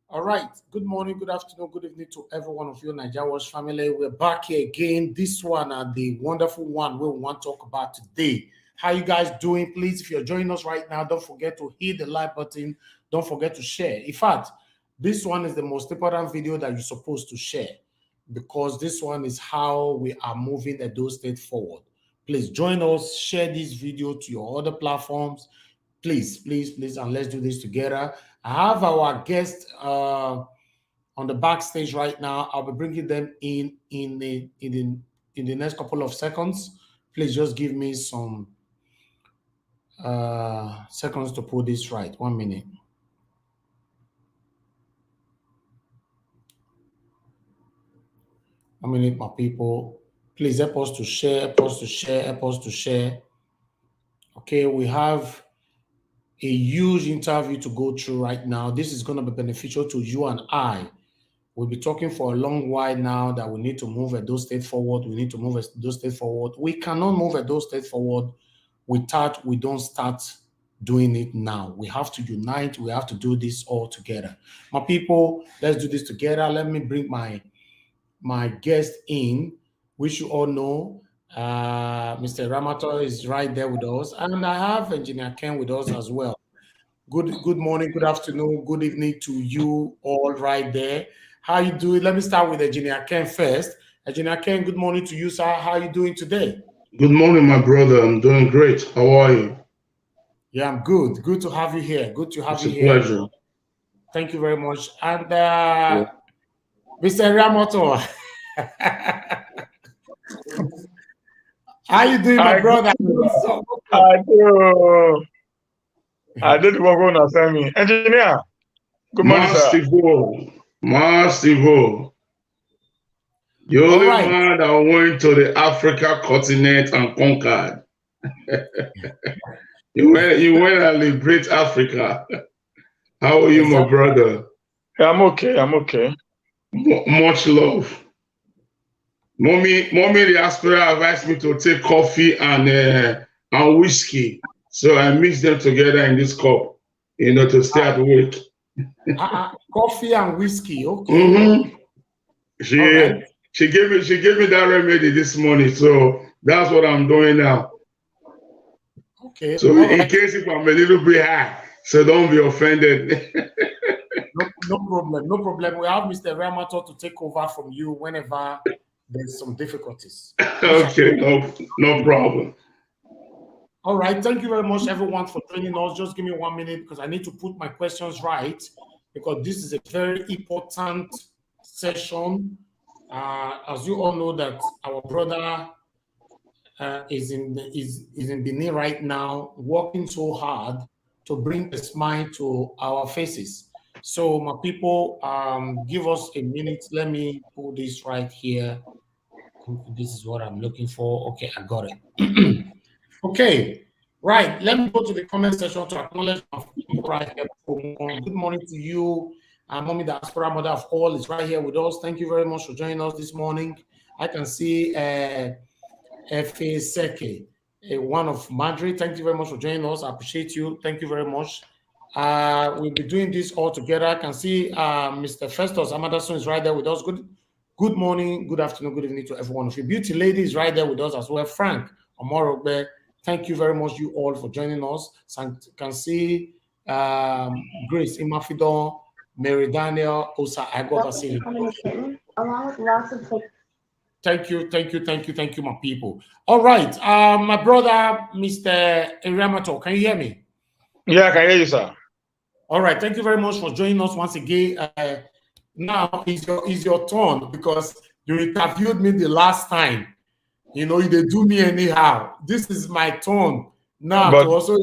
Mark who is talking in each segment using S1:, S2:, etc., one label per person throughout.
S1: All right. Good morning, good afternoon, good evening to every one of you, Nigeria Watch family. We're back here again. This one and the wonderful one we want to talk about today. How you guys doing? Please, if you're joining us right now, don't forget to hit the like button. Don't forget to share. In fact, this one is the most important video that you're supposed to share because this one is how we are moving Edo State forward. Please join us, share this video to your other platforms. Please, please, please, and let's do this together. I have our guest on the backstage right now. I'll be bringing them in the next couple of seconds. Please just give me some seconds to put this right. 1 minute. One minute, my people. Please help us to share, help us to share, help us to share. Okay, we have a huge interview to go through right now. This is going to be beneficial to you and I. We'll be talking for a long while now that we need to move Edo State forward. We need to move Edo State forward. We cannot move Edo State forward without we don't start doing it now. We have to unite. We have to do this all together. My people, let's do this together. Let me bring my guest in, which you all know. Mr. Ramato is right there with us, and I have Engineer Ken with us as well. Good morning, good afternoon, good evening to you all right there. How you doing? Let me start with Engineer Ken first. Engineer Ken, good morning to you, sir. How are you doing today?
S2: Good morning, my brother. I'm doing great. How are you?
S1: Yeah, I'm good. Good to have you here. Good to have you
S2: here. It's a pleasure.
S1: Thank you very much. And Mr. Ramato. How you doing, my brother?
S3: I did what going to send me. Engineer, good morning, sir.
S2: Massivo. The only man that went to the Africa continent and conquered. you went and liberate Africa. How are you, my brother?
S3: I'm okay. I'm okay.
S2: Much love. Mommy, the aspirant advised me to take coffee and whiskey. So I mix them together in this cup, to stay awake.
S1: Coffee and whiskey, okay.
S2: Mm-hmm. She gave me that remedy this morning, so that's what I'm doing now.
S1: Okay.
S2: So in case if I'm a little bit high, so don't be offended.
S1: No problem. No problem. We have Mr. Ramato to take over from you whenever there's some difficulties.
S2: Okay, no problem.
S1: All right. Thank you very much, everyone, for joining us. Just give me 1 minute because I need to put my questions right because this is a very important session. As you all know, that our brother is in Benin right now, working so hard to bring a smile to our faces. So, my people, give us a minute. Let me put this right here. This is what I'm looking for. Okay, I got it. Okay, right. Let me go to the comment section to acknowledge my people right here. Good morning to you. Mommy, the Aspera mother of all, is right here with us. Thank you very much for joining us this morning. I can see F.A. Seke, one of Madrid. Thank you very much for joining us. I appreciate you. Thank you very much. We'll be doing this all together. I can see Mr. Festus Amadason is right there with us. Good morning, good afternoon, good evening to every one of you. Beauty Lady is right there with us as well. Frank Omorogbe, thank you very much, you all, for joining us. Can see Grace Imafidon, Mary Daniel, Osa Agobasi.
S4: Along with lots of
S1: Thank you, my people. All right, my brother, Mr. Eriamato, can you hear me?
S3: Yeah, I can hear you, sir.
S1: All right, thank you very much for joining us once again. Now is your turn because you interviewed me the last time. You know, they do me anyhow. This is my turn now
S3: But
S1: to also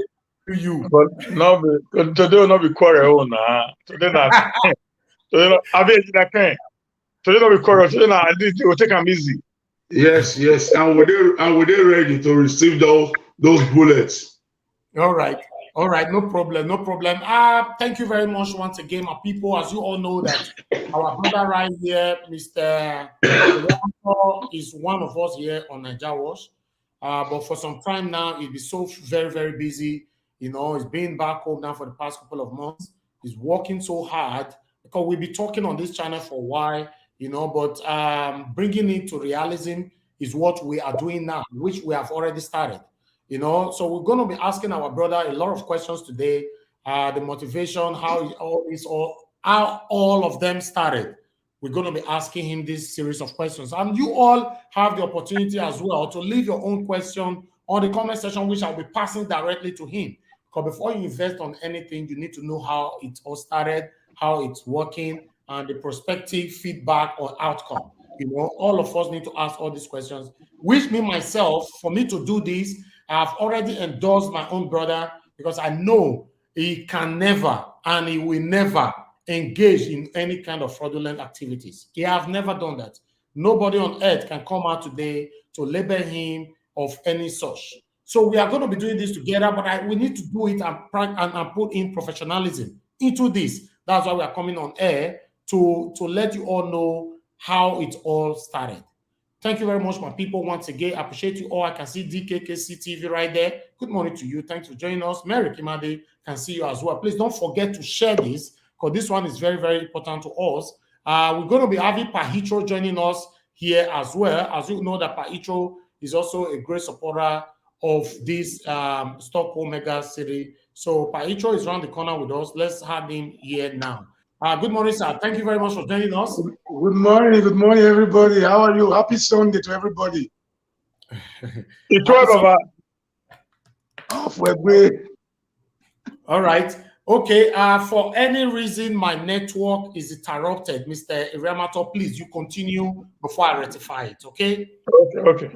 S1: interview you.
S3: but no, today will not be quarrel now. Today not. Today not. I mean, I can't. Today not be quarrel. Today not. At least you will take them easy.
S2: Yes, yes. And were they ready to receive those bullets?
S1: All right. All right. No problem. No problem. Thank you very much once again, my people. As you all know that our brother right here, Mr. Iramo, is one of us here on Niger Watch. But for some time now, he's been so very, very busy. You know, he's been back home now for the past couple of months. He's working so hard because we'll be talking on this channel for a while, you know, but bringing it to realism is what we are doing now, which we have already started. You know, so we're going to be asking our brother a lot of questions today. The motivation, how all of them started. We're going to be asking him this series of questions, and you all have the opportunity as well to leave your own question on the comment section, which I'll be passing directly to him. Because before you invest on anything, you need to know how it all started, how it's working, and the prospective feedback or outcome. You know, all of us need to ask all these questions. Which me myself, for me to do this, I've already endorsed my own brother because I know he can never and he will never engage in any kind of fraudulent activities. He have never done that. Nobody on earth can come out today to label him of any such. So we are going to be doing this together, but we need to do it and put in professionalism into this. That's why we are coming on air to let you all know how it all started. Thank you very much, my people. Once again, I appreciate you all. I can see DKKC TV right there. Good morning to you. Thanks for joining us. Mary Kimade can see you as well. Please don't forget to share this because this one is very, very important to us. We're going to be having Pahitro joining us here as well. As you know, that Pahitro is also a great supporter of this Stockholm mega city. So Pahitro is around the corner with us. Let's have him here now. Good morning, sir. Thank you very much for joining us.
S4: Good morning, everybody. How are you? Happy Sunday to everybody.
S3: It's all
S4: halfway.
S3: All
S1: right. Okay. For any reason, my network is interrupted. Mr. Iramato, please, you continue before I rectify it. Okay?
S3: Okay.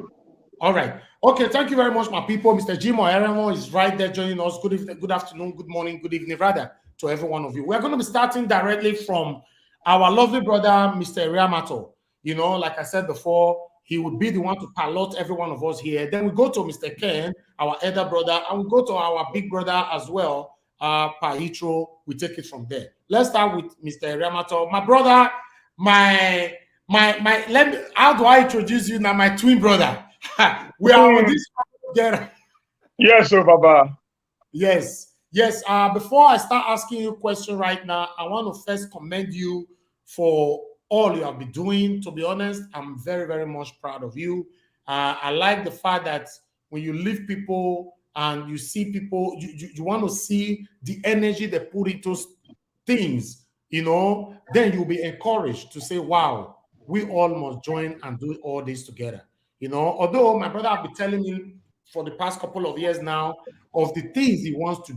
S1: All right. Okay. Thank you very much, my people. Mr. Jimo Eremo is right there joining us. Good evening, good afternoon, good morning, good evening, rather, to every one of you. We're going to be starting directly from our lovely brother, Mr. Iramato. You know, like I said before, he would be the one to pilot every one of us here. Then we go to Mr. Ken, our elder brother, and we go to our big brother as well, Pahitro. We take it from there. Let's start with Mr. Iramato. My brother, how do I introduce you now? My twin brother. We are on this together.
S3: Yes, sir, Baba.
S1: Yes. Before I start asking you a question right now, I want to first commend you for all you have been doing. To be honest, I'm very, very much proud of you. I like the fact that when you leave people and you see people, you want to see the energy they put into things, you know, then you'll be encouraged to say, wow, we all must join and do all this together. You know, although my brother have been telling me for the past couple of years now of the things he wants to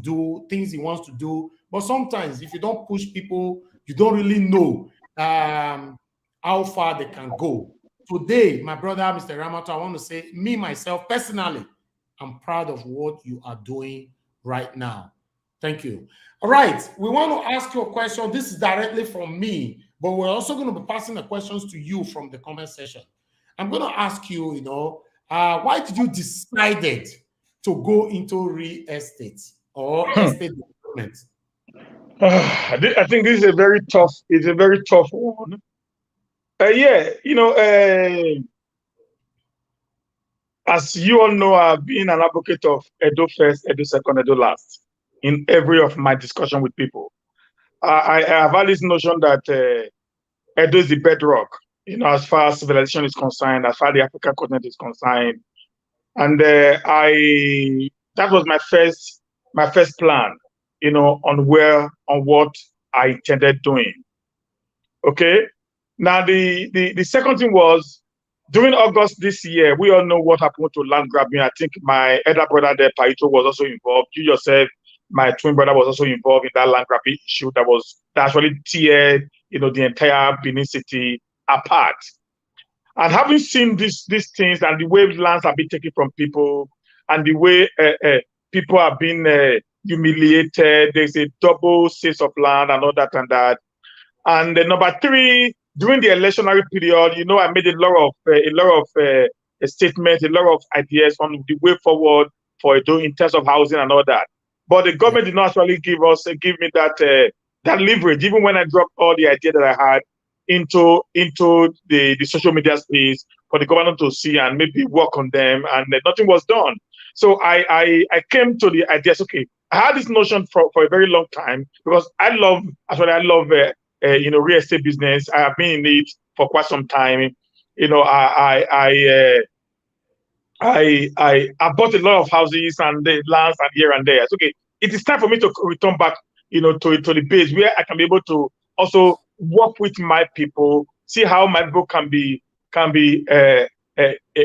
S1: do, but sometimes if you don't push people, you don't really know how far they can go. Today, my brother, Mr. Ramato, I want to say, me, myself, personally, I'm proud of what you are doing right now. Thank you. All right, we want to ask you a question. This is directly from me, but we're also going to be passing the questions to you from the comment section. I'm going to ask you, you know, why did you decided to go into real estate or estate development?
S3: I think this is a very tough. It's a very tough one. Yeah, you know, as you all know, I've been an advocate of Edo first, Edo second, Edo last in every of my discussion with people. I have had this notion that Edo is the bedrock, you know, as far as civilization is concerned, as far as the African continent is concerned, and that was my first plan, you know, on what I intended doing. Okay. Now the second thing was during August this year, we all know what happened to land grabbing. I think my elder brother there, Paito, was also involved. You yourself, my twin brother, was also involved in that land grabbing issue that actually teared, the entire Benin city apart. And having seen these things and the way lands have been taken from people and the way people have been humiliated, there's a double sales of land and all that and that. And number three, during the electionary period, I made a lot of statements, a lot of ideas on the way forward for in terms of housing and all that. But the government did not actually give me that leverage, even when I dropped all the ideas that I had into the social media space for the government to see and maybe work on them, and nothing was done. So I came to the ideas. Okay, I had this notion for a very long time because I love real estate business. I have been in it for quite some time. I bought a lot of houses and the lands and here and there. So, okay, it is time for me to return back, to the base where I can be able to also work with my people, see how my people can be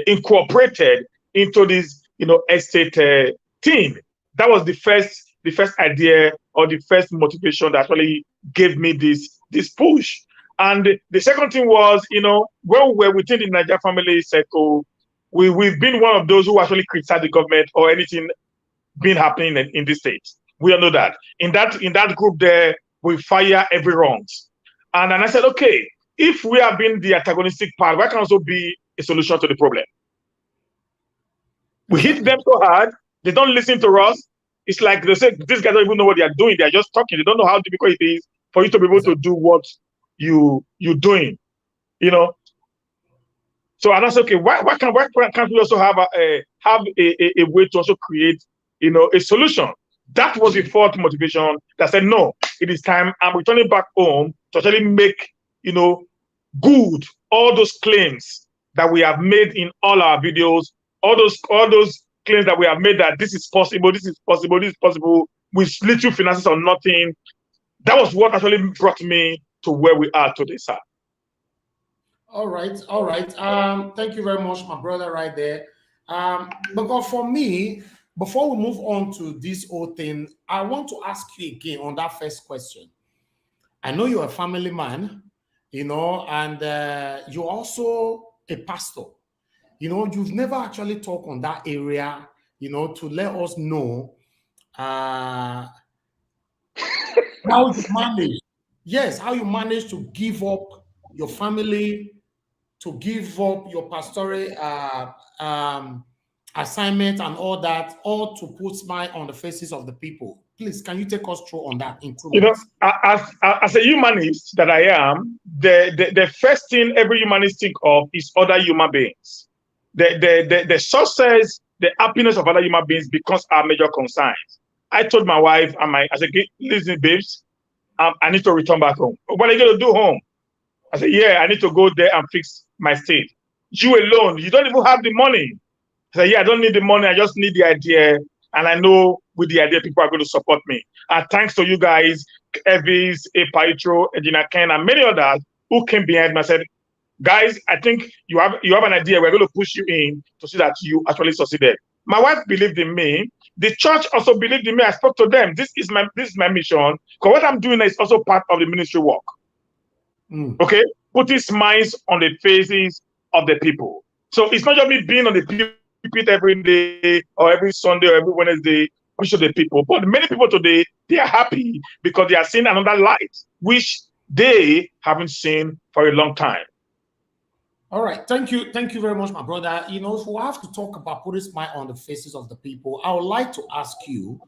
S3: incorporated into this, estate team. That was the first idea or the first motivation that actually gave me this push. And the second thing was, when we were within the Niger family circle, we've been one of those who actually criticize the government or anything been happening in this state. We all know that. In that group there, we fire every wrongs. And I said, okay, if we have been the antagonistic part, why can also be a solution to the problem? We hit them so hard, they don't listen to us. It's like they say, these guys don't even know what they are doing. They are just talking. They don't know how difficult it is for you to be able to do what you're doing, So and that's okay. Why can't we also have a way to also create, a solution? That was the fourth motivation that said, no, it is time. I'm returning back home to actually make, good all those claims that we have made in all our videos, all those claims that we have made that this is possible, with little finances or nothing. That was what actually brought me to where we are today, sir.
S1: All right. Thank you very much, my brother, right there. Because for me, before we move on to this whole thing, I want to ask you again on that first question. I know you're a family man, and you're also a pastor. You've never actually talked on that area, to let us know how you manage. Yes, how you manage to give up your family, to give up your pastoral assignment and all that, all to put smile on the faces of the people. Please, can you take us through on that in 2 minutes?
S3: As a humanist that I am, the first thing every humanist think of is other human beings. The success, the happiness of other human beings becomes our major concerns. I told my wife, I said, listen, babes, I need to return back home. What are you going to do home? I said, yeah, I need to go there and fix my state. You alone, you don't even have the money. I said, yeah, I don't need the money. I just need the idea. And I know with the idea, people are going to support me. And thanks to you guys, Evis, Paitro, Engineer Ken, and many others who came behind me and said, guys, I think you have an idea. We're going to push you in to see that you actually succeeded. My wife believed in me. The church also believed in me. I spoke to them. This is my mission. Because what I'm doing is also part of the ministry work. Okay, putting smiles on the faces of the people. So it's not just me being on the pulpit every day or every Sunday or every Wednesday pushing the people, but many people today, they are happy because they are seeing another light which they haven't seen for a long time.
S1: All right, thank you very much, my brother. If we have to talk about putting smile on the faces of the people, I would like to ask you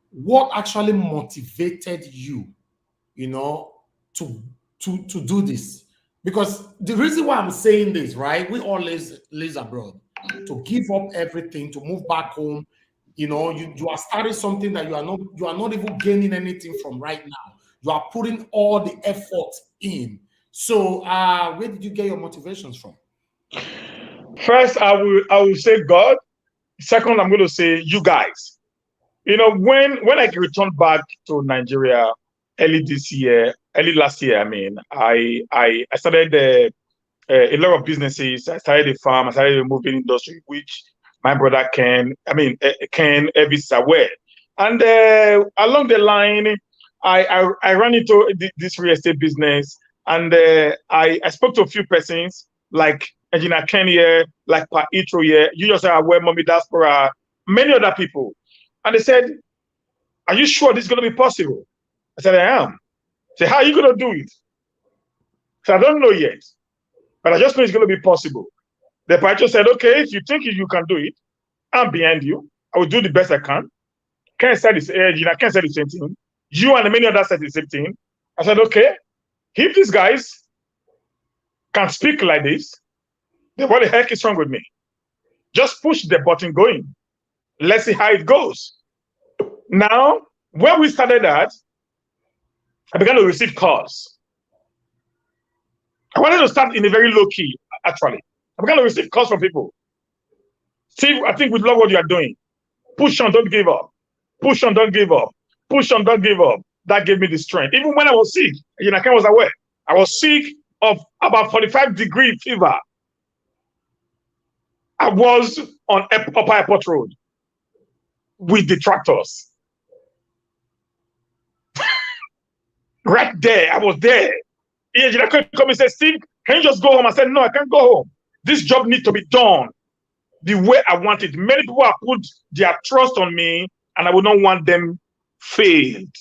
S1: what actually motivated you, to do this. Because the reason why I'm saying this, right? We all live abroad. To give up everything, to move back home, you are starting something that you are not even gaining anything from right now. You are putting all the effort in. So where did you get your motivations from?
S3: First, I will say God. Second, I'm going to say you guys. When I returned back to Nigeria early last year, I started a lot of businesses. I started a farm. I started a moving industry, which my brother Ken Elvis is aware. And along the line, I ran into this real estate business, and I spoke to a few persons like Engineer Ken here, like Pa Itro here. You just are aware, Mommy Diaspora, many other people, and they said, "Are you sure this is going to be possible?" I said, "I am." Say, "How are you going to do it?" So I don't know yet, but I just know it's going to be possible. The pastor said, "Okay, if you think you can do it, I'm behind you. I will do the best I can." Ken said Ken said the same thing. You and many others said the same thing. I said, "Okay, if these guys can speak like this, then what the heck is wrong with me? Just push the button going. Let's see how it goes." Now, when we started that, I began to receive calls. I wanted to start in a very low key, actually. I began to receive calls from people. "Steve, I think we love what you are doing. Push on, don't give up. Push on, don't give up. Push on, don't give up." That gave me the strength. Even when I was sick, Ken was aware. I was sick of about 45-degree fever. I was on Upper Airport Road with the tractors. Right there, I was there. Engineer Ken come and say, "Steve, can you just go home?" I said, "No, I can't go home. This job needs to be done the way I want it." Many people have put their trust on me, and I would not want them failed.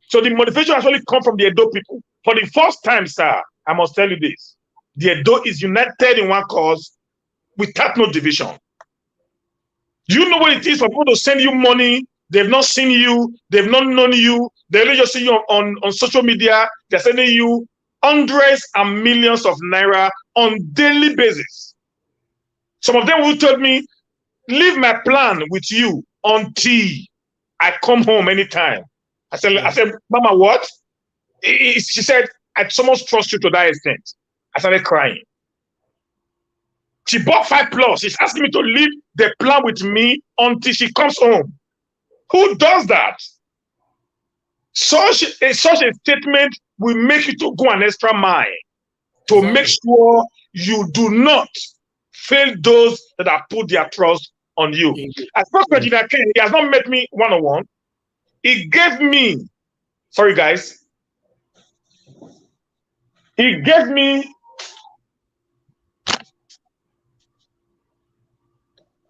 S3: So the motivation actually comes from the Edo people. For the first time, sir, I must tell you this. The Edo is united in one cause without no division. Do you know what it is for people to send you money? They've not seen you. They've not known you. They only just see you on social media. They're sending you hundreds and millions of naira on daily basis. Some of them will tell me, "Leave my plan with you until I come home anytime." I said, "Mama, what?" She said, "I so much trust you to that extent." I started crying. She bought 5 plots. She's asking me to leave the plan with me until she comes home. Who does that? Such a statement will make you to go an extra mile to make sure you do not fail those that have put their trust on you. I spoke to Engineer Ken. He has not met me one-on-one. He gave me, sorry guys, he gave me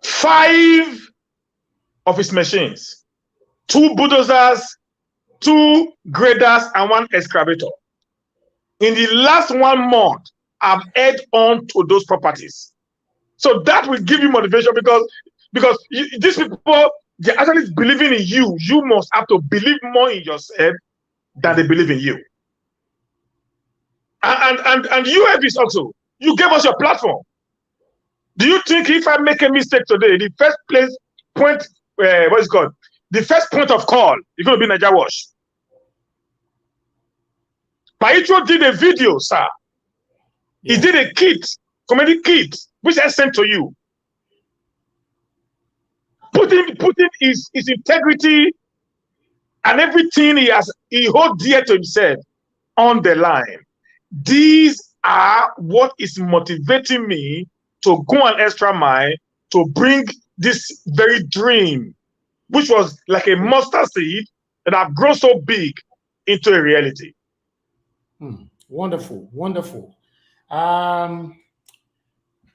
S3: 5 of his machines, 2 bulldozers, 2 graders, and 1 excavator. In the last 1 month, I've added on to those properties. So that will give you motivation because these people, they're actually believing in you. You must have to believe more in yourself than they believe in you. And you have this also. You gave us your platform. Do you think if I make a mistake today, the first point of call is going to be Niger Wash? Paitro did a video, sir. He did a comedy kit, which I sent to you. Putting his integrity and everything he holds dear to himself on the line. These are what is motivating me to go an extra mile to bring this very dream, which was like a mustard seed that have grown so big, into a reality.
S1: Wonderful, wonderful. I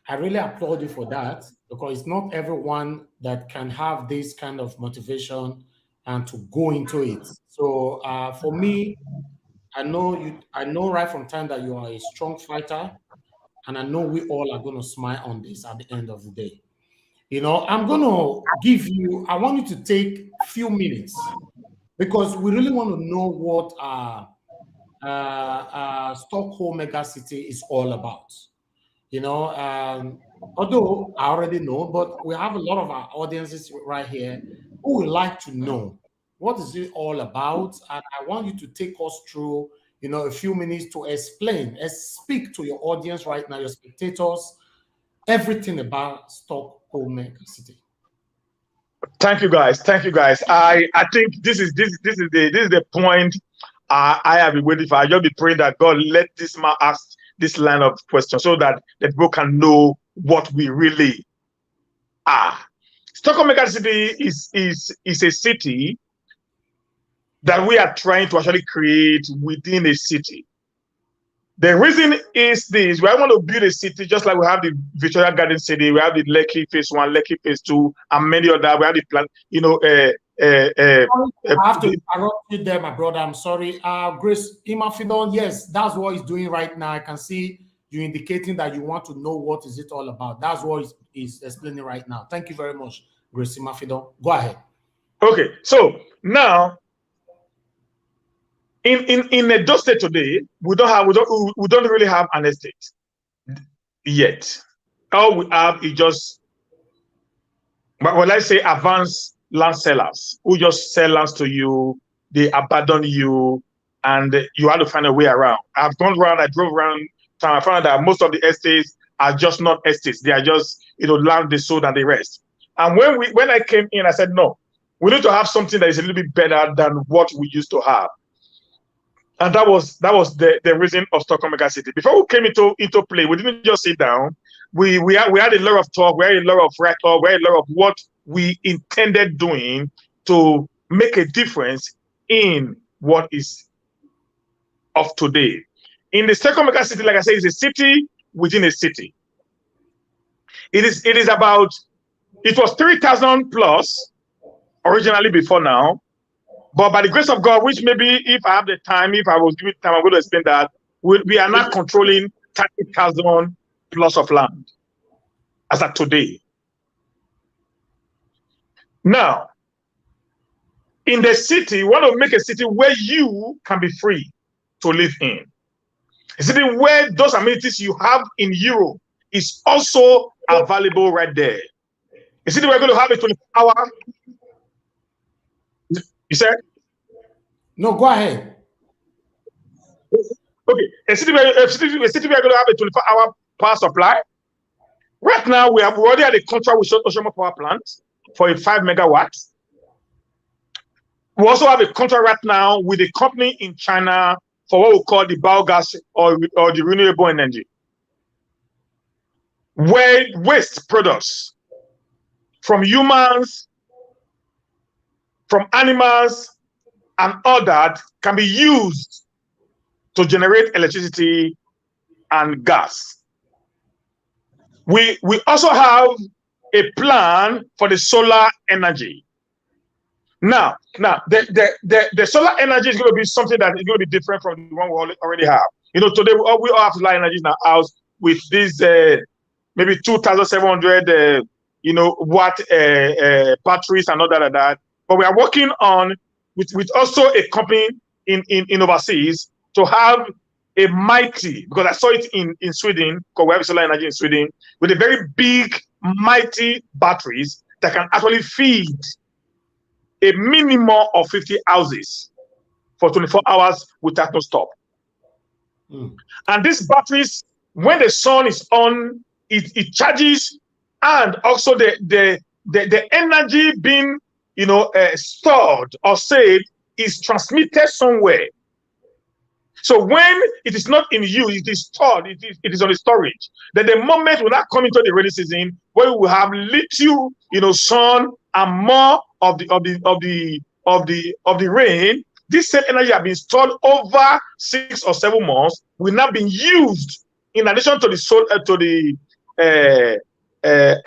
S1: really applaud you for that, because it's not everyone that can have this kind of motivation and to go into it. So for me, I know right from time that you are a strong fighter, and I know we all are going to smile on this at the end of the day. I'm going to I want you to take a few minutes, because we really want to know what Stockholm megacity is all about. Although I already know, but we have a lot of our audiences right here who would like to know what is it all about. And I want you to take us through, a few minutes to explain and speak to your audience right now, your spectators, everything about Stockholm megacity.
S3: Thank you, guys. Thank you, guys. I think this is the point I have been waiting for. I just be praying that God let this man ask this line of questions so that the people can know what we really are. Stockholm megacity is a city that we are trying to actually create within a city. The reason is this: we want to build a city just like we have the Victoria Garden City, we have the Lekki Phase 1, Lekki Phase 2, and many other. We have the plan,
S1: I have to interrupt you there, my brother. I'm sorry. Grace Imafidon, yes, that's what he's doing right now. I can see you indicating that you want to know what is it all about. That's what he's explaining right now. Thank you very much, Grace Imafidon. Go ahead.
S3: Okay, so now in Edo State today, we don't really have an estate yet. All we have is just, well, let's say advanced land sellers who just sell lands to you, they abandon you, and you have to find a way around. I've gone around, I drove around town, I found that most of the estates are just not estates. They are just, land they sold and the rest. And when I came in, I said, no, we need to have something that is a little bit better than what we used to have. And that was the reason of Stockholm megacity. Before we came into play, we didn't just sit down. We had a lot of talk, we had a lot of record, we had a lot of what we intended doing to make a difference in what is of today. In the Stockholm megacity, like I said, it's a city within a city. It was 3,000 plus originally before now. But by the grace of God, which maybe if I have the time, if I was given time, I'm going to explain that, we are not controlling 30,000 plus of land as of today. Now, in the city, we want to make a city where you can be free to live in. A city where those amenities you have in Europe is also available right there. A city where we're going to have a 24-hour. You said?
S1: No, go ahead.
S3: Okay, a city where we're going to have a 24-hour power supply. Right now, we already had a contract with Oshoma Power Plant for a 5 megawatts. We also have a contract right now with a company in China for what we call the biogas or the renewable energy, where waste products from humans, from animals, and all that can be used to generate electricity and gas. We also have a plan for the solar energy. Now, the solar energy is going to be something that is going to be different from the one we already have. Today we all have solar energy in our house with these maybe 2,700 watt batteries and all that. But we are working on with also a company in overseas to have a mighty, because I saw it in Sweden, because we have solar energy in Sweden, with a very big, mighty batteries that can actually feed a minimum of 50 houses for 24 hours without no stop. And these batteries, when the sun is on, it charges, and also the energy being stored or saved is transmitted somewhere. So when it is not in use, it is stored, it is on the storage. Then the moment we now come into the rainy season, where we will have little, sun and more of the rain, this same energy has been stored over 6 or 7 months, will now be used in addition to the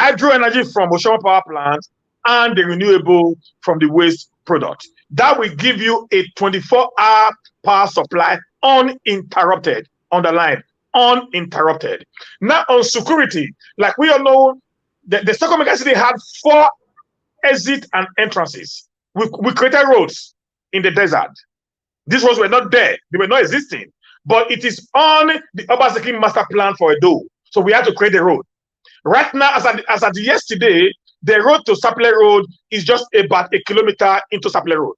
S3: hydro energy from Oshoma Power Plant and the renewable from the waste product. That will give you a 24-hour power supply uninterrupted. Underline, uninterrupted. Now on security, like we all know, the Stockholm megacity had 4 exit and entrances. We created roads in the desert. These roads were not there; they were not existing. But it is on the Obaseki master plan for Edo, so we had to create a road. Right now, as at yesterday, the road to Saple Road is just about 1 kilometer into Saple Road.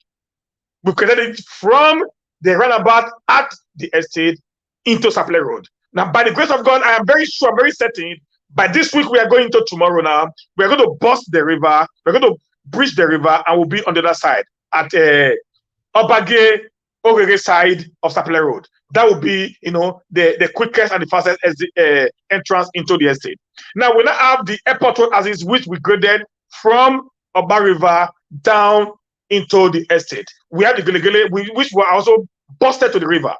S3: We created it from the roundabout at the estate into Saple Road. Now, by the grace of God, I am very sure, very certain, by this week we are going to tomorrow now, we are going to bust the river, we're going to bridge the river, and we'll be on the other side at Obage Orere side of Saple Road. That would be, the quickest and the fastest entrance into the estate. Now we now have the airport road as is, which we graded from Oba River down into the estate. We have the Gelegele, which were also busted to the river.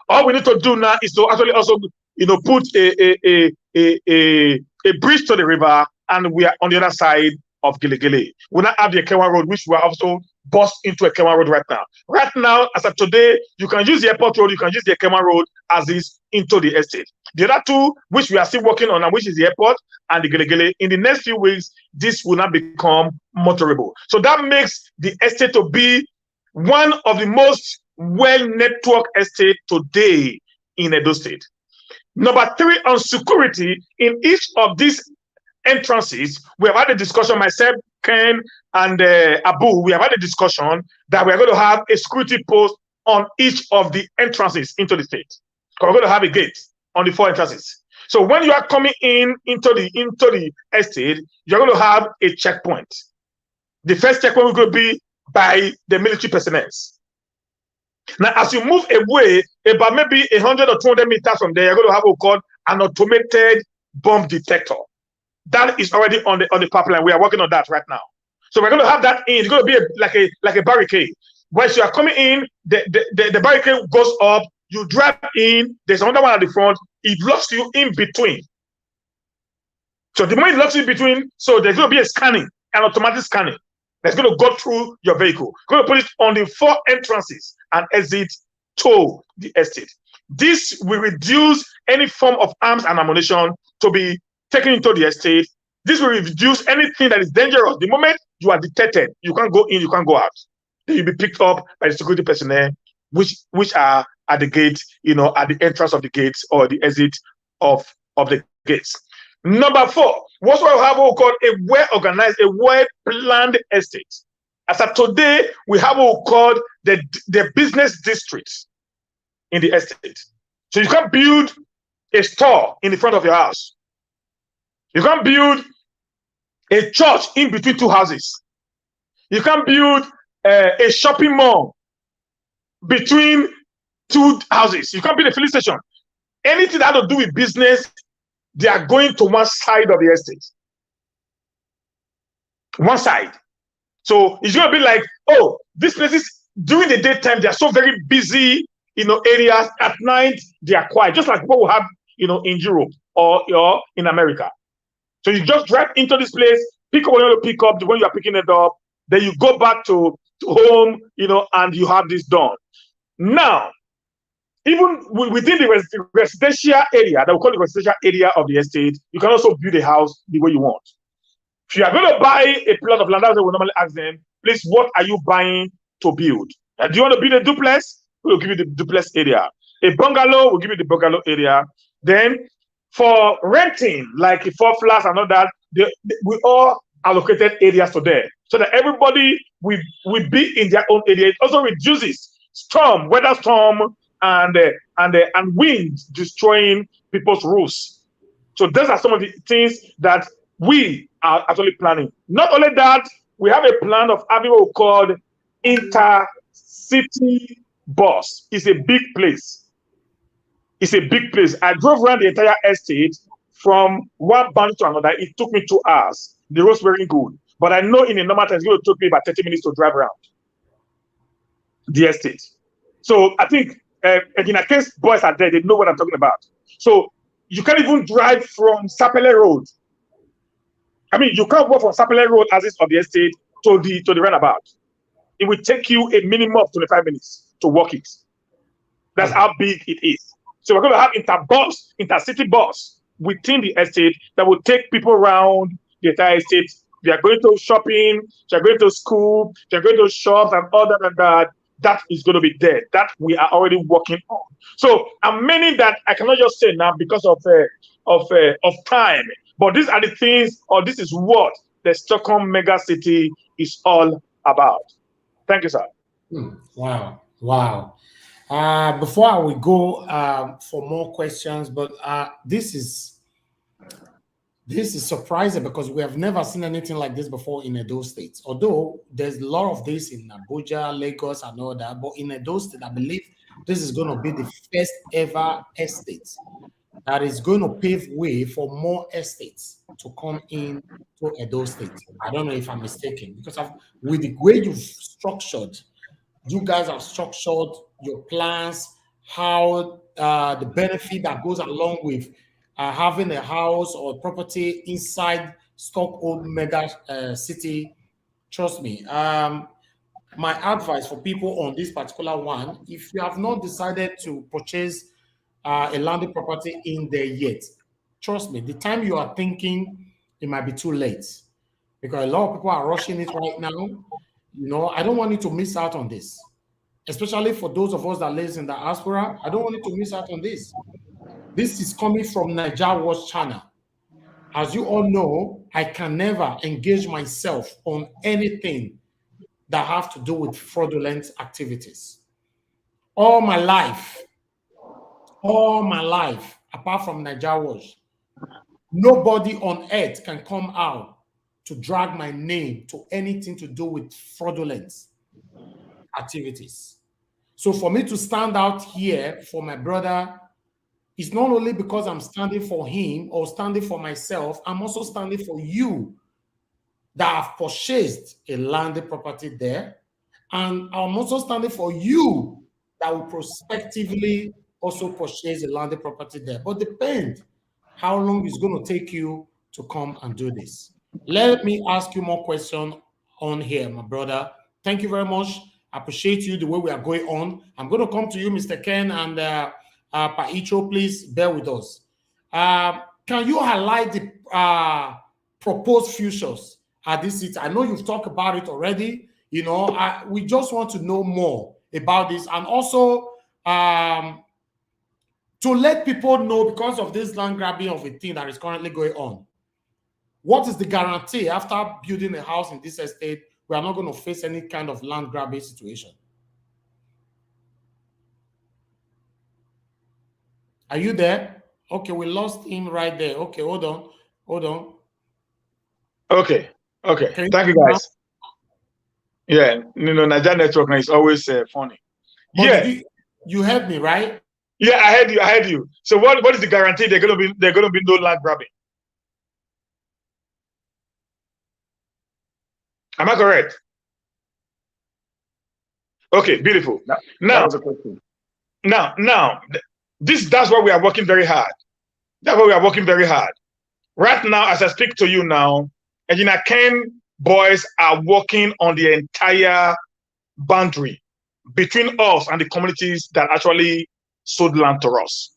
S3: All we need to do now is to actually also, put a bridge to the river, and we are on the other side of Gelegele. We now have the Ekewa Road, which we are also bust into Ekewa Road right now. Right now, as of today, you can use the airport road, you can use the Ekewa Road as is into the estate. The other two, which we are still working on, and which is the airport and the Gelegele, in the next few weeks, this will not become motorable. So that makes the estate to be one of the most well-networked estate today in Edo State. Number 3, on security, in each of these entrances, we have had a discussion, myself, Ken, and Abu, we have had a discussion that we are going to have a security post on each of the entrances into the state. We're going to have a gate on the 4 entrances. So when you are coming into the estate, you're going to have a checkpoint. The first checkpoint is going to be by the military personnel. Now, as you move away, about maybe 100 or 200 meters from there, you're going to have what we call an automated bomb detector. That is already on the pipeline. We are working on that right now. So we're going to have that in. It's going to be like a barricade. Once you are coming in, the barricade goes up. You drive in. There's another one at the front. It locks you in between. So the moment it locks you in between, so there's going to be a scanning, an automatic scanning that's going to go through your vehicle. Going to put it on the 4 entrances and exit to the estate. This will reduce any form of arms and ammunition to be taken into the estate. This will reduce anything that is dangerous. The moment you are detected, you can't go in, you can't go out. Then you'll be picked up by the security personnel, which are at the gate, at the entrance of the gates or the exit of the gates. Number 4, what we have what we call a well-organized, a well-planned estate. As of today, we have what we call the business districts in the estate. So you can build a store in the front of your house. You can build a church in between 2 houses. You can build a shopping mall between 2 houses. You can build a filling station. Anything that has to do with business, they are going to one side of the estate. One side. So it's going to be like, oh, these places during the daytime, they are so very busy, areas. At night, they are quiet, just like what we have, in Europe or in America. So you just drive into this place, pick up what you want to pick up, when you are picking it up, then you go back to home, and you have this done. Now, even within the residential area, that we call the residential area of the estate, you can also build a house the way you want. If you are going to buy a plot of land, that's what we normally ask them, please, what are you buying to build? Do you want to build a duplex? We'll give you the duplex area. A bungalow, we'll give you the bungalow area. Then for renting, like 4 flats and all that, we all allocated areas to them so that everybody will be in their own area. It also reduces weather storm, and wind destroying people's roofs. So those are some of the things that we are actually planning. Not only that, we have a plan of having what we call intercity bus. It's a big place. It's a big place. I drove around the entire estate from one boundary to another. It took me 2 hours. The road's very good. But I know in a normal time, it's going to take me about 30 minutes to drive around the estate. So I think in a case boys are there, they know what I'm talking about. So you can't even drive from Sapele Road. I mean, you can't walk from Sapele Road as is of the estate to the roundabout. It will take you a minimum of 25 minutes to walk it. That's how big it is. So we're going to have intercity bus within the estate that will take people around the entire estate. They are going to shopping, they are going to school, they are going to shops and all that and that. That is going to be there. That we are already working on. So I'm many that I cannot just say now because of time. But these are the things, or this is what the Stockholm mega city is all about. Thank you, sir.
S1: Wow. Before I will go for more questions, but this is surprising because we have never seen anything like this before in Edo State. Although there's a lot of this in Abuja, Lagos, and all that, but in Edo State, I believe this is going to be the first ever estate that is going to pave way for more estates to come in to Edo State. I don't know if I'm mistaken, because with the way you've structured, you guys have structured your plans, how the benefit that goes along with having a house or property inside Stockholm mega city. Trust me. My advice for people on this particular one, if you have not decided to purchase a landed property in there yet, trust me, the time you are thinking, it might be too late, because a lot of people are rushing it right now. You know, I don't want you to miss out on this, especially for those of us that live in the diaspora. I don't want you to miss out on this. This is coming from Niger Watch channel. As you all know, I can never engage myself on anything that have to do with fraudulent activities. All my life, apart from Niger Watch, nobody on earth can come out to drag my name to anything to do with fraudulent activities. So for me to stand out here for my brother, it's not only because I'm standing for him or standing for myself, I'm also standing for you that have purchased a landed property there. And I'm also standing for you that will prospectively also purchase a landed property there. But depend how long it's going to take you to come and do this. Let me ask you more questions on here, my brother. Thank you very much. I appreciate you the way we are going on. I'm going to come to you, Mr. Ken and Paicho. Please bear with us. Can you highlight the proposed futures at this city? I know you've talked about it already. You know, we just want to know more about this, and also to let people know, because of this land grabbing of a thing that is currently going on, what is the guarantee after building a house in this estate we are not going to face any kind of land grabbing situation? Are you there? Okay, we lost him right there. Okay, hold on.
S3: Okay. Thank you, guys. Yeah, Niger network is always funny.
S1: But yeah, you heard me, right?
S3: Yeah, I heard you. So what is the guarantee they're gonna be no land grabbing? Am I correct? Okay, beautiful. Now, that's why we are working very hard. That's why we are working very hard. Right now, as I speak to you now, Engineer Ken boys are working on the entire boundary between us and the communities that actually sold land to us.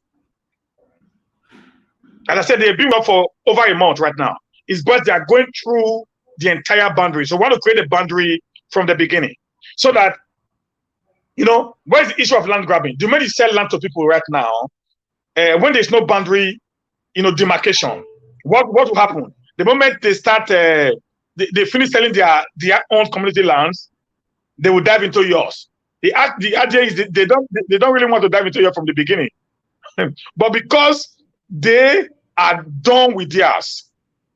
S3: As I said, they've been up for over a month right now. It's but they are going through the entire boundary. So we want to create a boundary from the beginning, so that, where's the issue of land grabbing? The moment you sell land to people right now, when there's no boundary, demarcation, what will happen? The moment they start, they finish selling their own community lands, they will dive into yours. The idea is they don't really want to dive into yours from the beginning, but because they are done with theirs,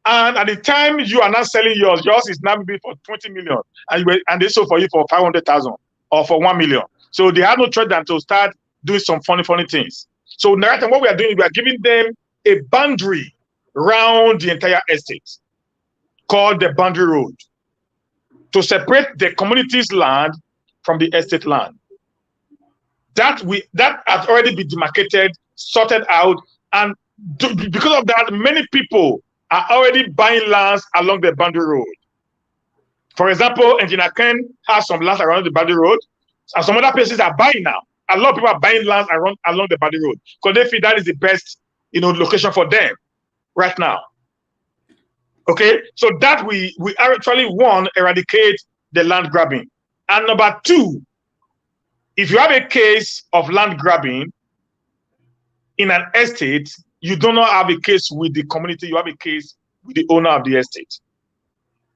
S3: and at the time you are not selling yours is now maybe for 20 million, and they sold for you for 500,000 or for 1 million. So they have no choice than to start doing some funny things. So now what we are doing, we are giving them a boundary around the entire estate called the boundary road to separate the community's land from the estate land. That has already been demarcated, sorted out, and because of that, many people are already buying lands along the boundary road. For example, Engineer Ken has some lands around the boundary road, and some other places are buying now. A lot of people are buying lands along the boundary road because they feel that is the best, location for them right now. Okay, so that we actually, one, eradicate the land grabbing, and number two, if you have a case of land grabbing in an estate, you do not have a case with the community, you have a case with the owner of the estate.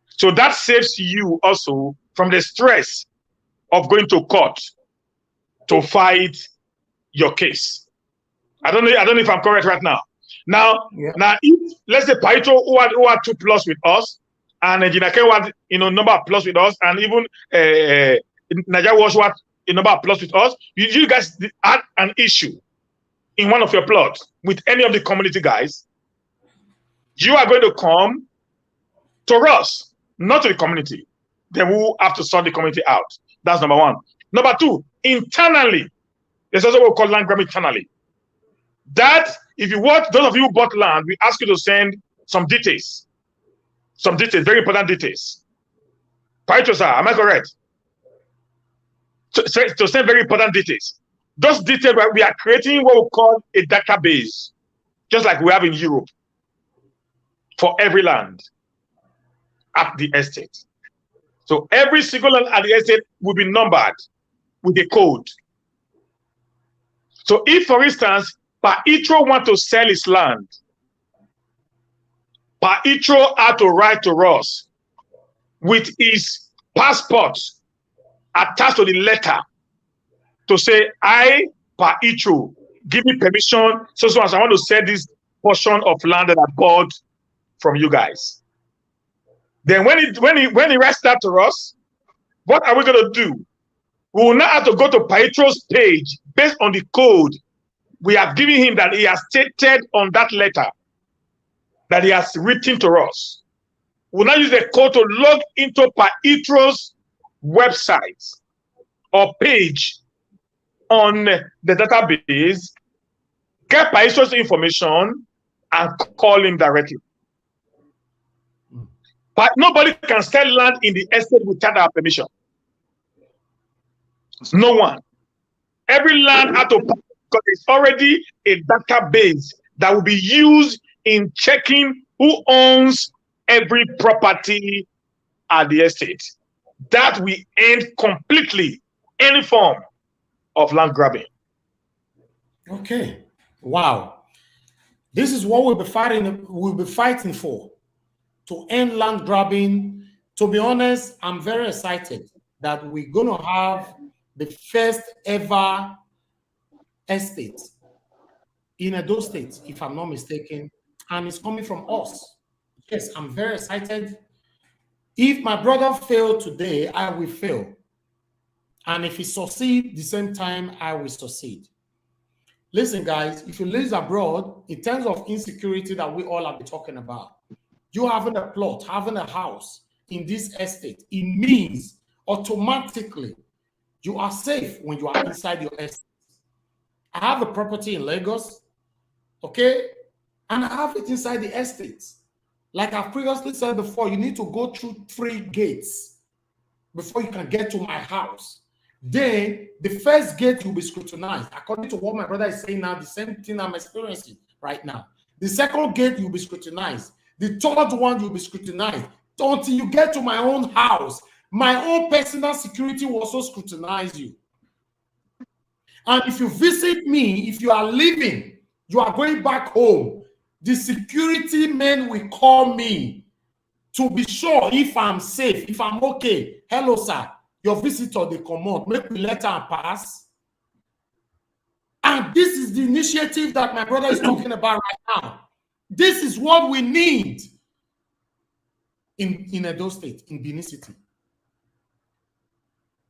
S3: So that saves you also from the stress of going to court to fight your case. I don't know if I'm correct right now. Now, if let's say Paito who had 2+ with us, and Engineer Ken had number of plus with us, and even Niger Watch a number of plots with us. You guys had an issue in one of your plots with any of the community guys. You are going to come to us, not to the community. Then we will have to sort the community out. That's number one. Number two, internally, there's also what we call land grab internally. That, if you want, those of you who bought land, we ask you to send some details. Some details, very important details. Paito, sir, am I correct? To send very important details. Those details, we are creating what we call a database, just like we have in Europe, for every land at the estate. So every single land at the estate will be numbered with a code. So if, for instance, Paitro want to sell his land, Paitro had to write to us with his passport attached to the letter to say, I, Paitro, give me permission, so as I want to sell this portion of land that I bought from you guys. Then when he writes that to us, what are we going to do? We will now have to go to Paitro's page based on the code we have given him that he has stated on that letter that he has written to us. We'll now use the code to log into Paitro's website or page on the database, get Paitro's information, and call him directly. But nobody can sell land in the estate without our permission. No one. Every land had to, because it's already a database that will be used in checking who owns every property at the estate. That will end completely any form of land grabbing.
S1: Okay. Wow. This is what we'll be fighting for. To end land grabbing. To be honest, I'm very excited that we're going to have the first ever estate in Edo State, if I'm not mistaken, and it's coming from us. Yes, I'm very excited. If my brother failed today, I will fail. And if he succeeds the same time, I will succeed. Listen, guys, if you live abroad, in terms of insecurity that we all have been talking about, you having a plot, having a house in this estate, it means automatically you are safe when you are inside your estate. I have a property in Lagos, okay? And I have it inside the estate. Like I've previously said before, you need to go through 3 gates before you can get to my house. Then the first gate will be scrutinized. According to what my brother is saying now, the same thing I'm experiencing right now. The second gate will be scrutinized. The third one will be scrutinized until you get to my own house. My own personal security will also scrutinize you. And if you visit me, if you are leaving, you are going back home, the security men will call me to be sure if I'm safe, if I'm okay. Hello, sir. Your visitor, they come out. Make me let her pass. And this is the initiative that my brother is talking about right now. This is what we need in Edo State, in Benin City.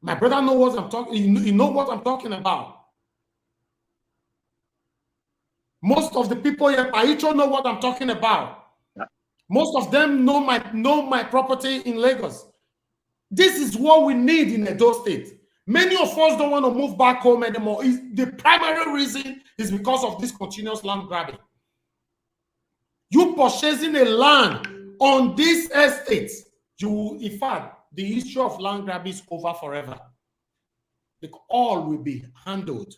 S1: My brother knows what I'm talking. You know what I'm talking about. Most of the people here, Paitro, know what I'm talking about. Yeah. Most of them know my property in Lagos. This is what we need in Edo State. Many of us don't want to move back home anymore. The primary reason is because of this continuous land grabbing. You purchasing a land on this estate, in fact, the issue of land grabbing is over forever. All will be handled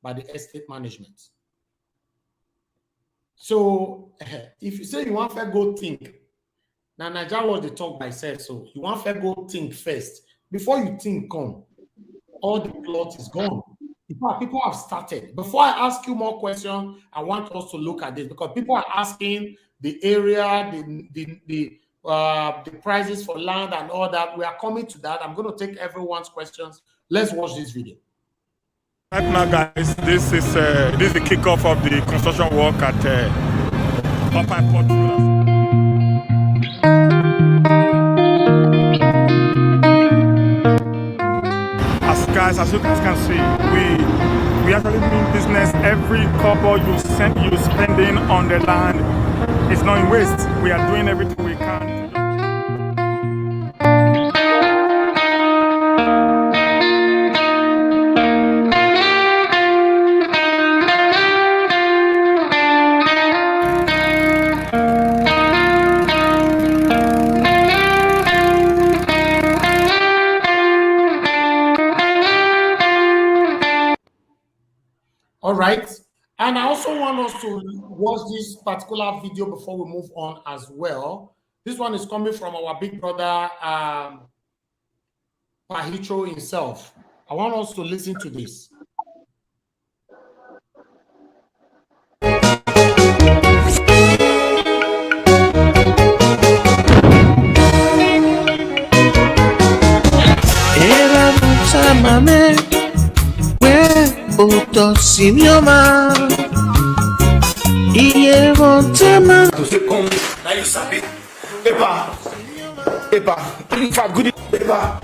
S1: by the estate management. So if you say you want to go think, now Nigeria was the talk by itself, so you want to go think first. Before you think come, all the plot is gone. In fact, people have started. Before I ask you more questions, I want us to look at this because people are asking the area, the prices for land and all that. We are coming to that. I'm going to take everyone's questions. Let's watch this video.
S3: Right now, guys, this is the kickoff of the construction work at Papa Port. Guys, as you guys can see, we actually mean business. Every couple you spending on the land is not in waste. We are doing everything we can.
S1: All right. And I also want us to watch this particular video before we move on as well. This one is coming from our big brother, Pahitro himself. I want us to listen to this.
S5: In fact, good paper.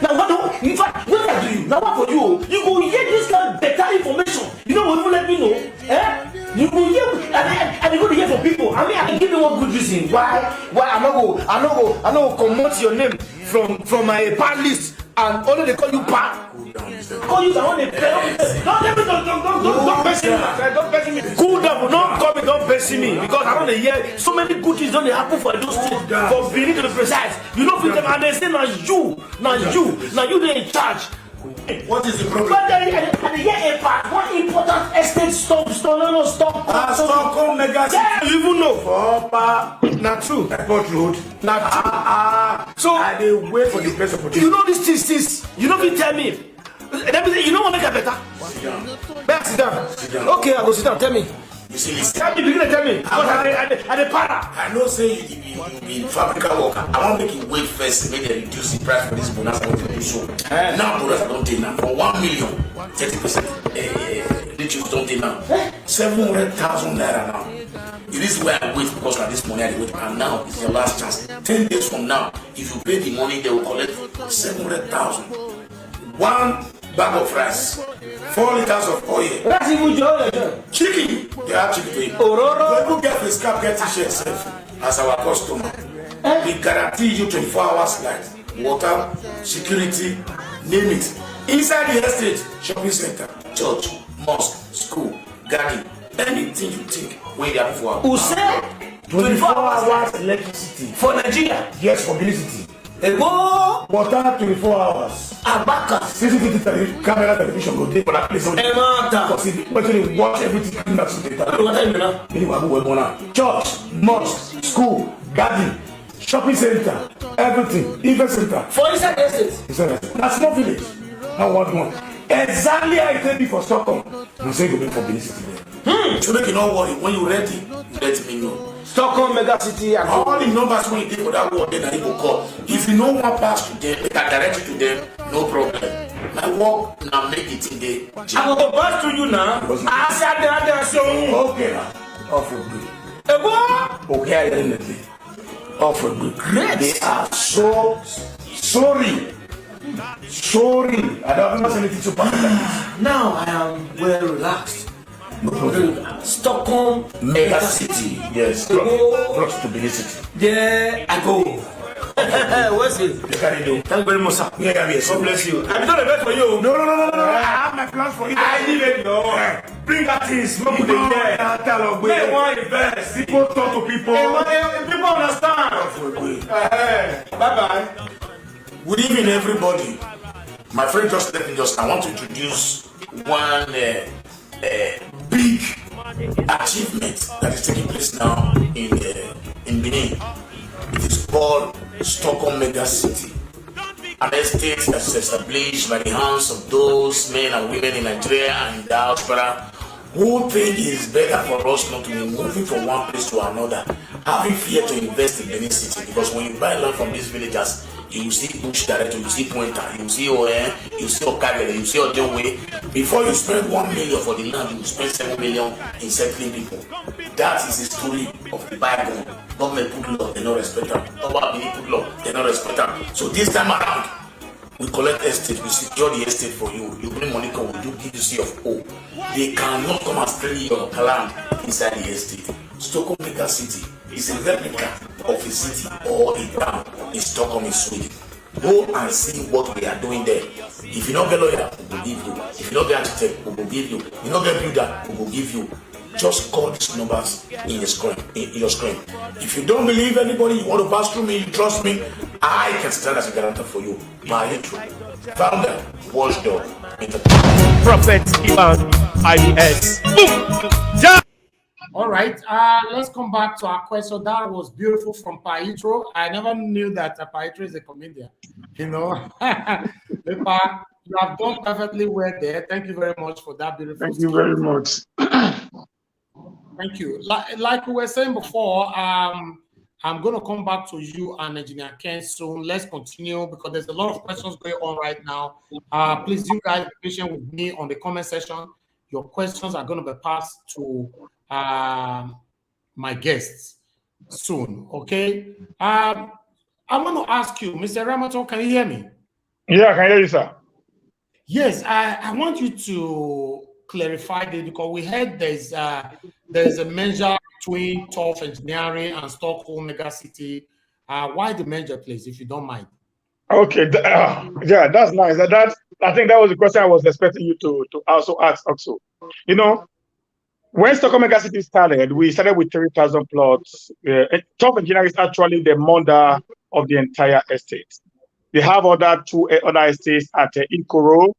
S5: Now what? In fact, what I do you? Now what for you? You go hear this kind of better information. You know what? You let me know. You go hear, and you go to hear from people. I mean, I can give you one good reason why I not go promote your name from my part list, and only they call you part. Call you the one they don't person me. Cool down, don't call me, don't person me, because I don't hear so many good things don't happen for those things. For Benin to be precise, you know, and they say now you they in charge.
S6: What is the problem?
S5: But and hear a part, one important estate stop.
S6: Stockholm mega city.
S5: You even know.
S6: Not true. Airport road.
S5: Not true. So
S6: I dey wait for the best opportunity.
S5: you know these things. You know, tell me. Let me say, you know what make it better? Sit down. Okay, I go sit down. Tell me.
S6: You see, listen.
S5: Tell me, begin to tell me. Because I dey para.
S6: I know say you be fabrical worker. I want make you wait first, make they reduce the price for this bonus. I want to do so. Now bonus don't take now for 1 million, 30%. Riches don't take now 700,000 naira now. It is where I wait because of this money I wait, and now is your last chance. 10 days from now, if you pay the money, they will collect 700,000. One bag of rice, 4 liters of oil.
S5: That's even your
S6: Chicken, they have chicken to eat.
S5: Ororo.
S6: When you get the scrap, get t-shirt safe as our customer. We guarantee you 24 hours light, water, security, name it. Inside the estate, shopping center, church, mosque, school, garden, anything you think when they are for.
S5: Who said
S6: 24 hours electricity.
S5: for Nigeria?
S6: Yes, for Benin City.
S5: Ego.
S6: Water 24 hours.
S5: Abaka.
S6: CCTV camera television go dey for that place.
S5: Emata.
S6: Because when they watch everything that's the data.
S5: What time now?
S6: Anyway, we go now. Church, mosque, school, garden, shopping center, everything, event center.
S5: For inside the estate.
S6: That's small village. Now one. Exactly how it take me for Stockholm. You say you go for Benin City there. So make you not worry. When you ready, let me know.
S5: Stockholm mega city and
S6: All the numbers when you take for that word, then I go call. If you know one pass to them, they can direct you to them, no problem. My work now make it in the
S5: I will go back to you now. I said that so.
S6: okay now. Off with good.
S5: Ego.
S6: Okay, definitely. Off with good.
S5: Great.
S6: They are so sorry. I don't have anything to pass.
S5: Now I am well relaxed.
S6: No problem.
S5: Stockholm
S6: Mega city. Yes. Close to Benin City.
S5: There I go. What's it?
S6: You can do.
S5: Thank you very much, sir.
S6: Yeah,
S5: God bless you. I'm not the best for you.
S6: No. I have my plans for you.
S5: I need it. No. Bring that things. Not put it there. They want invest.
S6: People talk to people.
S5: People understand. Bye-bye.
S6: Good evening, everybody. My friend just let me I want to introduce one big achievement that is taking place now in Benin. It is called Stockholm Mega City, an estate that is established by the hands of those men and women in Nigeria and in diaspora who think it is better for us not to be moving from one place to another, having fear to invest in Benin City, because when you buy land from these villagers, you will see Bush Director, you will see Pointer, you will see ON, you will see Okagere, you will see Ojonwe. Before you spend 1 million for the land, you will spend 7 million in settling people. That is the story of the bygone. Government put law, they don't respect them. Oba Benin put law, they don't respect them. So this time around, We collect estate, we secure the estate for you. You bring money, come, we do give you C of O. They cannot come and steal your land inside the estate. Stockholm mega city is a replica of a city or a town in Stockholm in Sweden. Go and see what we are doing there. If you don't get lawyer, we will give you. If you don't get architect, we will give you. If you don't get builder, we will give you. Just call these numbers in your screen. If you don't believe anybody, you want to pass through me, you trust me, I can stand as a guarantor for you. My intro, founder, watchdog, entertainment.
S3: Prophet Ivan IBS. Boom. Yeah.
S1: All right, let's come back to our question. That was beautiful from Paitro. I never knew that Paitro is a comedian. You know, Lepa, you have done perfectly well there. Thank you very much for that beautiful.
S4: Thank you very much.
S1: Thank you. Like we were saying before, I'm going to come back to you and Engineer Ken soon. Let's continue because there's a lot of questions going on right now. Please, you guys, be patient with me on the comment section. Your questions are going to be passed to my guests soon. Okay. I want to ask you, Mr. Ramato, can you hear me?
S3: Yeah, I can hear you, sir.
S1: Yes, I want you to clarify this because we heard there's a merger between Tough Engineering and Stockholm mega city. Why the merger, please, if you don't mind?
S3: Okay, yeah, that's nice. I think that was the question I was expecting you to also ask. Also, you know, when Stockholm mega city started, we started with 3,000 plots. Tough Engineering is actually the mother of the entire estate. They have two other estates at Ikoro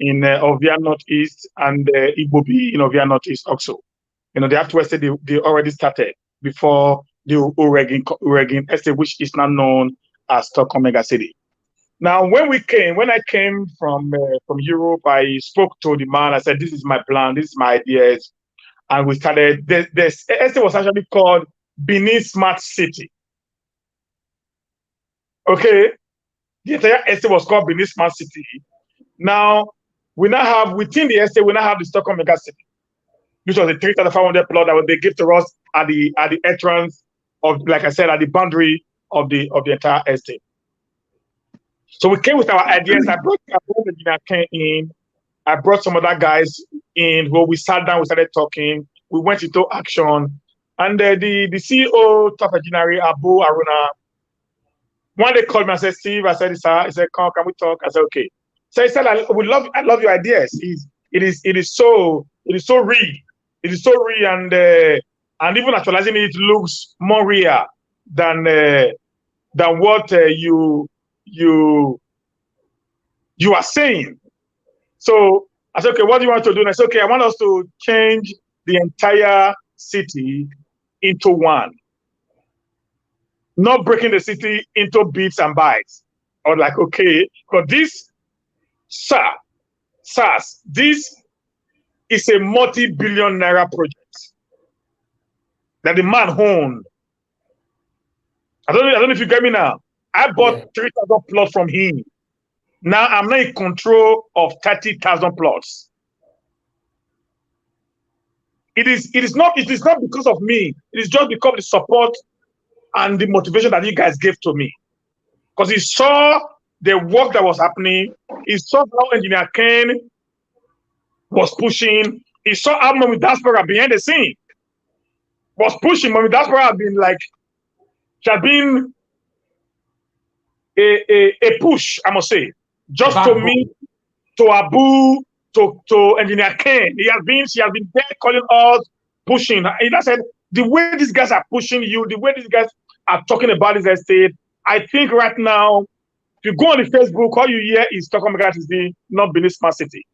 S3: in Ovia Northeast and Ibobi in Ovia Northeast also. You know, they have two estates they already started before the Oregon estate, which is now known as Stockholm mega city. Now, when I came from Europe, I spoke to the man. I said, "This is my plan. This is my ideas," and we started. The estate was actually called Benin Smart City. Okay. The entire estate was called Benin Smart City. Now, we now have, within the estate, we now have the Stockholm mega city, which was the 3,500 plot that they gave to us at the entrance of, like I said, at the boundary of the entire estate. So we came with our ideas. I brought the engineer Ken in. I brought some other guys in where we sat down, we started talking. We went into action. And the CEO, Top Engineering, Abu Aruna, one day called me and said, "Steve," I said, "Sir," he said, "Come, can we talk?" I said, "Okay." So he said, I love your ideas. It is so real. It is so real, and even actualizing it looks more real than what you are saying. So I said, "Okay, what do you want to do?" And I said, "Okay, I want us to change the entire city into one. Not breaking the city into bits and bytes." I was like, okay, because this, SARS, this is a multi-billion naira project that the man owned. I don't know if you get me now. I bought 3,000 plots from him. Now I'm not in control of 30,000 plots. It is not because of me. It is just because of the support and the motivation that you guys gave to me. Because he saw the work that was happening. He saw how Engineer Ken was pushing. He saw how Mommy Diaspora behind the scene was pushing. Mommy Diaspora had been like, she had been a push, I must say, just to me, to Abu, to Engineer Ken. She has been there calling us, pushing. And I said, the way these guys are pushing you, the way these guys are talking about this estate, I think right now, if you go on the Facebook, all you hear is Stockholm mega city, not Benin Smart City.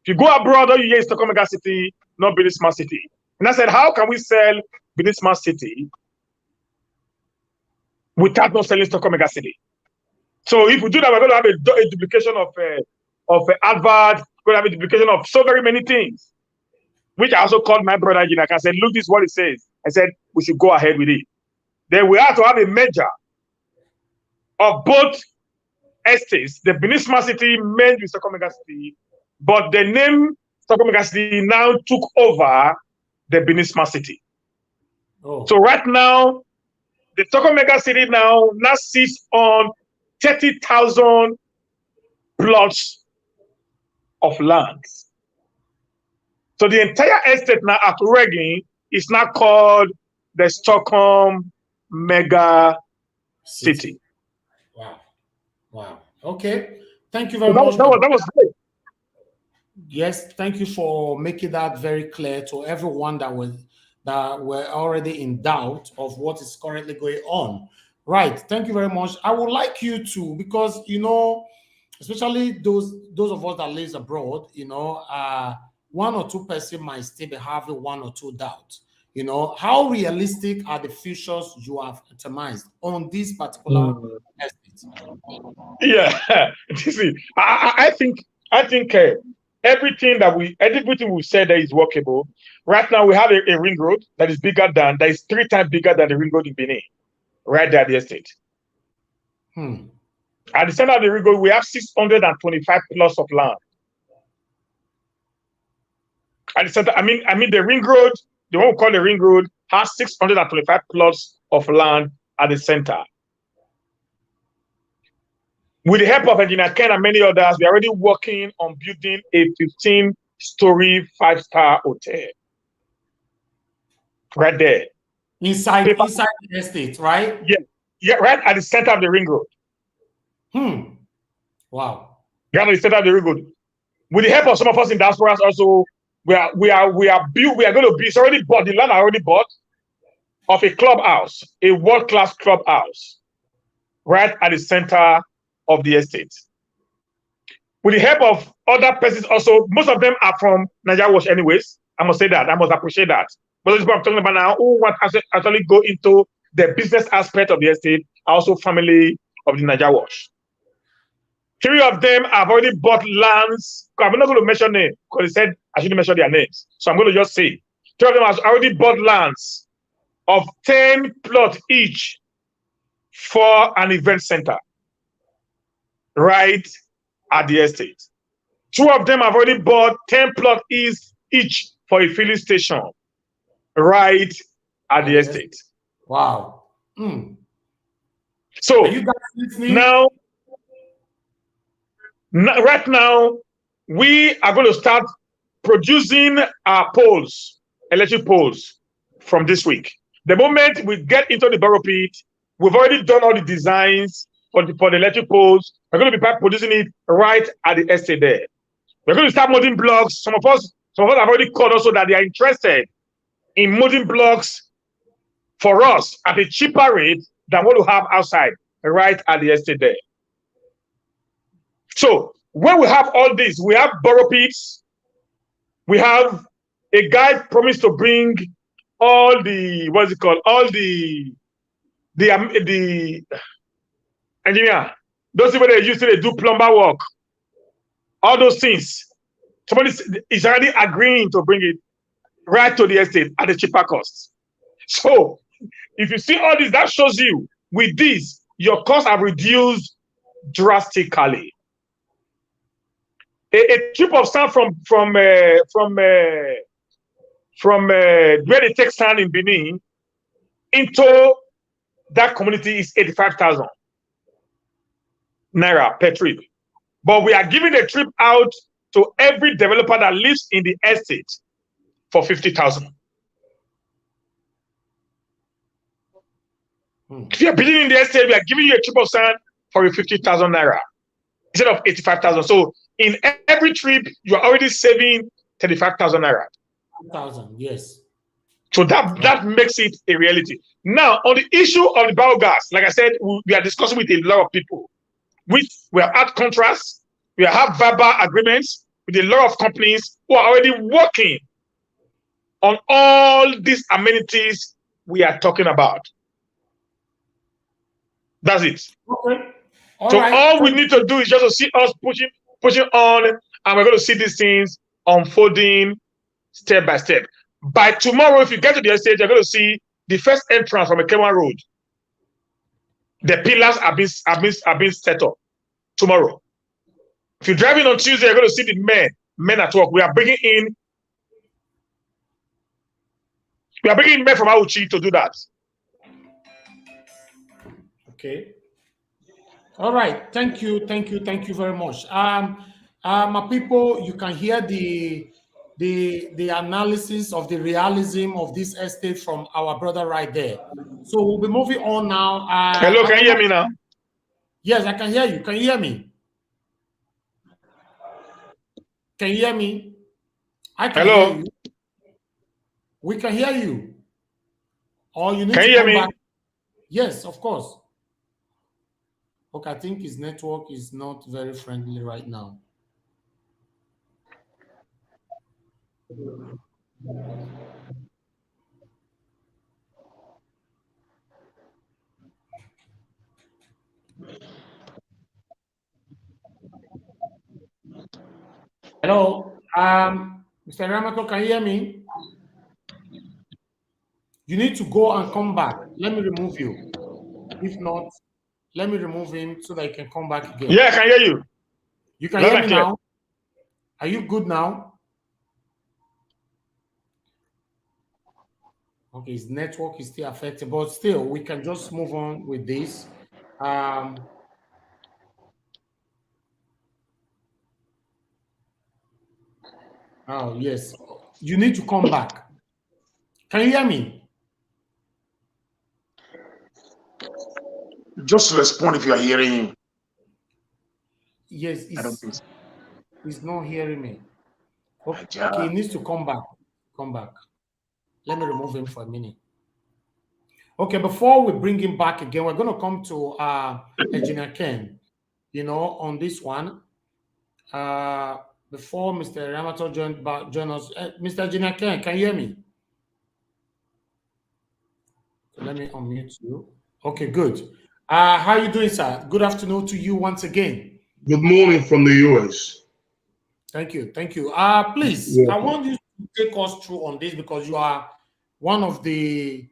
S3: If you go abroad, all you hear is Stockholm mega city, not Benin Smart City. And I said, how can we sell Benin Smart City without not selling Stockholm mega city? So if we do that, we're going to have a duplication of advert, we're going to have a duplication of so very many things, which I also called my brother Engineer. I said, look, this is what it says. I said, we should go ahead with it. Then we have to have a merger of both estates. The Benin Smart City merged with Stockholm mega city, but the name Stockholm mega city now took over the Benin Smart City. Oh. So right now, the Stockholm mega city now sits on 30,000 plots of land. So the entire estate now at Reading is now called the Stockholm Mega City.
S1: Wow. Wow. Okay. Thank you
S3: So
S1: very much.
S3: that was great.
S1: Yes, thank you for making that very clear to everyone that were already in doubt of what is currently going on. Right. Thank you very much. I would like you to, because especially those of us that lives abroad, one or two person might still be having one or two doubts. How realistic are the futures you have determined on this particular estate?
S3: Yeah, see, I think everything we said there is workable. Right now, we have a ring road that is 3 times bigger than the ring road in Benin, right there at the estate. At the center of the ring road, we have 625 plus of land. At the center, I mean the ring road, the one we call the ring road, has 625 plus of land at the center. With the help of Engineer Ken and many others, we're already working on building a 15-story 5-star hotel. Right there.
S1: Inside the estate, right?
S3: Yeah, right at the center of the ring road.
S1: Wow.
S3: Right at the center of the ring road. With the help of some of us in diaspora also, we are going to be, it's already bought, the land are already bought, of a clubhouse, a world-class clubhouse, right at the center of the estate. With the help of other persons also, most of them are from Nigeria Wash anyways. I must say that. I must appreciate that. But this is what I'm talking about now, who want to actually go into the business aspect of the estate, also family of the Nigeria Wash. 3 of them have already bought lands. I'm not going to mention names because they said I shouldn't mention their names. So I'm going to just say 3 of them have already bought lands of 10 plots each for an event center right at the estate. 2 of them have already bought 10 plots each for a filling station right at the estate.
S1: Wow.
S3: So
S1: are you guys listening?
S3: Right now, we are going to start producing our poles, electric poles, from this week. The moment we get into the borough pit, we've already done all the designs for the electric poles. We're going to be producing it right at the estate there. We're going to start molding blocks. Some of us have already called also that they are interested in molding blocks for us at a cheaper rate than what we have outside, right at the estate there. So when we have all this, we have borough pits. We have a guy promised to bring all the engineer, those people that usually do plumber work, all those things. Somebody is already agreeing to bring it right to the estate at a cheaper cost. So if you see all this, that shows you with this, your costs have reduced drastically. A trip of sand from where they take sand in Benin into that community is 85,000 naira per trip. But we are giving the trip out to every developer that lives in the estate for 50,000. If you're building in the estate, we are giving you a trip of sand for 50,000 naira instead of 85,000. So in every trip, you are already saving 35,000 naira.
S1: 1,000, yes.
S3: So that makes it a reality. Now, on the issue of the biogas, like I said, we are discussing with a lot of people. We have had contracts, we have verbal agreements with a lot of companies who are already working on all these amenities we are talking about. That's it.
S1: Okay.
S3: All we need to do is just to see us pushing on, and we're going to see these things unfolding step by step. By tomorrow, if you get to the estate, you're going to see the first entrance from a K1 road. The pillars are being set up tomorrow. If you're driving on Tuesday, you're going to see the men at work. We are bringing in men from Auchi to do that.
S1: Okay. All right. Thank you. Thank you. Thank you very much. My people, you can hear the analysis of the realism of this estate from our brother right there. So we'll be moving on now.
S3: Hello, can you hear me now?
S1: Yes, I can hear you. Can you hear me? Can you hear me? I can
S3: Hello?
S1: hear you. We can hear you. Or you need
S3: Can
S1: to
S3: you hear
S1: come
S3: me?
S1: back. Yes, of course. Okay, I think his network is not very friendly right now. Hello, Mr. Ramato, can you hear me? You need to go and come back. Let me remove you. If not, let me remove him so that he can come back again.
S3: Yeah, I can hear you.
S1: You can
S3: Loud
S1: hear
S3: and
S1: me
S3: clear.
S1: now? Are you good now? Okay, his network is still affected, but still, we can just move on with this. Oh, yes. You need to come back. Can you hear me?
S4: Just respond if you are hearing him.
S1: Yes,
S4: I don't think so.
S1: he's not hearing me. Okay,
S4: Yeah.
S1: he needs to come back. Come back. Let me remove him for a minute. Okay, before we bring him back again, we're going to come to Engineer Ken, on this one. Before Mr. Ramato join us, Mr. Engineer Ken, can you hear me? Let me unmute you. Okay, good. How are you doing, sir? Good afternoon to you once again.
S2: Good morning from the US.
S1: Thank you. Thank you. Please, I
S2: Welcome.
S1: want you to take us through on this because you are one of the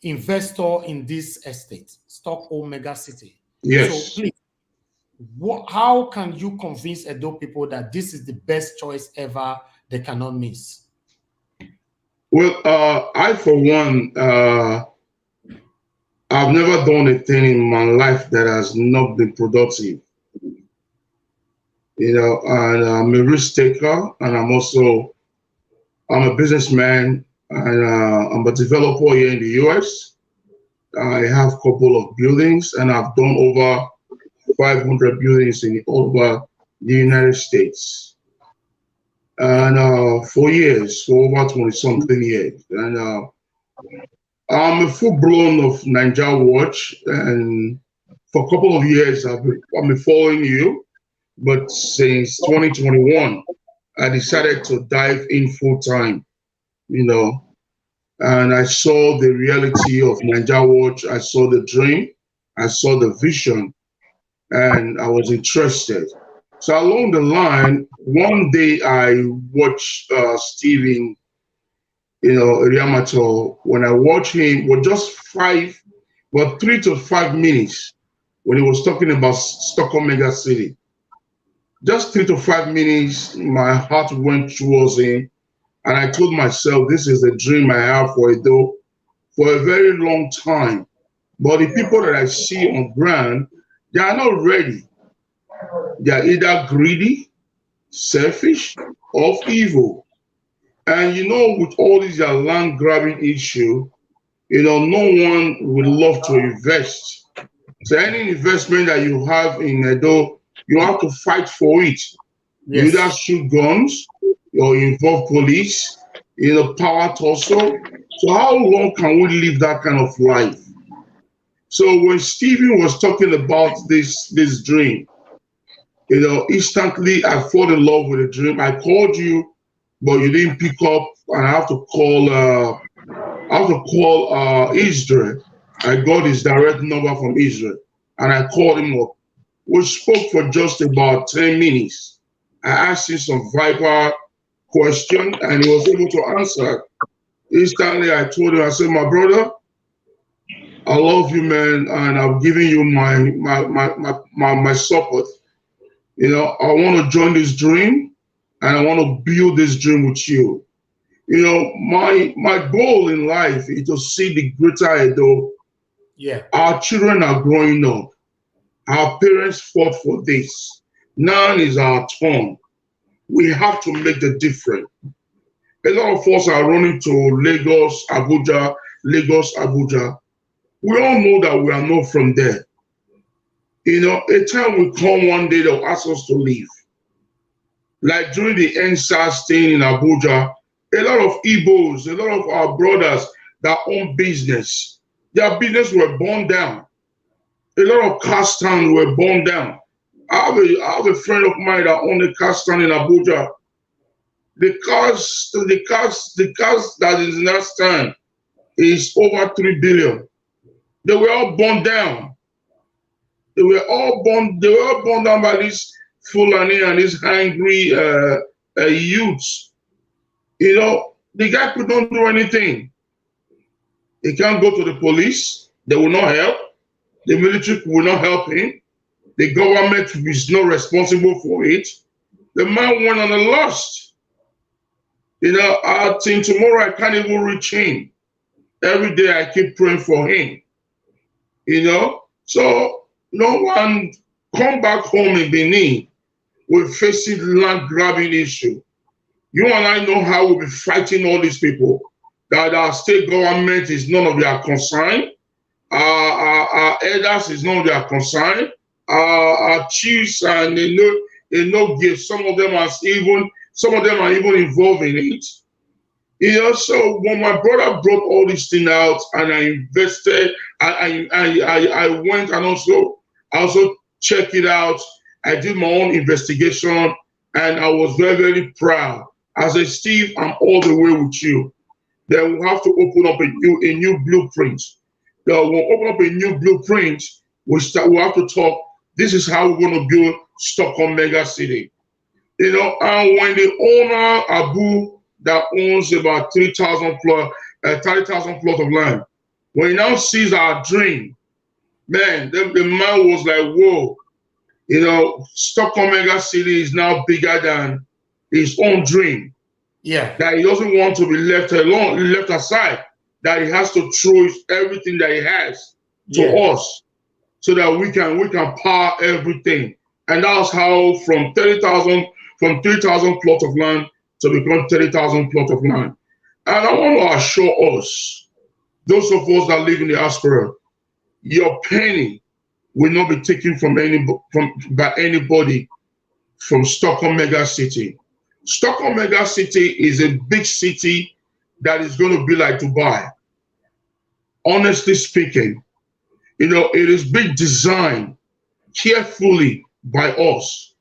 S1: investor in this estate, Stockholm mega city.
S2: Yes.
S1: So please, how can you convince Edo people that this is the best choice ever they cannot miss?
S2: Well, I, for one, I've never done a thing in my life that has not been productive. And I'm a risk taker, and I'm a businessman, and I'm a developer here in the US. I have a couple of buildings, and I've done over 500 buildings in all over the United States. And for years, for over 20 something years. And I'm a full blown of Ninja Watch, and for a couple of years I've been following you. But since 2021, I decided to dive in full time, and I saw the reality of Ninja Watch. I saw the dream, I saw the vision, and I was interested. So along the line, one day I watched Steven, Riamato. When I watched him, well, just 3 to 5 minutes when he was talking about Stockholm mega city. Just 3 to 5 minutes, my heart went towards him, and I told myself, this is the dream I have for Edo for a very long time. But the people that I see on ground, they are not ready. They are either greedy, selfish, or evil. And with all these land grabbing issue, no one would love to invest. So any investment that you have in Edo, you have to fight for it. You either shoot guns or involve police, power tussle. So how long can we live that kind of life? So when Stephen was talking about this dream, instantly I fall in love with the dream. I called you, but you didn't pick up, and I have to call Israel. I got his direct number from Israel, and I called him up. We spoke for just about 10 minutes. I asked him some Viper question, and he was able to answer. Instantly, I told him, I said, my brother, I love you, man, and I'm giving you my support. I want to join this dream, and I want to build this dream with you. My goal in life is to see the greater Edo.
S1: Yeah.
S2: Our children are growing up. Our parents fought for this. Now is our turn. We have to make the difference. A lot of us are running to Lagos, Abuja, Lagos, Abuja. We all know that we are not from there. You know, a time will come one day they'll ask us to leave. Like during the NSAS thing in Abuja, a lot of Igbos, a lot of our brothers that own business, their business were burned down. A lot of car stands were burned down. I have a friend of mine that owned a car stand in Abuja. The cars that is in that stand is over 3 billion. They were all burned down. They were all burned down by these Fulani and these angry youths. You know, the guy could not do anything. He can't go to the police. They will not help. The military will not help him. The government is not responsible for it. The man went on a lost. You know, I think tomorrow I can't even reach him. Every day I keep praying for him. You know, so no one come back home in Benin. We're facing land grabbing issue. You and I know how we'll be fighting all these people. That our state government is none of their concern. Our elders is none of their concern. Our chiefs and they know give. Some of them are even involved in it. You know, so when my brother brought all this thing out and I invested, I went and also checked it out. I did my own investigation and I was very, very proud. I said, Steve, I'm all the way with you. Then we'll have to open up a new blueprint. We'll open up a new blueprint. We'll have to talk. This is how we're going to build Stockholm mega city. You know, and when the owner, Abu, that owns about 30,000 plot of land, when he now sees our dream, man, the man was like, whoa, you know, Stockholm mega city is now bigger than his own dream.
S1: Yeah.
S2: That he doesn't want to be left alone, left aside, that he has to throw everything that he has to us so that we can power everything. And that's how from 3,000 plots of land to become 30,000 plots of land. And I want to assure us, those of us that live in the diaspora, your penny will not be taken by anybody from Stockholm mega city. Stockholm mega city is a big city that is going to be like Dubai. Honestly speaking, you know, it is being designed carefully by us.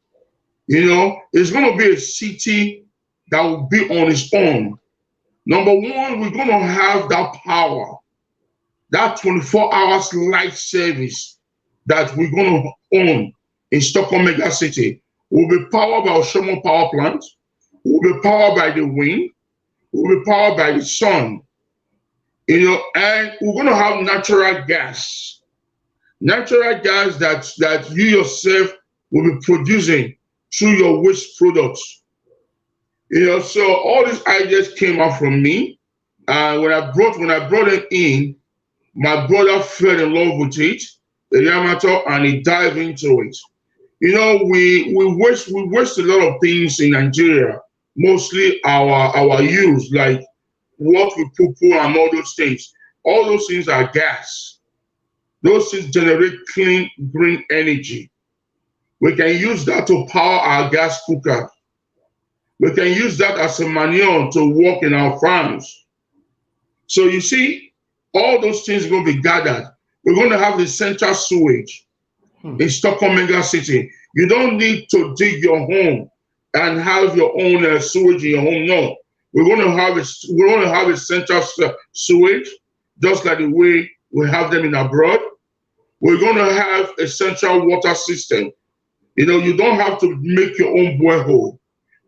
S2: You know, it's going to be a city that will be on its own. Number one, we're going to have that power, that 24 hours light service that we're going to own in Stockholm mega city. Will be powered by Oshomo power plant. Will be powered by the wind. Will be powered by the sun. You know, and we're going to have natural gas. Natural gas that you yourself will be producing through your waste products. You know, so all these ideas came out from me. When I brought it in, my brother fell in love with it, the Yamato, and he dived into it. You know, we waste a lot of things in Nigeria, mostly our youth, like what we put and all those things. All those things are gas. Those things generate clean, green energy. We can use that to power our gas cooker. We can use that as a manure to work in our farms. So you see, all those things are going to be gathered. We're going to have the central sewage in Stockholm mega city. You don't need to dig your home and have your own sewage in your home. No, we're going to have a central sewage, just like the way we have them in abroad. We're going to have a central water system. You know, you don't have to make your own borehole.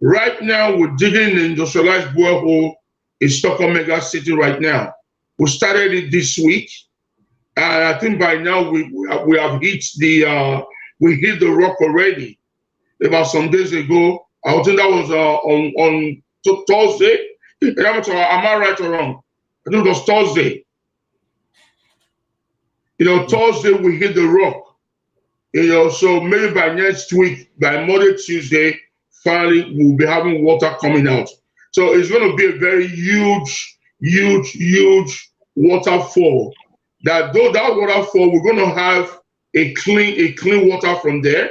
S2: Right now, we're digging an industrialized borehole in Stockholm mega city right now. We started it this week, and I think by now we have hit the rock already. About some days ago, I think that was on Thursday. Am I right or wrong? I think it was Thursday. You know, Thursday we hit the rock. You know, so maybe by next week, by Monday, Tuesday, finally we'll be having water coming out. So it's going to be a very huge waterfall. That though that waterfall, we're going to have a clean water from there,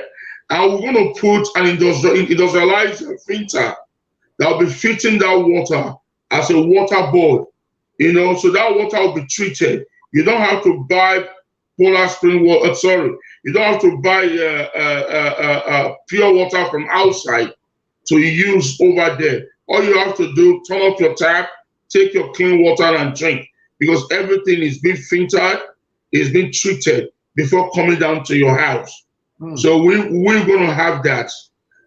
S2: and we're going to put an industrialized filter that will be filtering that water as a water board. You know, so that water will be treated. You don't have to buy Polar Spring water. Sorry, you don't have to buy pure water from outside to use over there. All you have to do, turn off your tap, take your clean water and drink, because everything is being filtered, is being treated before coming down to your house. So we're going to have that.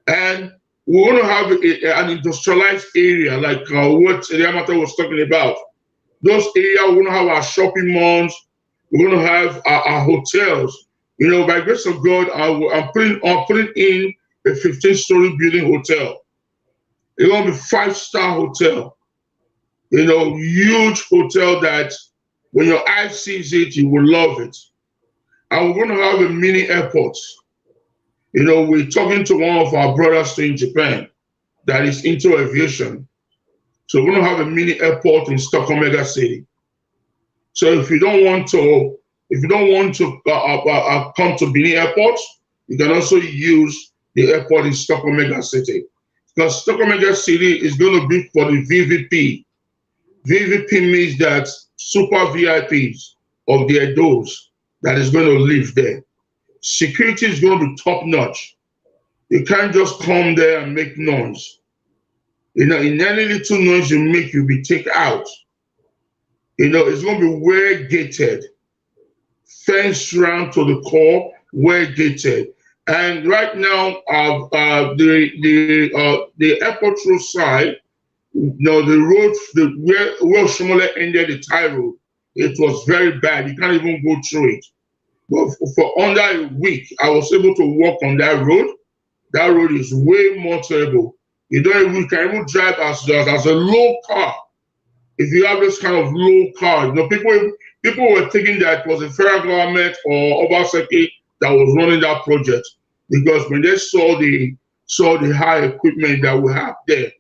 S2: And we're going to have an industrialized area like what Eliamata was talking about. Those areas, we're going to have our shopping malls, we're going to have our hotels. You know, by grace of God, I'm putting in a 15-story building hotel. It's going to be 5-star hotel. You know, huge hotel that when your eye sees it, you will love it. And we're going to have a mini airport. You know, we're talking to one of our brothers in Japan that is into aviation. So we're going to have a mini airport in Stockholm mega city. So if you don't want to come to Benin Airport, you can also use the airport in Stockholm mega city. Because Stockholm mega city is going to be for the VVP. VVP means that super VIPs of the Edos that is going to live there. Security is going to be top notch. You can't just come there and make noise. You know, in any little noise you make, you'll be taken out. You know, it's going to be well gated, fenced round to the core, well gated. And right now, the airport road side, you know, the road, where Shomole ended the tie road, it was very bad. You can't even go through it. But for under a week, I was able to walk on that road. That road is way more terrible. You can even drive as a low car. If you have this kind of low car, you know, people were thinking that it was the federal government or Obaseki that was running that project, because when they saw the high equipment that we have there,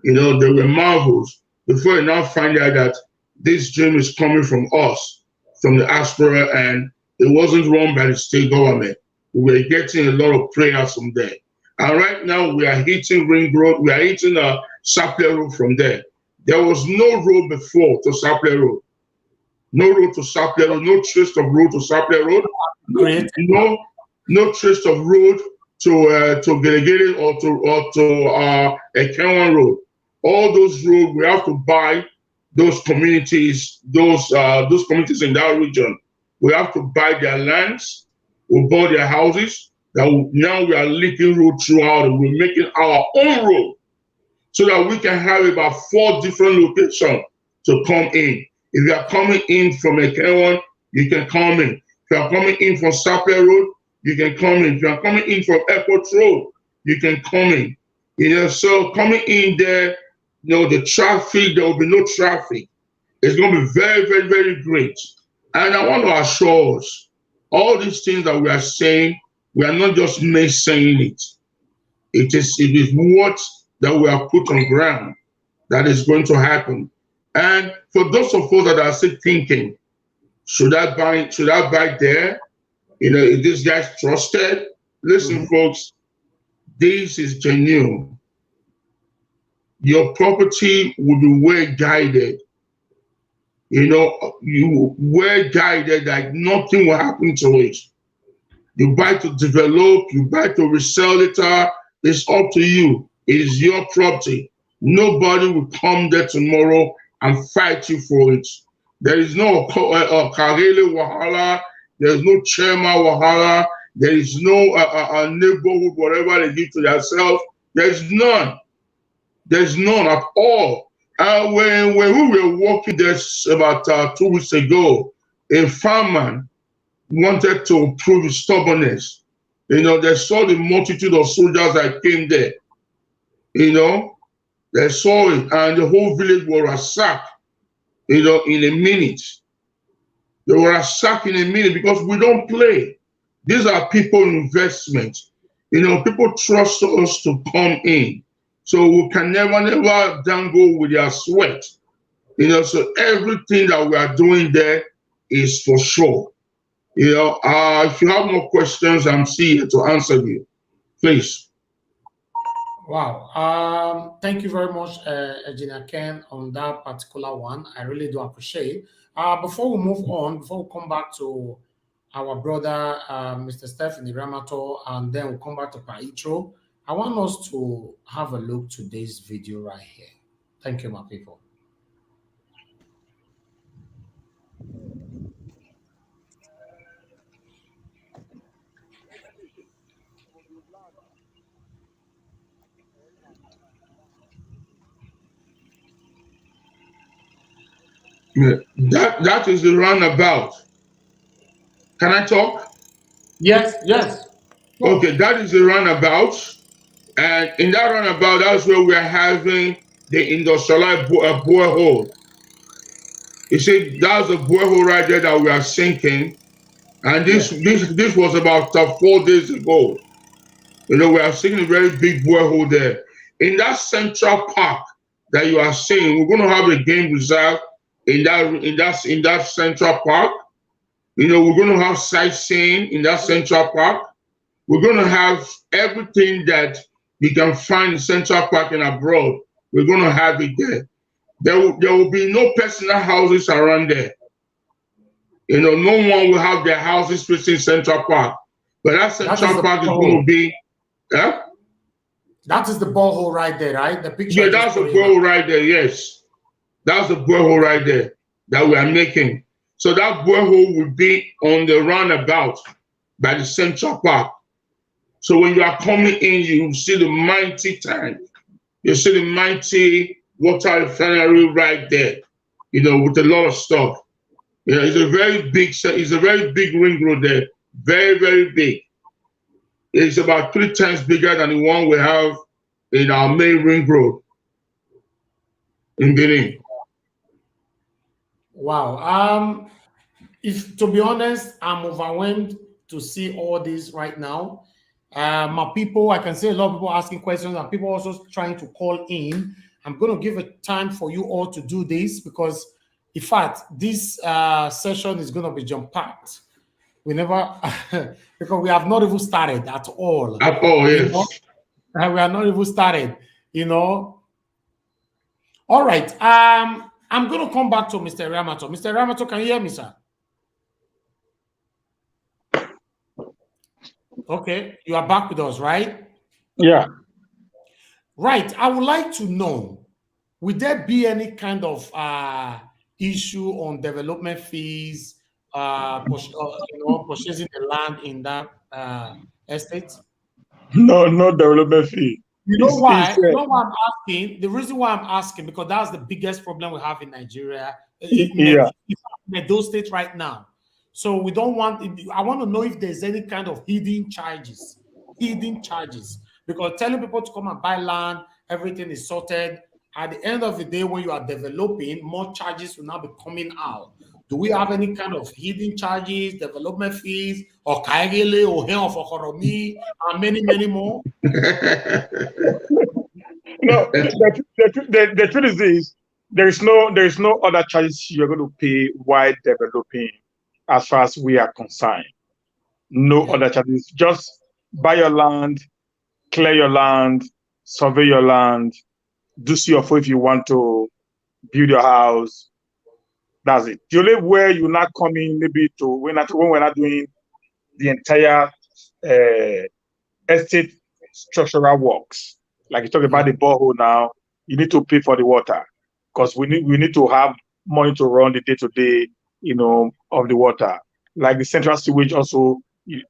S2: you know, they were marvels. Before they now find out that this dream is coming from us, from the diaspora, and it wasn't run by the state government. We were getting a lot of prayers from there. And right now we are hitting Ring Road, we are hitting a Sapler Road from there. There was no road before to Sapler Road. No road to Sapler Road, no trace of road to Sapler Road. No trace of road to Gelegele or to Ekenwan Road. All those roads, we have to buy those communities, those communities in that region. We have to buy their lands, we buy their houses. Now we are linking road throughout, and we're making our own road so that we can have about 4 different locations to come in. If you are coming in from Ekenwan, you can come in. If you are coming in from Sapler Road, you can come in. If you are coming in from Airport Road, you can come in. You know, so coming in there, you know, the traffic, there will be no traffic. It's going to be very, very, very great. And I want to assure us, all these things that we are saying, we are not just saying it. It is what that we are put on ground that is going to happen. And for those of us that are still thinking, should I buy there? You know, if this guy's trusted, listen, folks, this is genuine. Your property will be well guided. You know, you well guided, like nothing will happen to it. You buy to develop, you buy to resell it, it's up to you. It is your property. Nobody will come there tomorrow and fight you for it. There is no Karele Wahala, there is no Chairman Wahala, there is no neighborhood, whatever they give to themselves. There is none. There's none at all. When we were walking there about 2 weeks ago, a farmer wanted to prove his stubbornness. You know, they saw the multitude of soldiers that came there. You know, they saw it, and the whole village was ransacked, you know, in a minute. They were ransacked in a minute because we don't play. These are people investments. People trust us to come in. So we can never dangle with their sweat. So everything that we are doing there is for sure. If you have more questions, I'm here to answer you. Please.
S1: Wow. Thank you very much, Engineer Ken, on that particular one. I really do appreciate. Before we move on, before we come back to our brother, Mr. Stephanie Ramato, and then we'll come back to Paitro, I want us to have a look to this video right here. Thank you, my people.
S2: Yeah, that is the roundabout. Can I talk?
S1: Yes, yes.
S2: Okay, that is the roundabout. And in that roundabout, that's where we're having the industrialized borehole. You see, that's a borehole right there that we are sinking. And this was about 4 days ago. We are seeing a very big borehole there. In that central park that you are seeing, we're going to have a game reserve in that central park. We're going to have sightseeing in that central park. We're going to have everything that we can find in Central Park and abroad. We're going to have it there. There will be no personal houses around there. No one will have their houses facing Central Park. But that Central Park is going to be.
S1: That is the borehole right there, right? The picture.
S2: Yeah, that's the borehole right there. Yes, that's the borehole right there that we are making. So that borehole will be on the roundabout by the Central Park. So when you are coming in, you see the mighty tank. You see the mighty water refinery right there, with a lot of stuff. It's a very big ring road there. Very, very big. It's about 3 times bigger than the one we have in our main ring road in Benin.
S1: Wow. To be honest, I'm overwhelmed to see all this right now. My people, I can see a lot of people asking questions and people also trying to call in. I'm going to give a time for you all to do this because, in fact, this session is going to be jam-packed. We never, because we have not even started at all.
S2: At all, yes.
S1: We are not even started, All right. I'm going to come back to Mr. Ramato. Mr. Ramato, can you hear me, sir? Okay, you are back with us, right?
S3: Yeah.
S1: Right. I would like to know, would there be any kind of issue on development fees, purchasing the land in that estate?
S3: No development fee.
S1: You know why? You know why I'm asking? The reason why I'm asking, because that's the biggest problem we have in Nigeria, in those states right now. So we don't want, I want to know if there's any kind of hidden charges, because telling people to come and buy land, everything is sorted. At the end of the day, when you are developing, more charges will now be coming out. Do we have any kind of hidden charges, development fees, or kaigele, or hen of okoromi, and many, many more?
S3: No, the truth is this: there is no other charges you're going to pay while developing, as far as we are concerned. No other charges. Just buy your land, clear your land, survey your land, do CFO if you want to build your house. That's it. The only where you're not coming maybe to when we're not doing the entire estate structural works. Like you talk about the borehole now, you need to pay for the water because we need to have money to run the day-to-day, of the water. Like the central sewage also,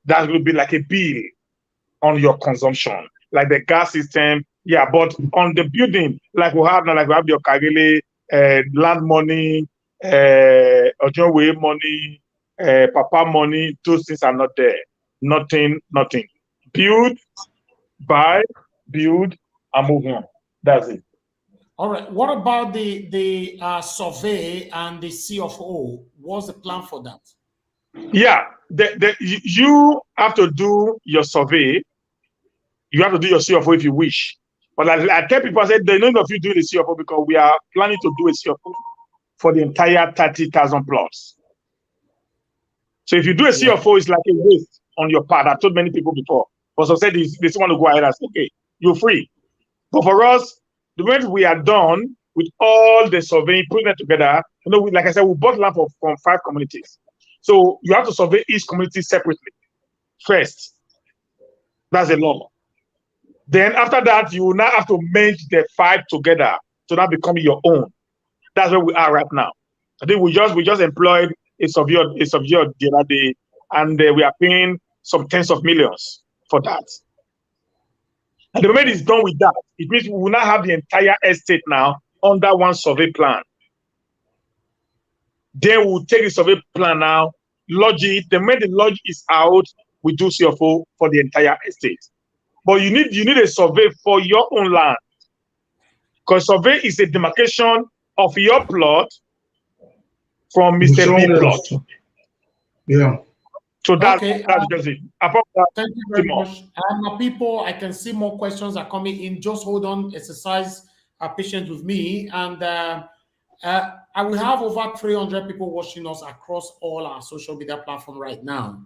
S3: that will be like a bill on your consumption. Like the gas system, but on the building, like we have now, like we have your Kagele, land money, Ojonwe money, Papa money, those things are not there. Nothing. Build, buy, build, and move on. That's it.
S1: All right. What about the survey and the CFO? What's the plan for that?
S3: Yeah, you have to do your survey. You have to do your CFO if you wish. But I tell people, I said, there are none of you doing the CFO because we are planning to do a CFO for the entire 30,000 plus. So if you do a CFO, it's like a waste on your part. I've told many people before. But some said they still want to go ahead and say, okay, you're free. But for us, the moment we are done with all the surveying, putting it together, like I said, we bought land from 5 communities. So you have to survey each community separately first. That's the law. Then after that, you will now have to merge the 5 together to now become your own. That's where we are right now. I think we just employed a surveyor the other day, and we are paying some tens of millions for that. And the moment it's done with that, it means we will now have the entire estate now under one survey plan. Then we'll take the survey plan now, lodge it. The moment the lodge is out, we do CFO for the entire estate. But you need a survey for your own land. Because survey is a demarcation of your plot from Mr. B plot.
S2: Yeah.
S3: So that's just it.
S1: Thank you very much. My people, I can see more questions are coming in. Just hold on, exercise patience with me. And I will have over 300 people watching us across all our social media platforms right now.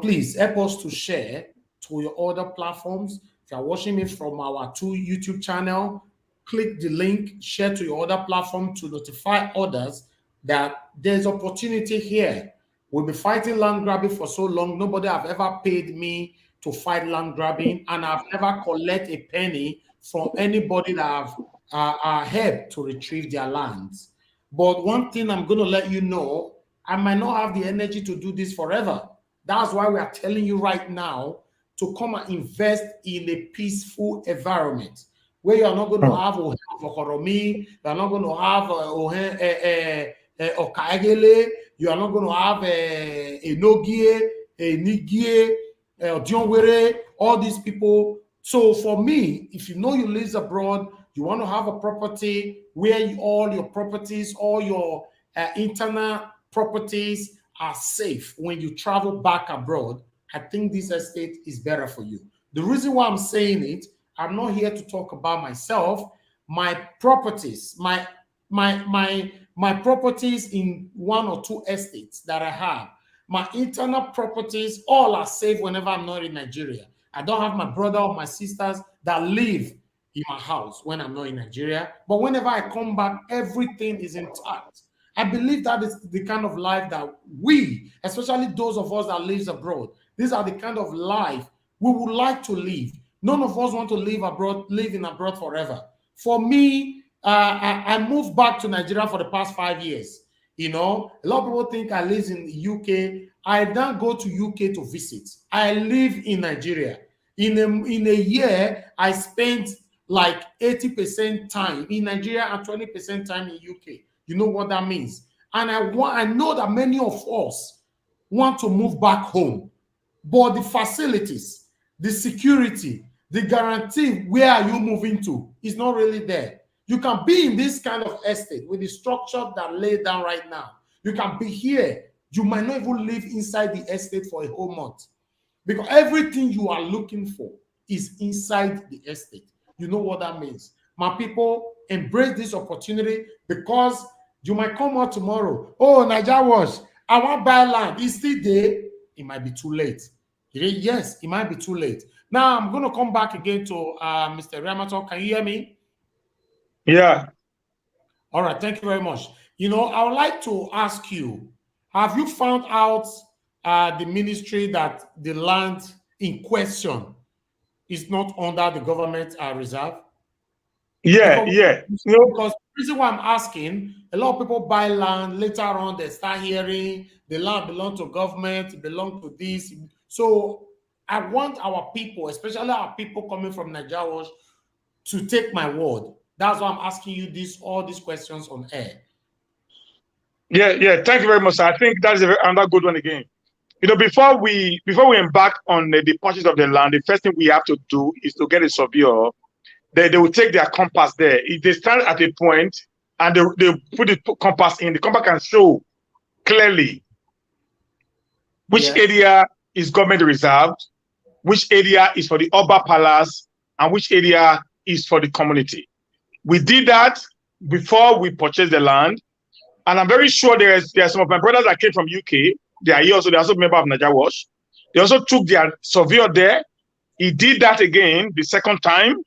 S1: Please help us to share to your other platforms. If you're watching me from our 2 YouTube channel, click the link, share to your other platform to notify others that there's opportunity here. We'll be fighting land grabbing for so long. Nobody have ever paid me to fight land grabbing, and I've never collected a penny from anybody that have helped to retrieve their lands. But one thing I'm going to let you know, I might not have the energy to do this forever. That's why we are telling you right now to come and invest in a peaceful environment where you are not going to have Okoromi, you are not going to have Okaegele, you are not going to have Enogie, Nigie, Dionwere, all these people. So for me, if you know you live abroad, you want to have a property where all your properties, all your internal properties are safe when you travel back abroad, I think this estate is better for you. The reason why I'm saying it, I'm not here to talk about myself. My properties, my properties in 1 or 2 estates that I have, my internal properties, all are safe whenever I'm not in Nigeria. I don't have my brother or my sisters that live in my house when I'm not in Nigeria. But whenever I come back, everything is intact. I believe that is the kind of life that we, especially those of us that live abroad, these are the kind of life we would like to live. None of us want to live in abroad forever. For me, I moved back to Nigeria for the past 5 years. A lot of people think I live in the UK. I don't go to UK to visit. I live in Nigeria. In a year, I spent like 80% time in Nigeria and 20% time in UK. You know what that means? And I know that many of us want to move back home, but the facilities, the security, the guarantee where are you moving to is not really there. You can be in this kind of estate with the structure that laid down right now. You can be here. You might not even live inside the estate for a whole month because everything you are looking for is inside the estate. You know what that means. My people, embrace this opportunity because you might come out tomorrow. Oh, Niger Wash, I want to buy land. It's still there. It might be too late. Yes, it might be too late. Now, I'm going to come back again to Mr. Ramato. Can you hear me?
S3: Yeah.
S1: All right. Thank you very much. I would like to ask you, have you found out the ministry that the land in question is not under the government reserve?
S3: Yeah,
S1: because the reason why I'm asking, a lot of people buy land, later on they start hearing the land belongs to government, it belongs to this. So I want our people, especially our people coming from Nigeria, to take my word. That's why I'm asking you all these questions on air.
S3: Yeah. Thank you very much. I think that's another good one again. Before we embark on the purchase of the land, the first thing we have to do is to get a surveyor. They will take their compass there. If they stand at a point and they put the compass in, the compass can show clearly which area is government reserved, which area is for the Oba Palace, and which area is for the community. We did that before we purchased the land. And I'm very sure there are some of my brothers that came from UK. They are here also. They're also a member of Niger Wash. They also took their surveyor there. He did that again the second time.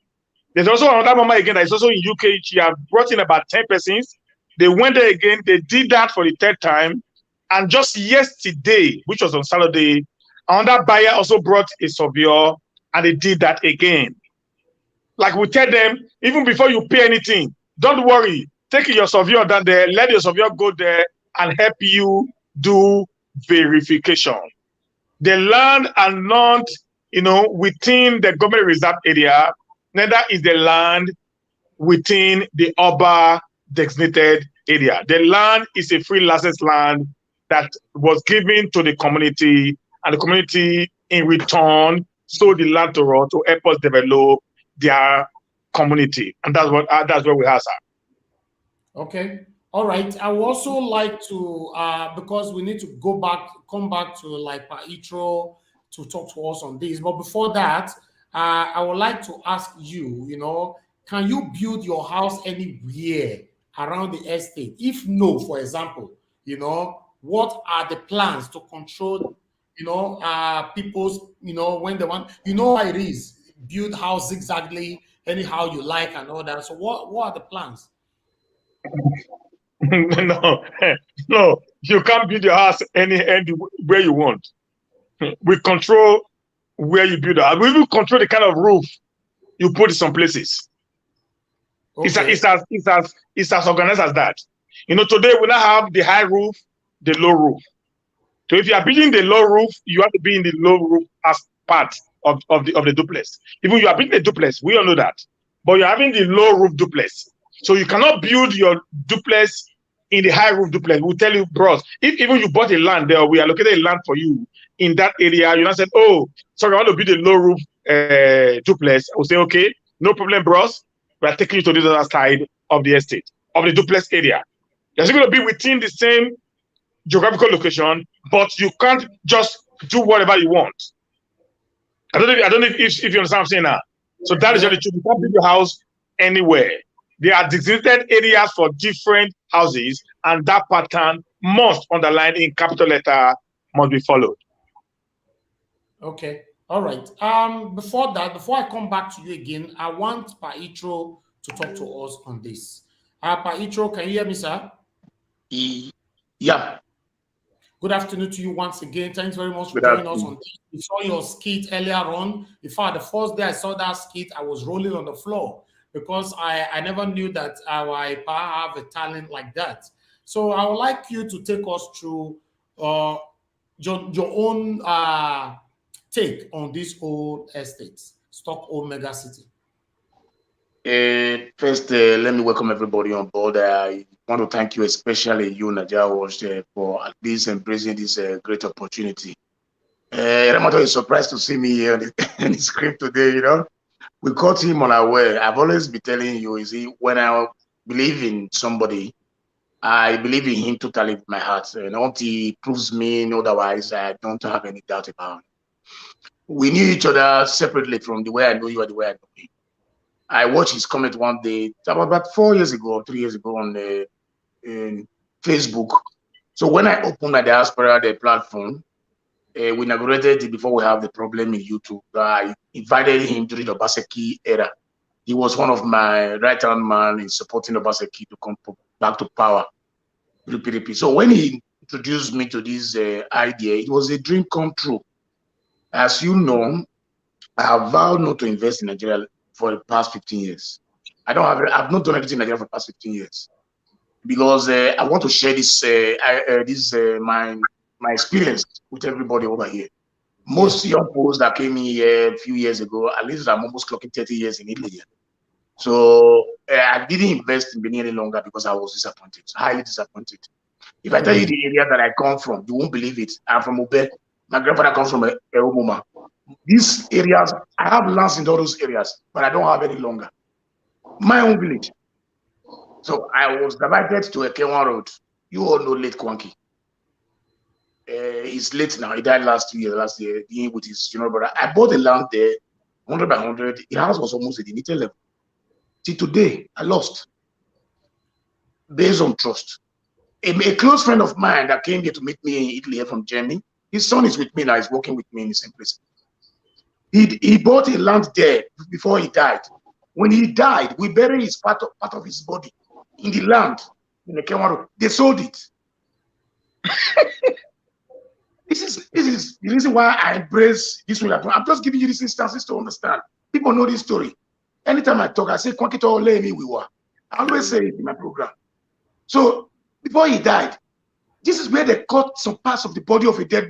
S3: There's also another mama again that is also in UK. She have brought in about 10 persons. They went there again. They did that for the third time. And just yesterday, which was on Saturday, another buyer also brought a surveyor and they did that again. Like we tell them, even before you pay anything, don't worry. Take your surveyor down there, let your surveyor go there and help you do verification. The land are not, within the government reserve area, neither is the land within the Oba designated area. The land is a free license land that was given to the community, and the community in return sold the land to us to help us develop their community. And that's where we are, sir.
S1: Okay. All right. I would also like to, because we need to come back to like Paitro to talk to us on this. But before that, I would like to ask you, can you build your house anywhere around the estate? If no, for example, what are the plans to control, people's, when they want, how it is, build house zigzagly, anyhow you like and all that. So what are the plans?
S3: No, you can't build your house anywhere you want. We control where you build a house. We will control the kind of roof you put in some places. Okay. It's as organized as that. Today we now have the high roof, the low roof. So if you are building the low roof, you have to be in the low roof as part of the duplex. Even you are building a duplex, we all know that. But you're having the low roof duplex. So you cannot build your duplex in the high roof duplex. We'll tell you, bros, if even you bought a land there, we allocated a land for you in that area, you now said, oh, sorry, I want to build a low roof duplex. I will say, okay, no problem, bros. We are taking you to the other side of the estate, of the duplex area. You're still going to be within the same geographical location, but you can't just do whatever you want. I don't know if you understand what I'm saying now. So that is the truth. You can't build your house anywhere. There are designated areas for different houses, and that pattern must, underline in capital letter, must be followed.
S1: Okay. All right. Before I come back to you again, I want Paitro to talk to us on this. Paitro, can you hear me, sir?
S6: Yeah.
S1: Good afternoon to you once again. Thanks very much for joining us on this. We saw your skit earlier on. In fact, the first day I saw that skit, I was rolling on the floor because I never knew that I have a talent like that. So I would like you to take us through your own take on this whole estate, Stockholm megacity.
S6: First, let me welcome everybody on board. I want to thank you, especially you, Niger Wash, for at least embracing this great opportunity. Ramato is surprised to see me here in the script today. We caught him unaware. I've always been telling you, when I believe in somebody, I believe in him totally with my heart. Until he proves me otherwise, I don't have any doubt about it. We knew each other separately from the way I know you and the way I know him. I watched his comment one day, about 4 years ago or 3 years ago on Facebook. So when I opened my diaspora, the platform, we inaugurated it before we have the problem in YouTube. I invited him during the Obaseki era. He was one of my right-hand man in supporting Obaseki to come back to power through PDP. So when he introduced me to this idea, it was a dream come true. As you know, I have vowed not to invest in Nigeria for the past 15 years. I've not done anything in Nigeria for the past 15 years because I want to share my experience with everybody over here. Most young folks that came here a few years ago, at least I'm almost clocking 30 years in Italy. So I didn't invest in Benin any longer because I was disappointed, highly disappointed. If I tell you the area that I come from, you won't believe it. I'm from Ube. My grandfather comes from Eumuma. These areas, I have lands in all those areas, but I don't have any longer. My own village. So I was divided to a K1 road. You all know Late Kwanki.
S7: He's late now. He died last year, being with his brother. I bought a land there, 100 by 100. The house was almost at the meter level. Till today, I lost. Based on trust. A close friend of mine that came here to meet me in Italy from Germany, his son is with me now. He's working with me in the same place. He bought a land there before he died. When he died, we buried his part of his body in the land in the Kenwaru. They sold it. This is the reason why I embrace this way. I'm just giving you these instances to understand. People know this story. Anytime I talk, I say, Kwankito lay me we were. I always say it in my program. So before he died, this is where they cut some parts of the body of a dead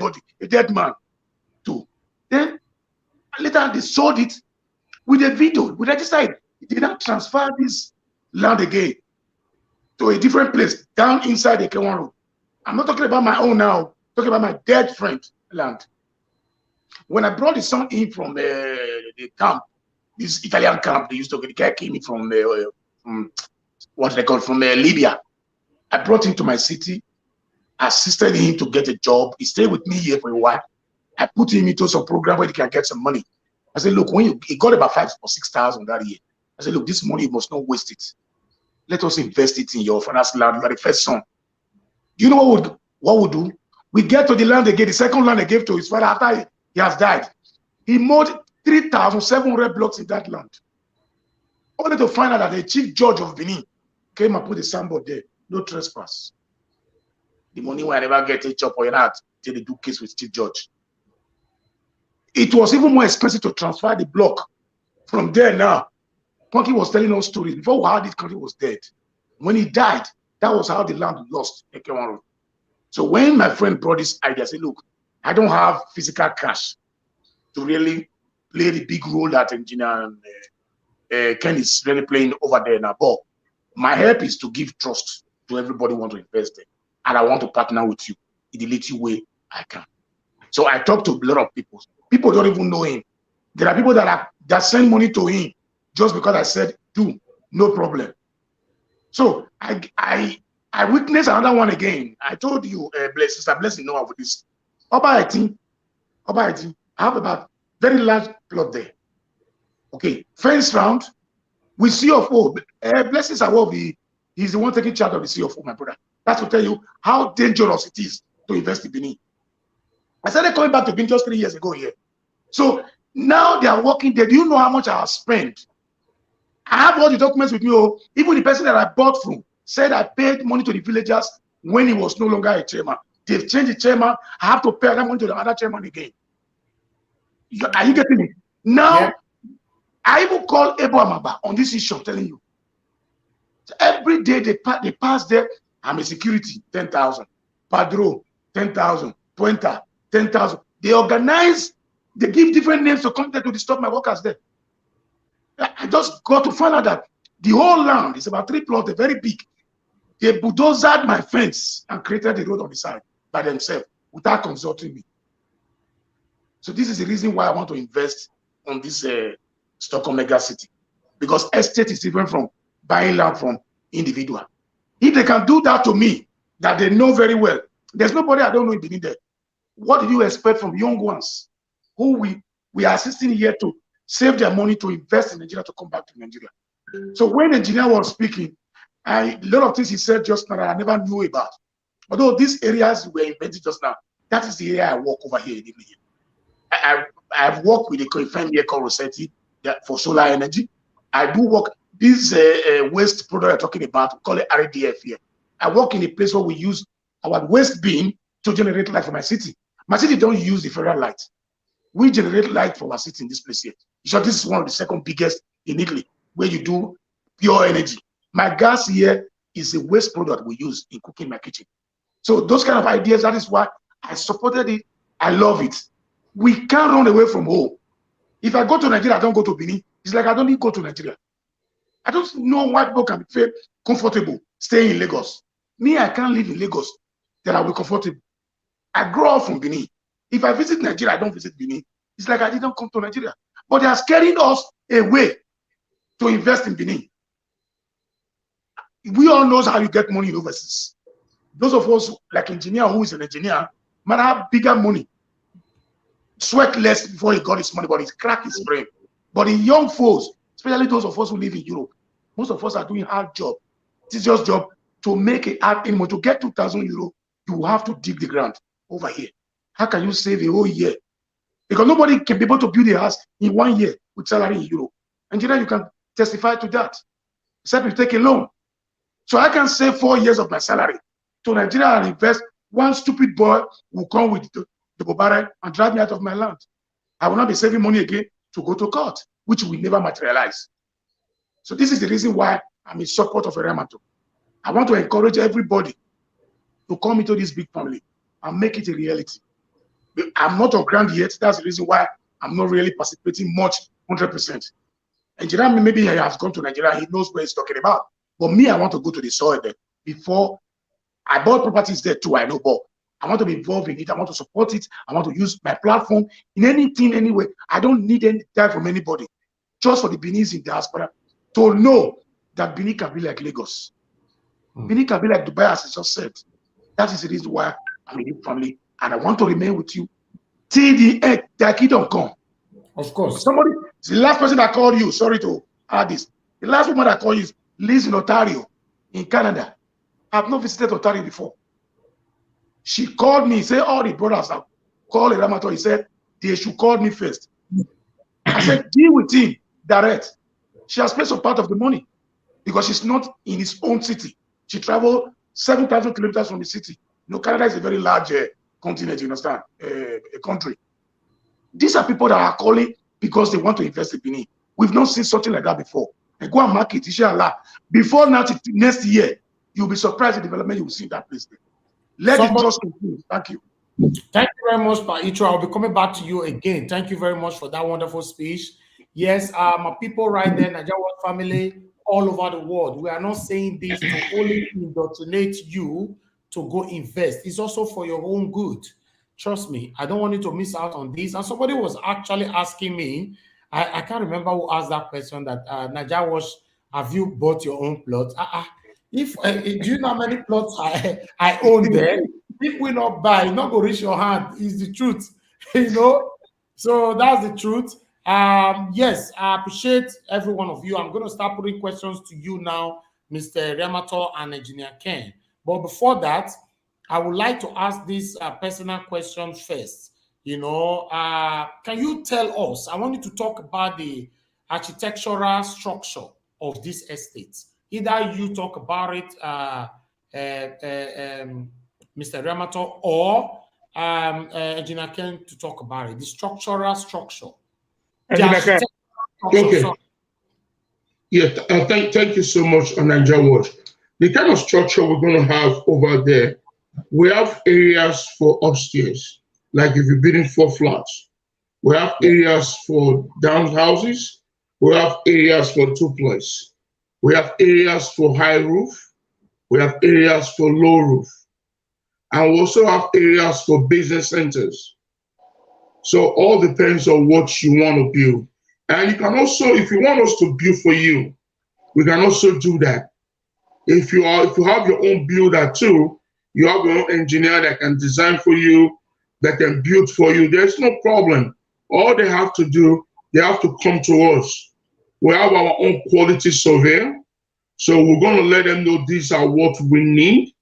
S7: man too. Then later they sold it with a video. We registered it. They did not transfer this land again to a different place down inside the Kenwaru. I'm not talking about my own now. I'm talking about my dead friend land. When I brought the son in from the camp, this Italian camp, they used to. The guy came in from what they call from Libya. I brought him to my city, assisted him to get a job. He stayed with me here for a while. I put him into some program where he can get some money. I said, look, when he got about 5,000 or 6,000 that year, I said, look, this money, you must not waste it. Let us invest it in your father's land. You are the first son. Do you know what we do? We get to the land again, the second land they gave to his father after he has died. He mowed 3,700 blocks in that land. Only to find out that the chief judge of Benin came and put a signboard there. No trespass. The money will never get a chop or not till they do case with chief judge. It was even more expensive to transfer the block from there now. Punky was telling us stories. Before we had it, country was dead. When he died, that was how the land lost. So when my friend brought this idea, I said, look, I don't have physical cash to really play the big role that engineer Ken is really playing over there now. But my help is to give trust to everybody who want to invest there. And I want to partner with you in the little way I can. So I talk to a lot of people. People don't even know him. There are people that send money to him just because I said, do, no problem. So I witnessed another one again. I told you, Sister Blessing, know about this. Oba Eti, I have about very large plot there. Okay, fence round. We CFO, Blessings are what he's the one taking charge of the CFO, my brother. That's to tell you how dangerous it is to invest in Benin. I started coming back to Benin just 3 years ago here. So now they are working there. Do you know how much I have spent? I have all the documents with me. Oh, even the person that I bought from said I paid money to the villagers when he was no longer a chairman. They've changed the chairman. I have to pay that money to the other chairman again. Are you getting me? Now, yeah. I even call Ebo Amaba on this issue, I'm telling you. So every day they pass there. I'm a security, 10,000. Padro, 10,000. Puenta, 10,000. They organize, they give different names to come there to disturb my workers there. I just got to find out that the whole land is about 3 plots, they're very big. They bulldozed my fence and created the road on the side by themselves without consulting me. So this is the reason why I want to invest on this Stockholm mega city, because estate is different from buying land from individual. If they can do that to me, that they know very well, there's nobody I don't know in Benin there. What do you expect from young ones who we are assisting here to save their money to invest in Nigeria to come back to Nigeria? So when the engineer was speaking, a lot of things he said just now that I never knew about. Although these areas were invented just now, that is the area I work over here in Italy. I've worked with a confirmed here called Rossetti for solar energy. I do work, this waste product I'm talking about, we call it RDF here. I work in a place where we use our waste bin to generate light for my city. My city don't use the federal light. We generate light for our city in this place here. So this is one of the second biggest in Italy, where you do pure energy. My gas here is a waste product we use in cooking my kitchen. So those kind of ideas, that is why I supported it. I love it. We can't run away from home. If I go to Nigeria, I don't go to Benin. It's like I don't need to go to Nigeria. I don't know why people can feel comfortable staying in Lagos. Me, I can't live in Lagos that I will be comfortable. I grew up from Benin. If I visit Nigeria, I don't visit Benin. It's like I didn't come to Nigeria. But they are scaring us away to invest in Benin. We all know how you get money in overseas. Those of us, like engineer who is an engineer, Man have bigger money, sweat less before he got his money, but he's cracked his brain. But the young folks, especially those of us who live in Europe, most of us are doing hard job. It's just job to make it hard anymore. To get 2,000 euro, you have to dig the ground over here. How can you save a whole year? Because nobody can be able to build a house in 1 year with salary in Europe. And you can testify to that, except you take a loan. So I can save 4 years of my salary to Nigeria and invest. One stupid boy will come with the Bobare and drive me out of my land. I will not be saving money again to go to court, which will never materialize. So this is the reason why I'm in support of Remato. I want to encourage everybody to come into this big family and make it a reality. I'm not on ground yet. That's the reason why I'm not really participating much, 100%. And Jeremy, maybe he has gone to Nigeria. He knows what he's talking about. But me, I want to go to the soil there before. I bought properties there too, I know, but I want to be involved in it. I want to support it. I want to use my platform in anything, anyway. I don't need any time from anybody. Just for the Beninese in diaspora to know that Benin can be like Lagos. Benin can be like Dubai, as I just said. That is the reason why I'm in your family, and I want to remain with you till the end. Their kingdom come.
S1: Of course.
S7: Somebody, the last person that called you, sorry to add this, the last woman that called you lives in Ontario, in Canada. I've not visited Ontario before. She called me, said all the brothers have called Ramato. He said they should call me first. I said, deal with him direct. She has paid some part of the money because she's not in his own city. She traveled 7,000 kilometers from the city. You know, Canada is a very large continent, you understand, a country. These are people that are calling because they want to invest in Benin. We've not seen something like that before. And go and market, inshallah. Before now, next year, you'll be surprised at the development you will see in that place. Let it just continue. Thank you.
S1: Thank you very much, Paitro. I'll be coming back to you again. Thank you very much for that wonderful speech. Yes, my people right there, Nigeria family, all over the world. We are not saying this to only indoctrinate you to go invest. It's also for your own good. Trust me, I don't want you to miss out on this. And somebody was actually asking me, I can't remember who asked that question, that Nigeria, have you bought your own plot? If do you know how many plots I own there? If we not buy, not go reach your hand. Is the truth, you know. So that's the truth. Yes, I appreciate every one of you. I'm going to start putting questions to you now, Mr. Remato and Engineer Ken. But before that, I would like to ask this personal question first. You know, can you tell us? I want you to talk about the architectural structure of this estate. Either you talk about it, Mr. Remato, or Engineer Ken to talk about it. The structural structure.
S2: Okay. Yeah, thank you so much, Nigeria Watch. The kind of structure we're going to have over there, we have areas for upstairs, like if you're building 4 flats. We have areas for down houses. We have areas for duplex. We have areas for high roof. We have areas for low roof. And we also have areas for business centers. So all depends on what you want to build. And you can also, if you want us to build for you, we can also do that. If you have your own builder too, you have your own engineer that can design for you, that can build for you, there's no problem. All they have to do, they have to come to us. We have our own quality surveyor. So we're going to let them know these are what we need.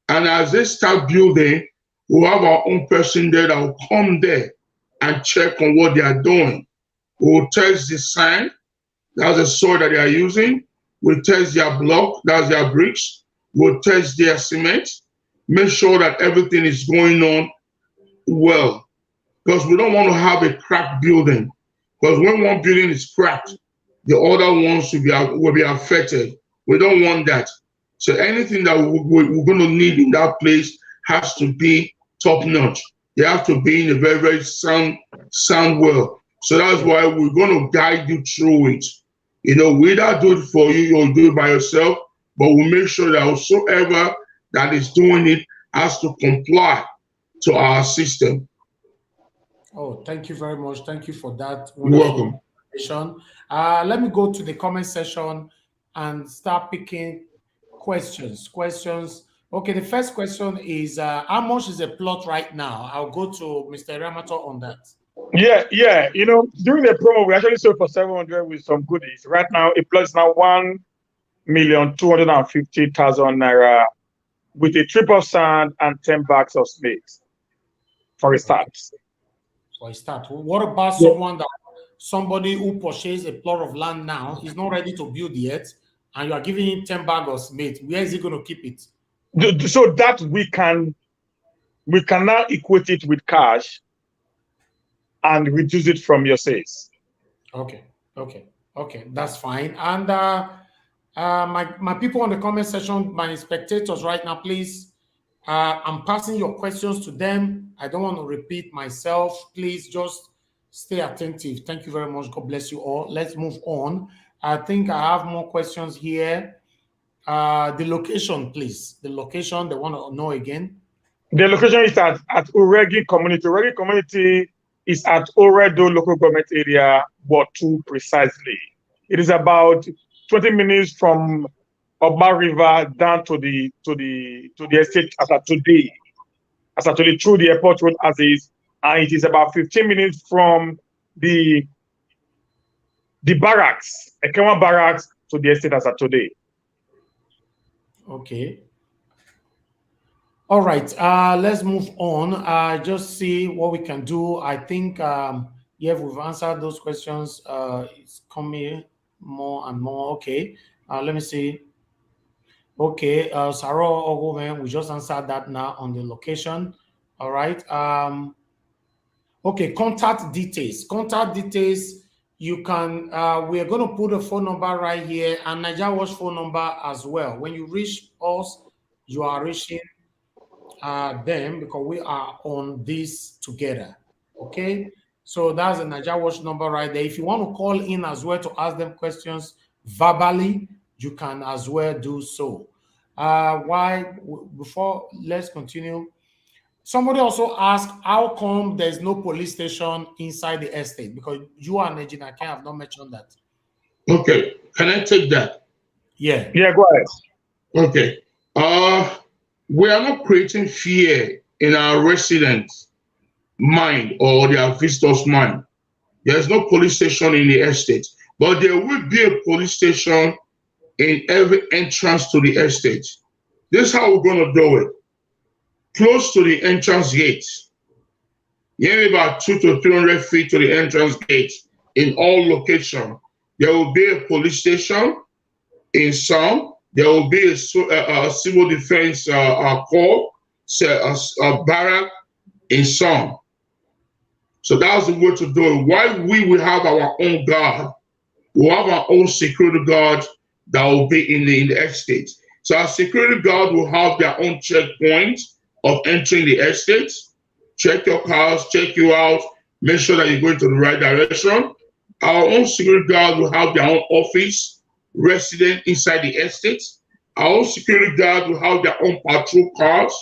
S2: And as they start building, we'll have our own person there that will come there and check on what they are doing. We'll test the sand, that's the soil that they are using. We'll test their block, that's their bricks. We'll test their cement, make sure that everything is going on well. Because we don't want to have a cracked building. Because when one building is cracked, the other ones will be affected. We don't want that. So anything that we're going to need in that place has to be top notch. They have to be in a very, very sound well. So that's why we're going to guide you through it. You know, we don't do it for you, you'll do it by yourself, but we'll make sure that whosoever that is doing it has to comply to our system.
S1: Oh, thank you very much. Thank you for that.
S2: You're welcome.
S1: Let me go to the comment section and start picking questions Okay, the first question is how much is a plot right now? I'll go to Mr. Ramato on that.
S3: Yeah. You know, during the promo, we actually sold for 700 with some goodies. Right now, a plot is now 1,250,000 naira with a triple sand and 10 bags of snakes for a start.
S1: For a start. What about somebody who purchased a plot of land now, is not ready to build yet, and you are giving him 10 bags of snakes? Where is he going to keep it?
S3: So that we can now equate it with cash and reduce it from your sales.
S1: Okay, that's fine. And my people on the comment section, my spectators right now, please, I'm passing your questions to them. I don't want to repeat myself. Please just stay attentive. Thank you very much. God bless you all. Let's move on. I think I have more questions here. The location, please. The location, they want to know again.
S3: The location is at Uregi Community. Uregi Community is at Oredo Local Government Area, Ward 2 precisely. It is about 20 minutes from Oba River down to the estate as at today. As actually through the airport road as is, and it is about 15 minutes from the barracks, Ekema barracks, to the estate as at today.
S1: Okay. All right, let's move on. Just see what we can do. I think, yeah, we've answered those questions. It's coming more and more. Okay, let me see. Okay, Sarah Ogoven, we just answered that now on the location. All right. Okay, contact details. Contact details, you can, we are going to put a phone number right here and Nigeria Watch phone number as well. When you reach us, you are reaching them because we are on this together. Okay, so that's the Nigeria Watch number right there. If you want to call in as well to ask them questions verbally, you can as well do so. Before, let's continue. Somebody also asked, how come there's no police station inside the estate? Because you and Ejina Ken have not mentioned that.
S2: Okay, can I take that?
S1: Yeah,
S3: go ahead.
S2: Okay. We are not creating fear in our residents' mind or their visitors' mind. There's no police station in the estate, but there will be a police station in every entrance to the estate. This is how we're going to do it. Close to the entrance gate, maybe about 200 to 300 feet to the entrance gate in all locations, there will be a police station. In some, there will be a civil defense corps, a barrack in some. So that's the way to do it. While we will have our own guard, we'll have our own security guard that will be in the estate. So our security guard will have their own checkpoints of entering the estate, check your cars, check you out, make sure that you're going to the right direction. Our own security guard will have their own office, resident inside the estate. Our own security guard will have their own patrol cars.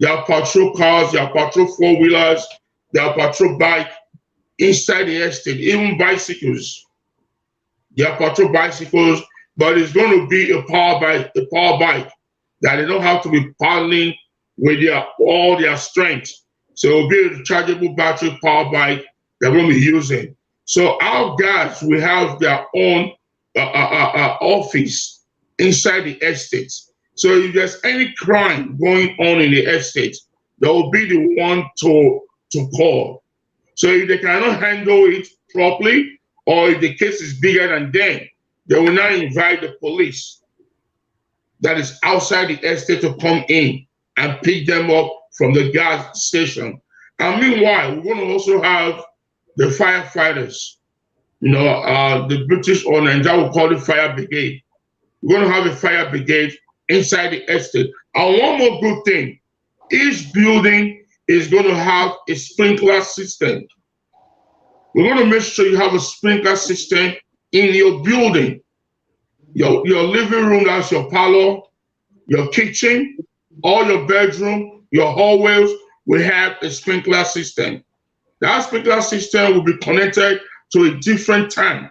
S2: Their patrol cars, their patrol four-wheelers, their patrol bike inside the estate, even bicycles. Their patrol bicycles, but it's going to be a power bike that they don't have to be paddling with all their strength. So it'll be a rechargeable battery power bike that we'll be using. So our guys will have their own office inside the estate. So if there's any crime going on in the estate, they will be the one to call. So if they cannot handle it properly, or if the case is bigger than them, they will now invite the police that is outside the estate to come in and pick them up from the gas station. And meanwhile, we're going to also have the firefighters. You know, the British or Nigeria will call it fire brigade. We're going to have a fire brigade inside the estate. And one more good thing, each building is going to have a sprinkler system. We're going to make sure you have a sprinkler system in your building. Your living room, that's your parlor, your kitchen, all your bedroom, your hallways will have a sprinkler system. That sprinkler system will be connected to a different tank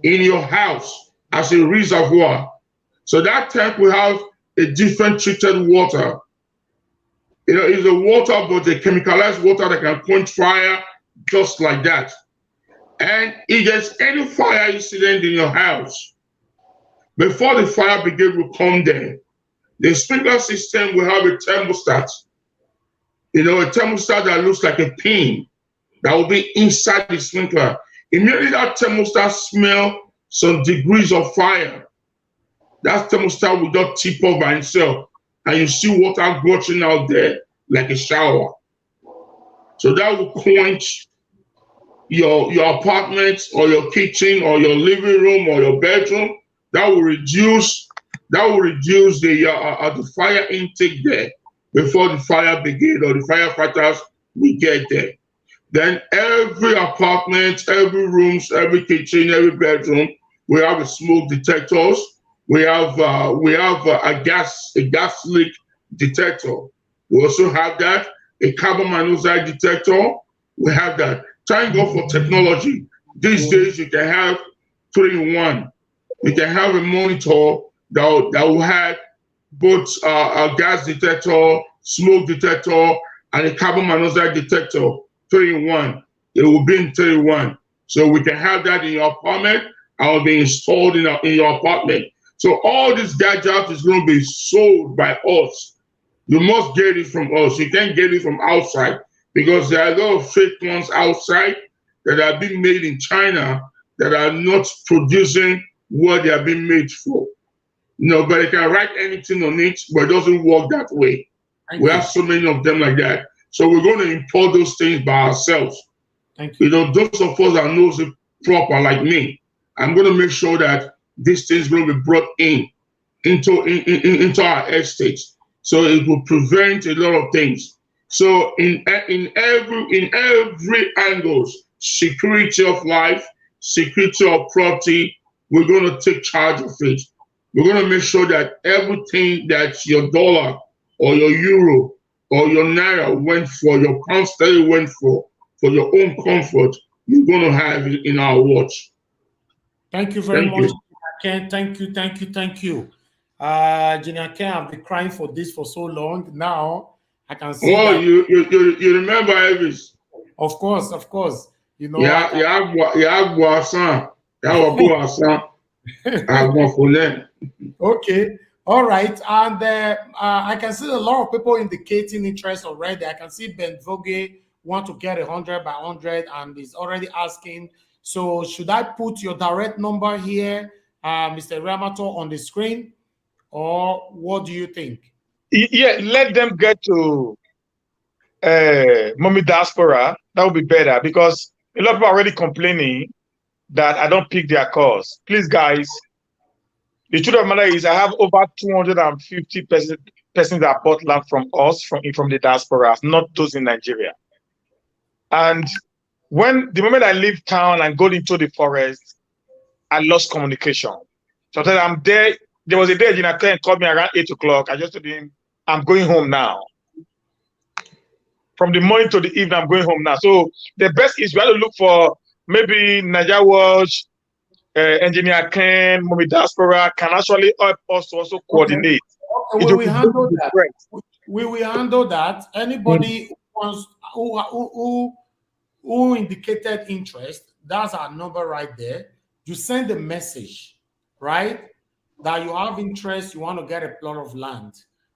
S2: in your house as a reservoir. So that tank will have a different treated water. You know, it's a water, but a chemicalized water that can quench fire just like that. And if there's any fire incident in your house, before the fire brigade will come there, the sprinkler system will have a thermostat. You know, a thermostat that looks like a pin that will be inside the sprinkler. Immediately that thermostat smells some degrees of fire, that thermostat will just tip off by itself, and you see water gushing out there like a shower. So that will quench your apartment or your kitchen or your living room or your bedroom. That will reduce the fire intake there before the fire brigade or the firefighters will get there. Then every apartment, every rooms, every kitchen, every bedroom, we have a smoke detectors. We have a gas leak detector. We also have that, a carbon monoxide detector. We have that. Thank God for technology. These days you can have 3-in-1. You can have a monitor that will have both a gas detector, smoke detector, and a carbon monoxide detector. 3-in-1. It will be in 3-in-1. So we can have that in your apartment and will be installed in your apartment. So all this gadget is going to be sold by us. You must get it from us. You can't get it from outside because there are a lot of fake ones outside that are being made in China that are not producing what they are being made for. Nobody can write anything on it, but it doesn't work that way. We have so many of them like that. So we're going to import those things by ourselves.
S1: Thank you.
S2: You know, those of us that knows it proper like me, I'm going to make sure that this thing is going to be brought into our estates. So it will prevent a lot of things. So in every angles, security of life, security of property, we're going to take charge of it. We're going to make sure that everything that your dollar or your euro or your naira went for, your pound sterling went for your own comfort, you're going to have it in our watch.
S1: Thank you very much, Ken. Thank you. Junior Ken, I've been crying for this for so long. Now I can see.
S2: Oh, that you remember Elvis?
S1: Of course. You know. Okay. All right. And I can see a lot of people indicating interest already. I can see Ben Vogue want to get 100 by 100 and is already asking. So should I put your direct number here, Mr. Ramato, on the screen? Or what do you think?
S3: Yeah, let them get to Mommy Diaspora. That would be better because a lot of people are already complaining that I don't pick their calls. Please, guys, the truth of the matter is I have over 250 persons that bought land from us, from the diaspora, not those in Nigeria. And the moment I leave town and go into the forest, I lost communication. So I'm there. There was a day Gina called me around 8 o'clock. I just told him, I'm going home now. From the morning to the evening, I'm going home now. So the best is we have to look for maybe Nigeria Watch, Engineer Ken, Mommy Diaspora can actually help us to also coordinate.
S1: Okay. We will handle that. We will handle that. Anybody who indicated interest, that's our number right there. You send a message, right? That you have interest, you want to get a plot of land.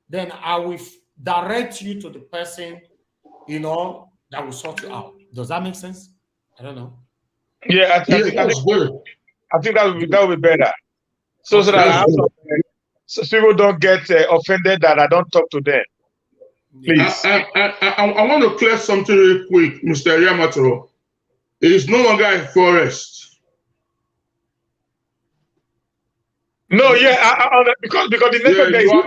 S1: Then I will direct you to the person, you know, that will sort you out. Does that make sense? I don't know.
S3: Yeah, I think that would be better. So that so people don't get offended that I don't talk to them. Please.
S2: I want to clear something real quick, Mr. Yamato. It is no longer a forest.
S3: No, because the network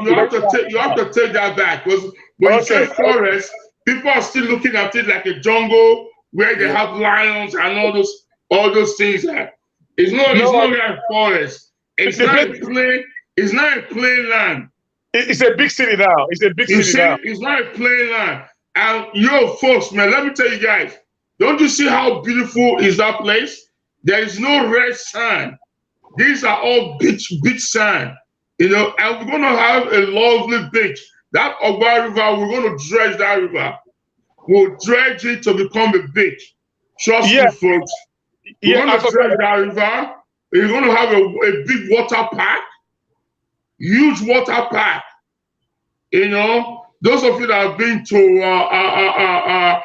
S2: you have to take that back because when you say forest, people are still looking at it like a jungle where they have lions and all those things. It's no longer a forest. It's not a plain land.
S3: It's a big city now. It's a big city now.
S2: It's not a plain land. And folks, man, let me tell you guys, don't you see how beautiful is that place? There is no red sand. These are all beach sand. You know, and we're gonna have a lovely beach. That Ogba River, we're gonna dredge that river. We'll dredge it to become a beach. Trust
S3: Yeah,
S2: me, folks. We're
S3: yeah,
S2: gonna dredge that river. We're gonna have a big water park, huge water park. You know, those of you that have been to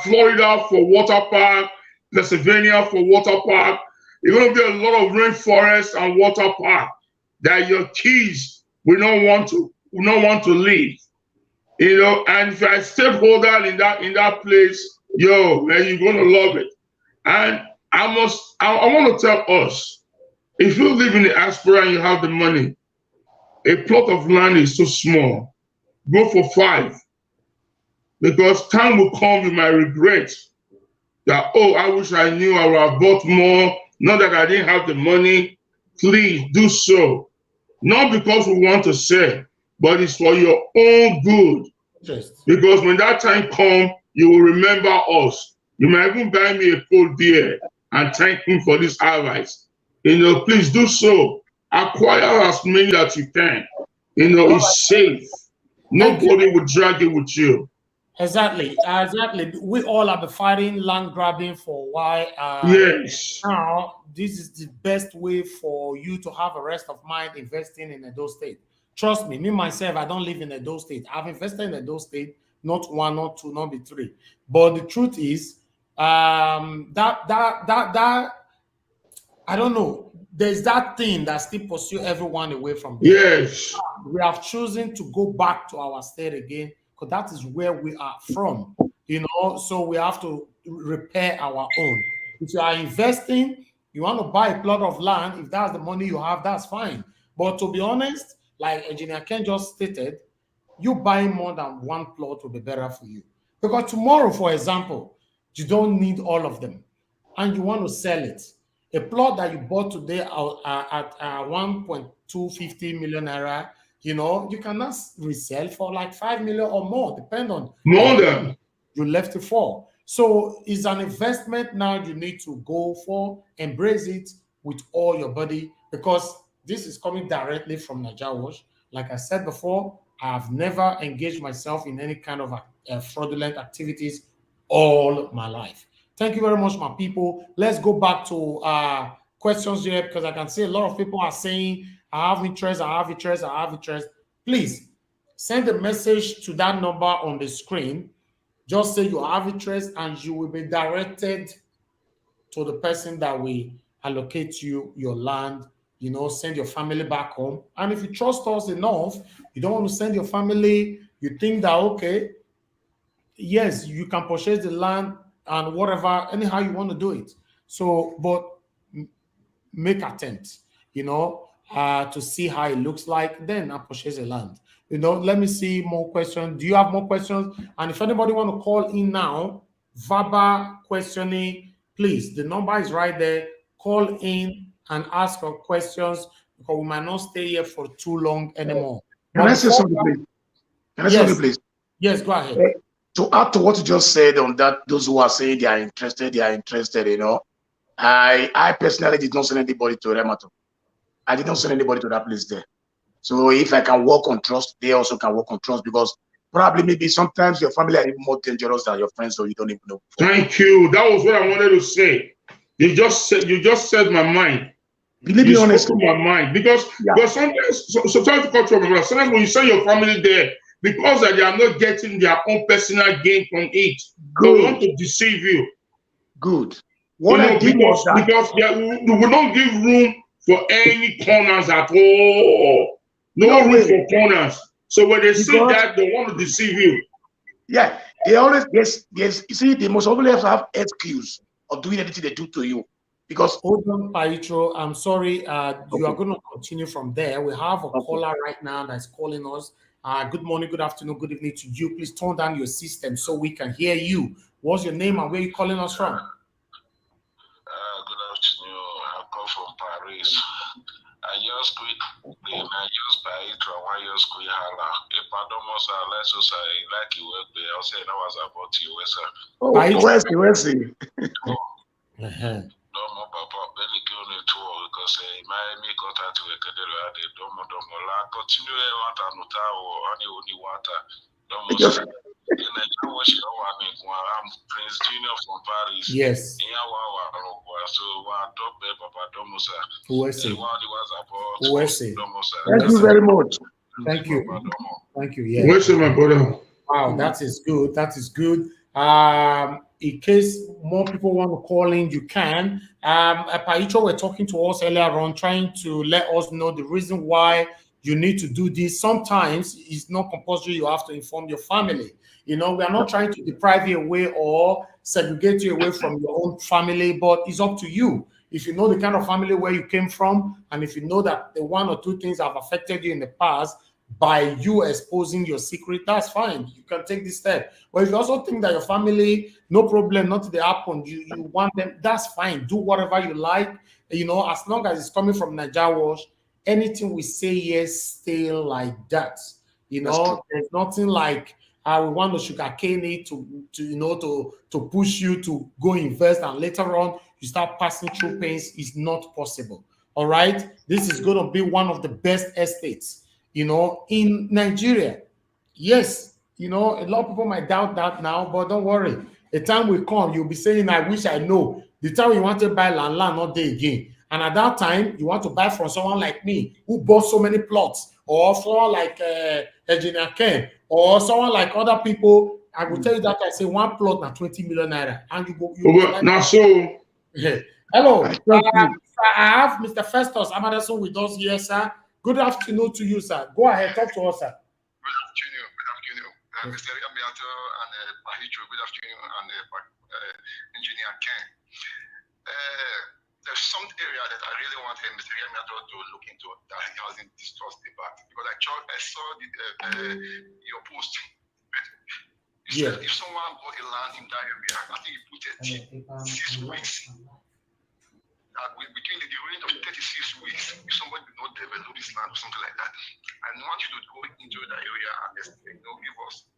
S2: Florida for water park, Pennsylvania for water park, there's gonna be a lot of rainforest and water park that your kids will not want to leave. You know, and if you're a stakeholder in that place, yo, man, you're gonna love it. And I want to tell us, if you live in the diaspora and you have the money, a plot of land is so small. Go for 5. Because time will come you might regret that, oh, I wish I knew I would have bought more, not that I didn't have the money. Please do so. Not because we want to sell, but it's for your own good.
S1: Just.
S2: Because when that time comes, you will remember us. You might even buy me a cold beer and thank me for this advice. You know, please do so. Acquire as many that you can. You know, it's safe. Nobody will drag it with you.
S1: Exactly. We all have been fighting land grabbing for a while.
S2: Yes.
S1: Now, this is the best way for you to have a rest of mind investing in Edo State. Trust me, myself, I don't live in Edo State. I've invested in Edo State, not 1, not 2, not 3. But the truth is, that I don't know. There's that thing that still pursue everyone away from there.
S2: Yes.
S1: We have chosen to go back to our state again because that is where we are from, you know. So we have to repair our own. If you are investing, you want to buy a plot of land, if that's the money you have, that's fine. But to be honest, like Engineer Ken just stated, you buying more than 1 plot will be better for you. Because tomorrow, for example, you don't need all of them and you want to sell it. A plot that you bought today at 1.250 million naira, you know, you cannot resell for like 5 million or more, depending on
S2: more than
S1: you left it for. So it's an investment now you need to go for, embrace it with all your body, because this is coming directly from Naija Wash. Like I said before, I've never engaged myself in any kind of fraudulent activities all my life. Thank you very much, my people. Let's go back to questions here, because I can see a lot of people are saying, I have interest, I have interest, I have interest. Please send a message to that number on the screen. Just say you have interest and you will be directed to the person that will allocate you your land, you know, send your family back home. And if you trust us enough, you don't want to send your family, you think that, okay, yes, you can purchase the land and whatever, anyhow you want to do it. So, but make attempts, you know, to see how it looks like, then I purchase the land. You know, let me see more questions. Do you have more questions? And if anybody want to call in now, verbal questioning, please, the number is right there. Call in and ask your questions, because we might not stay here for too long anymore.
S7: Can I say something, please? Can I say something, please?
S1: Yes, go ahead.
S7: To add to what you just said on that, those who are saying they are interested, you know, I personally did not send anybody to Remato. I did not send anybody to that place there. So if I can work on trust, they also can work on trust, because probably maybe sometimes your family are even more dangerous than your friends, so you don't even know.
S2: Thank you. That was what I wanted to say. You just said my mind.
S7: Believe me honestly,
S2: my mind, because sometimes, so try to cut you off. Sometimes when you send your family there, because they are not getting their own personal gain from it, they want to deceive you.
S7: Good. What I did was that,
S2: because we will not give room for any corners at all. No room for corners. So when they see that, they want to deceive you.
S7: Yeah, they always yes. You see, they must always have excuse of doing anything they do to you. Because
S1: hold on, Paitro, I'm sorry. You are going to continue from there. We have a caller right now that's calling us. Good morning, good afternoon, good evening to you. Please turn down your system so we can hear you. What's your name and where are you calling us from?
S8: Good afternoon. I come from Paris. I just quit the Nigerian Paitro. I just quit Hala. If I don't know, let's just say like you work there. I'll say that was about you, sir.
S7: Oh, where's he?
S8: No, my papa, when he came to tour, because my contact with the Domo la continue water nota or any only water. Domo I'm Prince Junior from Paris.
S1: Yes.
S7: Thank you very much.
S1: Thank you. Thank you. Yeah.
S2: My brother.
S1: Wow, that is good. That is good. In case more people want to call in, you can. Paicho were talking to us earlier on, trying to let us know the reason why you need to do this. Sometimes it's not compulsory. You have to inform your family. You know, we are not trying to deprive you away or segregate you away from your own family, but it's up to you. If you know the kind of family where you came from, and if you know that the one or two things have affected you in the past, by you exposing your secret, that's fine. You can take this step. But if you also think that your family, no problem, nothing they happen, you want them, that's fine. Do whatever you like. You know, as long as it's coming from Naija Wash, anything we say here, stay like that. You know, there's nothing like we want to sugarcane it to push you to go invest, and later on you start passing through pains. It's not possible. All right. This is going to be one of the best estates, you know, in Nigeria. Yes, you know, a lot of people might doubt that now, but don't worry. The time will come, you'll be saying, I wish I know. The time you want to buy land, not there again. And at that time, you want to buy from someone like me who bought so many plots, or someone like Engineer Ken, or someone like other people. I will tell you that I say one plot na 20 million naira. And you go.
S2: Now, so.
S1: Hello. I have Mr. Festus Amadason with us here, sir. Good afternoon to you, sir. Go ahead, talk to us, sir.
S9: Good afternoon. Good afternoon. Mr. Amiato and Pahicho, good afternoon, and Engineer Ken. There's some area that I really want Mr. Amiato to look into that he hasn't discussed about, because I saw your post. You said if someone bought a land in that area, I think you put it 6 weeks. Between the range of 36 weeks, if somebody did not develop this land or something like that, I want you to go into that area and give us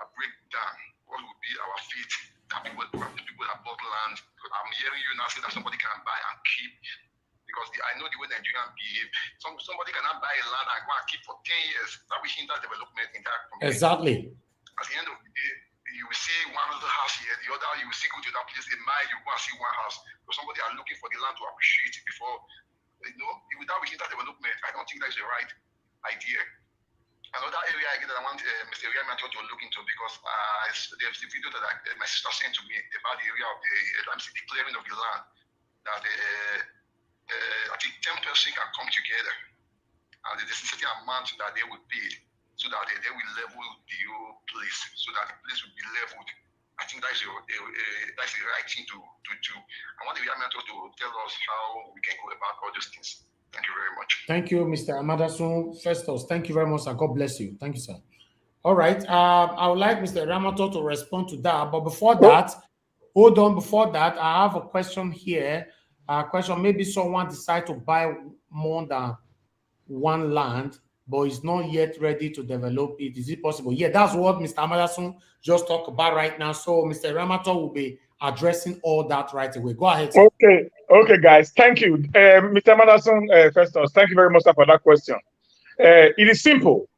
S9: a breakdown. What would be our fate? That people that bought land. I'm hearing you now saying that somebody can buy and keep, because I know the way Nigerians behave. Somebody cannot buy a land and go and keep for 10 years. That will hinder development in that community.
S1: Exactly.
S9: At the end of the day, you will see one little house here, the other you will see go to that place, a mile, you go and see one house. So somebody are looking for the land to appreciate it before, without wishing that development. I don't think that's the right idea. Another area again that I want Mr. Riamato to look into, because there's the video that my sister sent to me about the area of the clearing of the land, that I think 10 persons can come together, and there's a certain amount that they will pay, so that they will level the whole place, so that the place will be leveled. I think that's the right thing to do. I want the Riamato to tell us how we can go about all those things. Thank you very much.
S1: Thank you, Mr. Amadasun Festus. Thank you very much, sir. God bless you. Thank you, sir. All right. I would like Mr. Ramato to respond to that. But before that, hold on. Before that, I have a question here. Maybe someone decide to buy more than one land, but is not yet ready to develop it. Is it possible? Yeah, that's what Mr. Amadasun just talked about right now. So Mr. Ramato will be addressing all that right away. Go ahead, sir.
S3: Okay, guys. Thank you. Mr. Madison Festus, thank you very much for that question. It is simple.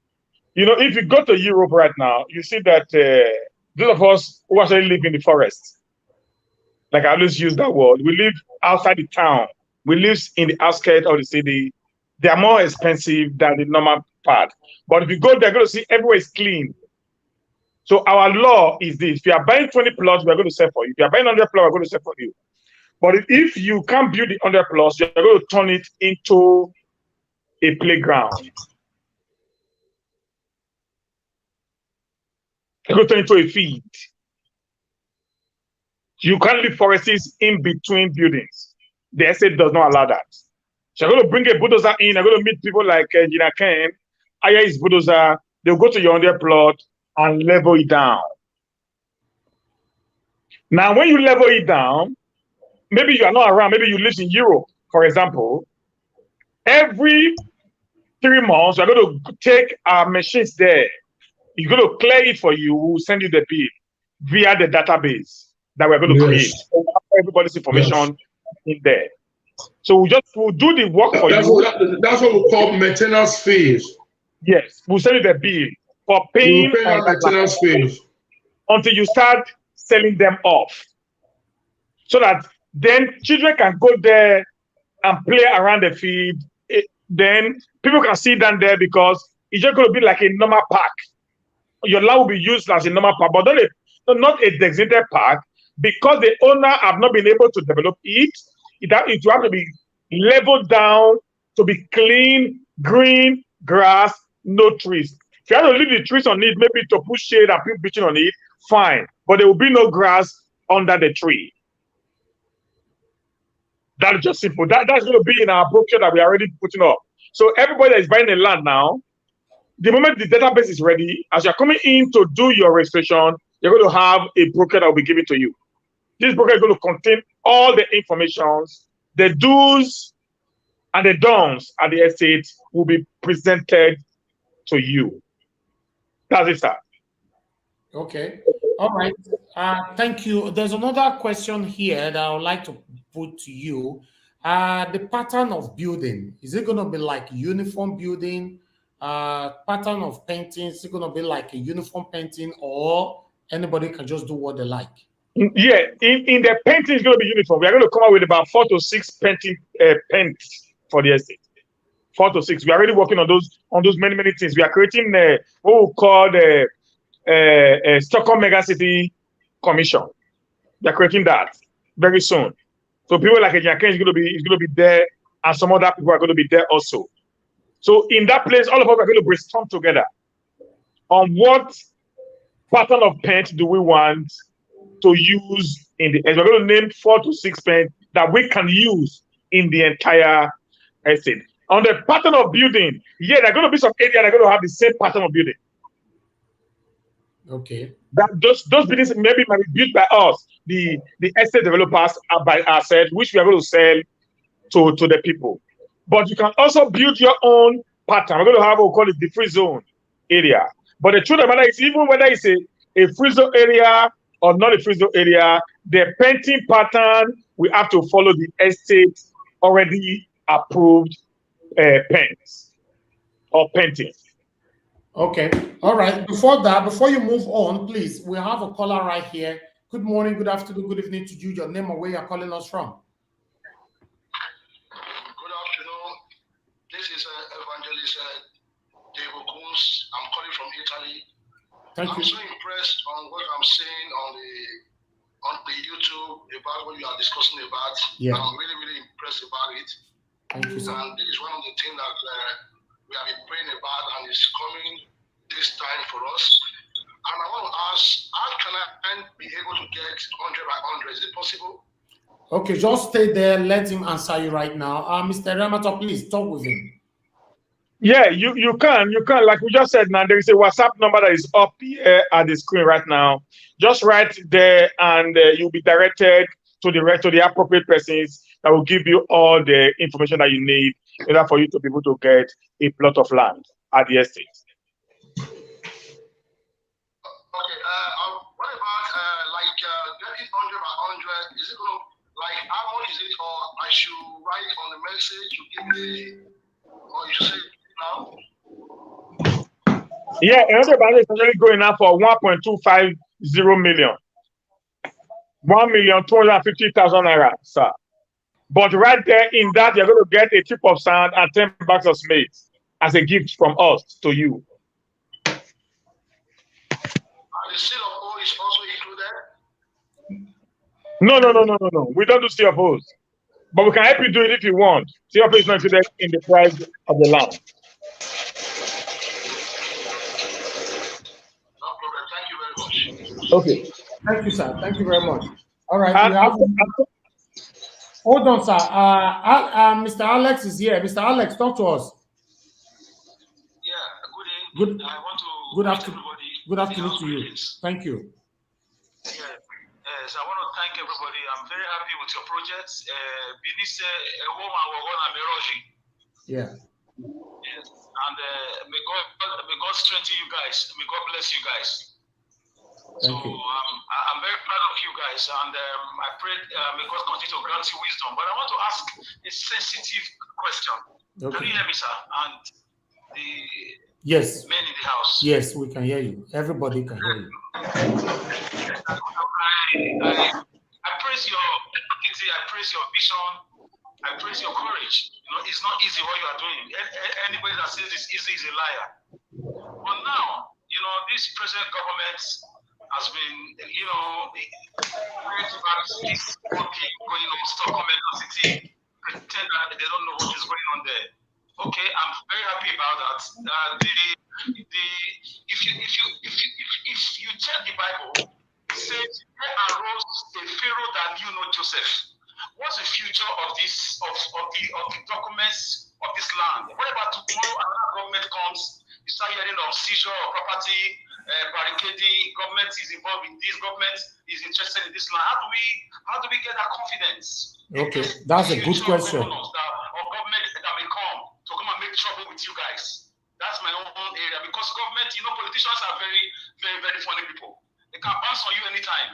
S3: You know, if you go to Europe right now, you see that those of us who actually live in the forest, like I always use that word, we live outside the town. We live in the outskirts of the city. They are more expensive than the normal part. But if you go there, you're going to see everywhere is clean. So our law is this: if you are buying 20 plots, we're going to sell for you. If you are buying 100 plots, we're going to sell for you. But if you can't build the 100 plots, you're going to turn it into a playground. You're going to turn it into a field. You can't leave forests in between buildings. The estate does not allow that. So you're going to bring a bulldozer in. You're going to meet people like Engineer Ken, hire his bulldozer. They'll go to your 100 plot and level it down. Now, when you level it down, maybe you are not around, maybe you live in Europe, for example. Every 3 months, we're going to take our machines there. You're going to clear it for you. We'll send you the bill via the database that we're going to create. So everybody's information in there. So we'll do the work for
S2: That's
S3: you.
S2: That's what we call maintenance fees.
S3: Yes, we'll send you the bill for
S2: You
S3: paying
S2: pay that maintenance fees
S3: until you start selling them off, so that then children can go there and play around the field. Then people can sit down there because it's just going to be like a normal park. Your land will be used as a normal park, but not a designated park, because the owner have not been able to develop it. It will have to be leveled down to be clean, green, grass, no trees. If you have to leave the trees on it, maybe to put shade and put bleaching on it, fine. But there will be no grass under the tree. That's just simple. That's going to be in our brochure that we are already putting up. So everybody that is buying the land now, the moment the database is ready, as you're coming in to do your registration, you're going to have a broker that will be given to you. This broker is going to contain all the information, the do's and the don'ts at the estate will be presented to you. That's it, sir.
S1: Okay. All right. Thank you. There's another question here that I would like to put to you. The pattern of building, is it going to be like uniform building? Pattern of painting, is it going to be like a uniform painting, or anybody can just do what they like?
S3: Yeah, in the painting, it's going to be uniform. We are going to come up with about 4 to 6 painting paints for the estate. 4 to 6. We are already working on those many things. We are creating what we call the Stockholm Megacity Commission. We are creating that very soon. So people like Ejiaken is going to be there, and some other people are going to be there also. So in that place, all of us are going to brainstorm together on what pattern of paint do we want to use in the estate. We're going to name 4 to 6 paints that we can use in the entire estate. On the pattern of building, yeah, there are going to be some area that are going to have the same pattern of building.
S1: Okay.
S3: That those buildings maybe might be built by us, the estate developers, by ourselves, which we are going to sell to the people. But you can also build your own pattern. We're going to have what we call it the free zone area. But the truth of the matter is, even whether it's a free zone area or not a free zone area, the painting pattern, we have to follow the estate already approved paints or painting.
S1: Okay. All right. Before you move on, please, we have a caller right here. Good morning, good afternoon, good evening to you. Your name and where you're calling us from.
S9: Good afternoon. This is Evangelist Dave Okuns. I'm calling from Italy.
S1: Thank you.
S9: I'm so impressed on what I'm seeing on the YouTube about what you are discussing about.
S1: Yeah.
S9: I'm really, really impressed about it.
S1: Thank you, sir.
S9: And this is one of the things that we have been praying about, and it's coming this time for us. And I want to ask, how can I be able to get 100 by 100? Is it possible?
S1: Okay, just stay there. Let him answer you right now. Mr. Ramato, please talk with him.
S3: Yeah, you can. Like we just said now, there is a WhatsApp number that is up here at the screen right now. Just write there, and you'll be directed to the appropriate persons that will give you all the information that you need in order for you to be able to get a plot of land at the estate.
S9: Okay, what about getting 100 by 100? Is it going to, like, how much is it? Or I should write on the message, you give me, or you say it now?
S3: Yeah, another balance is actually going up for 1.250 million. 1,250,000 naira, sir. But right there in that, you're going to get a tip of sand and 10 bags of cement as a gift from us to you.
S9: And the seal of O is also included?
S3: No. We don't do seal of O's. But we can help you do it if you want. Seal of O is not included in the price of the land.
S9: No problem. Thank you very much.
S3: Okay.
S1: Thank you, sir. Thank you very much. All right. Hold on, sir. Mr. Alex is here. Mr. Alex, talk to us.
S8: Yeah, good evening. I want to
S1: good afternoon to you. Thank you.
S8: Yeah. So I want to thank everybody. I'm very happy with your projects.
S1: Yeah.
S8: Yes. And may God strengthen you guys. May God bless you guys.
S1: Thank you.
S8: I'm very proud of you guys, and I pray may God continue to grant you wisdom. But I want to ask a sensitive question.
S1: Okay.
S8: Can you hear me, sir? And the
S1: yes
S8: men in the house.
S1: Yes, we can hear you. Everybody can hear you.
S8: I praise your ability. I praise your vision. I praise your courage. You know, it's not easy what you are doing. Anybody that says it's easy is a liar. But now, you know, this present government has been, you know, this going on Stockholm City, pretend that they don't know what is going on there. Okay, I'm very happy about that. If you check the Bible, it says there arose a Pharaoh that knew no Joseph. What's the future of this of the documents of this land? What about tomorrow another government comes, you start hearing of seizure of property, barricading, government is involved in this, government is interested in this land. How do we get that confidence?
S1: Okay, that's a good question.
S8: Or government that may come and make trouble with you guys. That's my own area, because government, you know, politicians are very, very, very funny people. They can bounce on you anytime.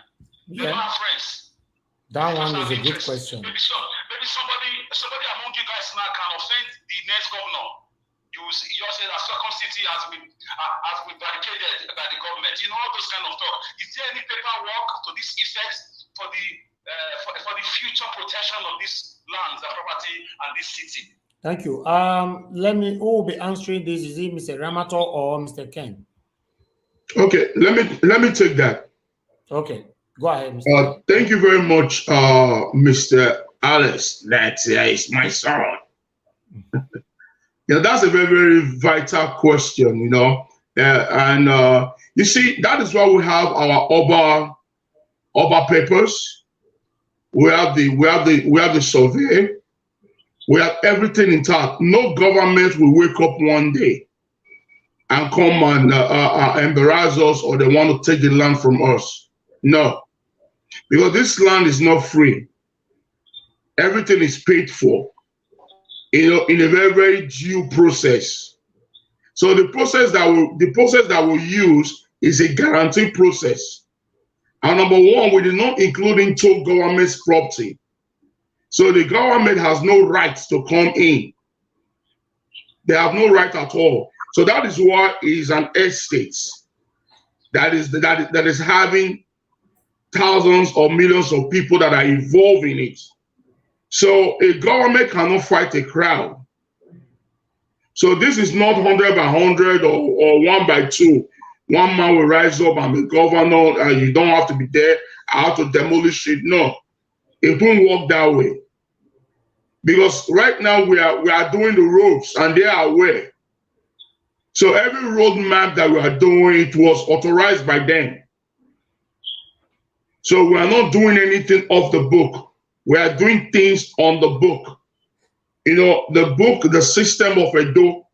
S8: They don't have friends.
S1: That one is a good question.
S8: Maybe somebody among you guys now can offend the next governor. You say that Stockholm City has been barricaded by the government. You know, all those kind of talk. Is there any paperwork to this effect for the future protection of these lands and property and this city?
S1: Thank you. Who will be answering this? Is it Mr. Ramato or Mr. Ken?
S2: Okay, let me take that.
S1: Okay, go ahead, Mr.
S2: Thank you very much, Mr. Alice. That is my son. Yeah, that's a very, very vital question, you know. And you see, that is why we have our Oba papers. We have the survey. We have everything intact. No government will wake up one day and come and embarrass us, or they want to take the land from us. No, because this land is not free. Everything is paid for, you know, in a very, very due process. So the process that we use is a guaranteed process. And number one, we did not include into government's property. So the government has no right to come in. They have no right at all. So that is why it is an estate that is having thousands or millions of people that are involved in it. So a government cannot fight a crowd. So this is not 100 by 100 or 1 by 2. One man will rise up and be governor, and you don't have to be there. I have to demolish it. No, it won't work that way. Because right now we are doing the roads, and they are aware. So every road map that we are doing, it was authorized by them. So we are not doing anything off the book. We are doing things on the book. You know, the book, the system of Edo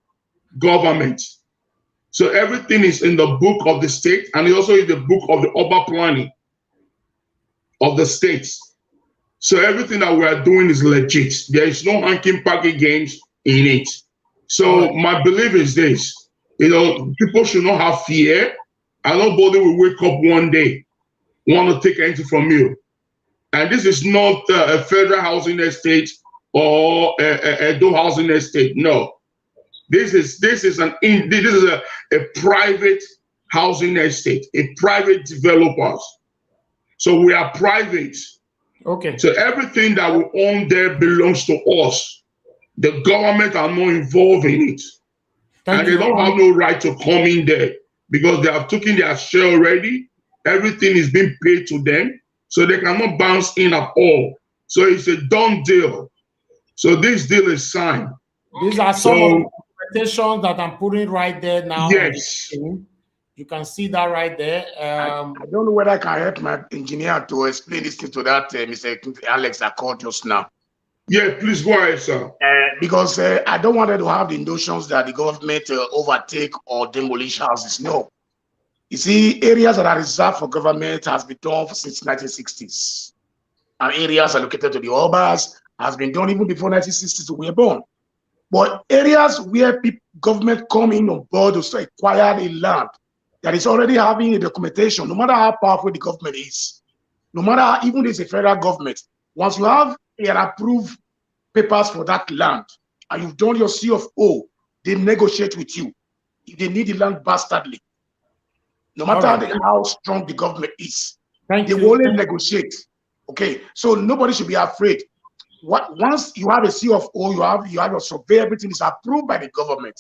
S2: government. So everything is in the book of the state, and it also is the book of the urban planning of the states. So everything that we are doing is legit. There is no hanky-panky games in it. So my belief is this, you know, people should not have fear, and nobody will wake up one day want to take anything from you. And this is not a federal housing estate or a Edo housing estate. No, this is a private housing estate, a private developers. So we are private.
S1: Okay.
S2: So everything that we own there belongs to us. The government are not involved in it. And they don't have no right to come in there because they have taken their share already. Everything is being paid to them. So they cannot bounce in at all. So it's a done deal. So this deal is signed.
S1: These are some of the presentations that I'm putting right there now.
S2: Yes.
S1: You can see that right there.
S7: I don't know whether I can help my engineer to explain this thing to that Mr. Alex that called just now.
S2: Yeah, please go ahead, sir.
S7: Because I don't want them to have the notions that the government overtake or demolish houses. No. You see, areas that are reserved for government has been done since 1960s. And areas allocated to the Obas has been done even before 1960s we were born. But areas where government come in on board to acquire the land, that is already having a documentation, no matter how powerful the government is, no matter how, even if it's a federal government, once you have approved papers for that land and you've done your C of O, they negotiate with you. If they need the land bastardly, no matter how strong the government is, they will only negotiate. Okay, so nobody should be afraid. Once you have a C of O, you have your survey, everything is approved by the government.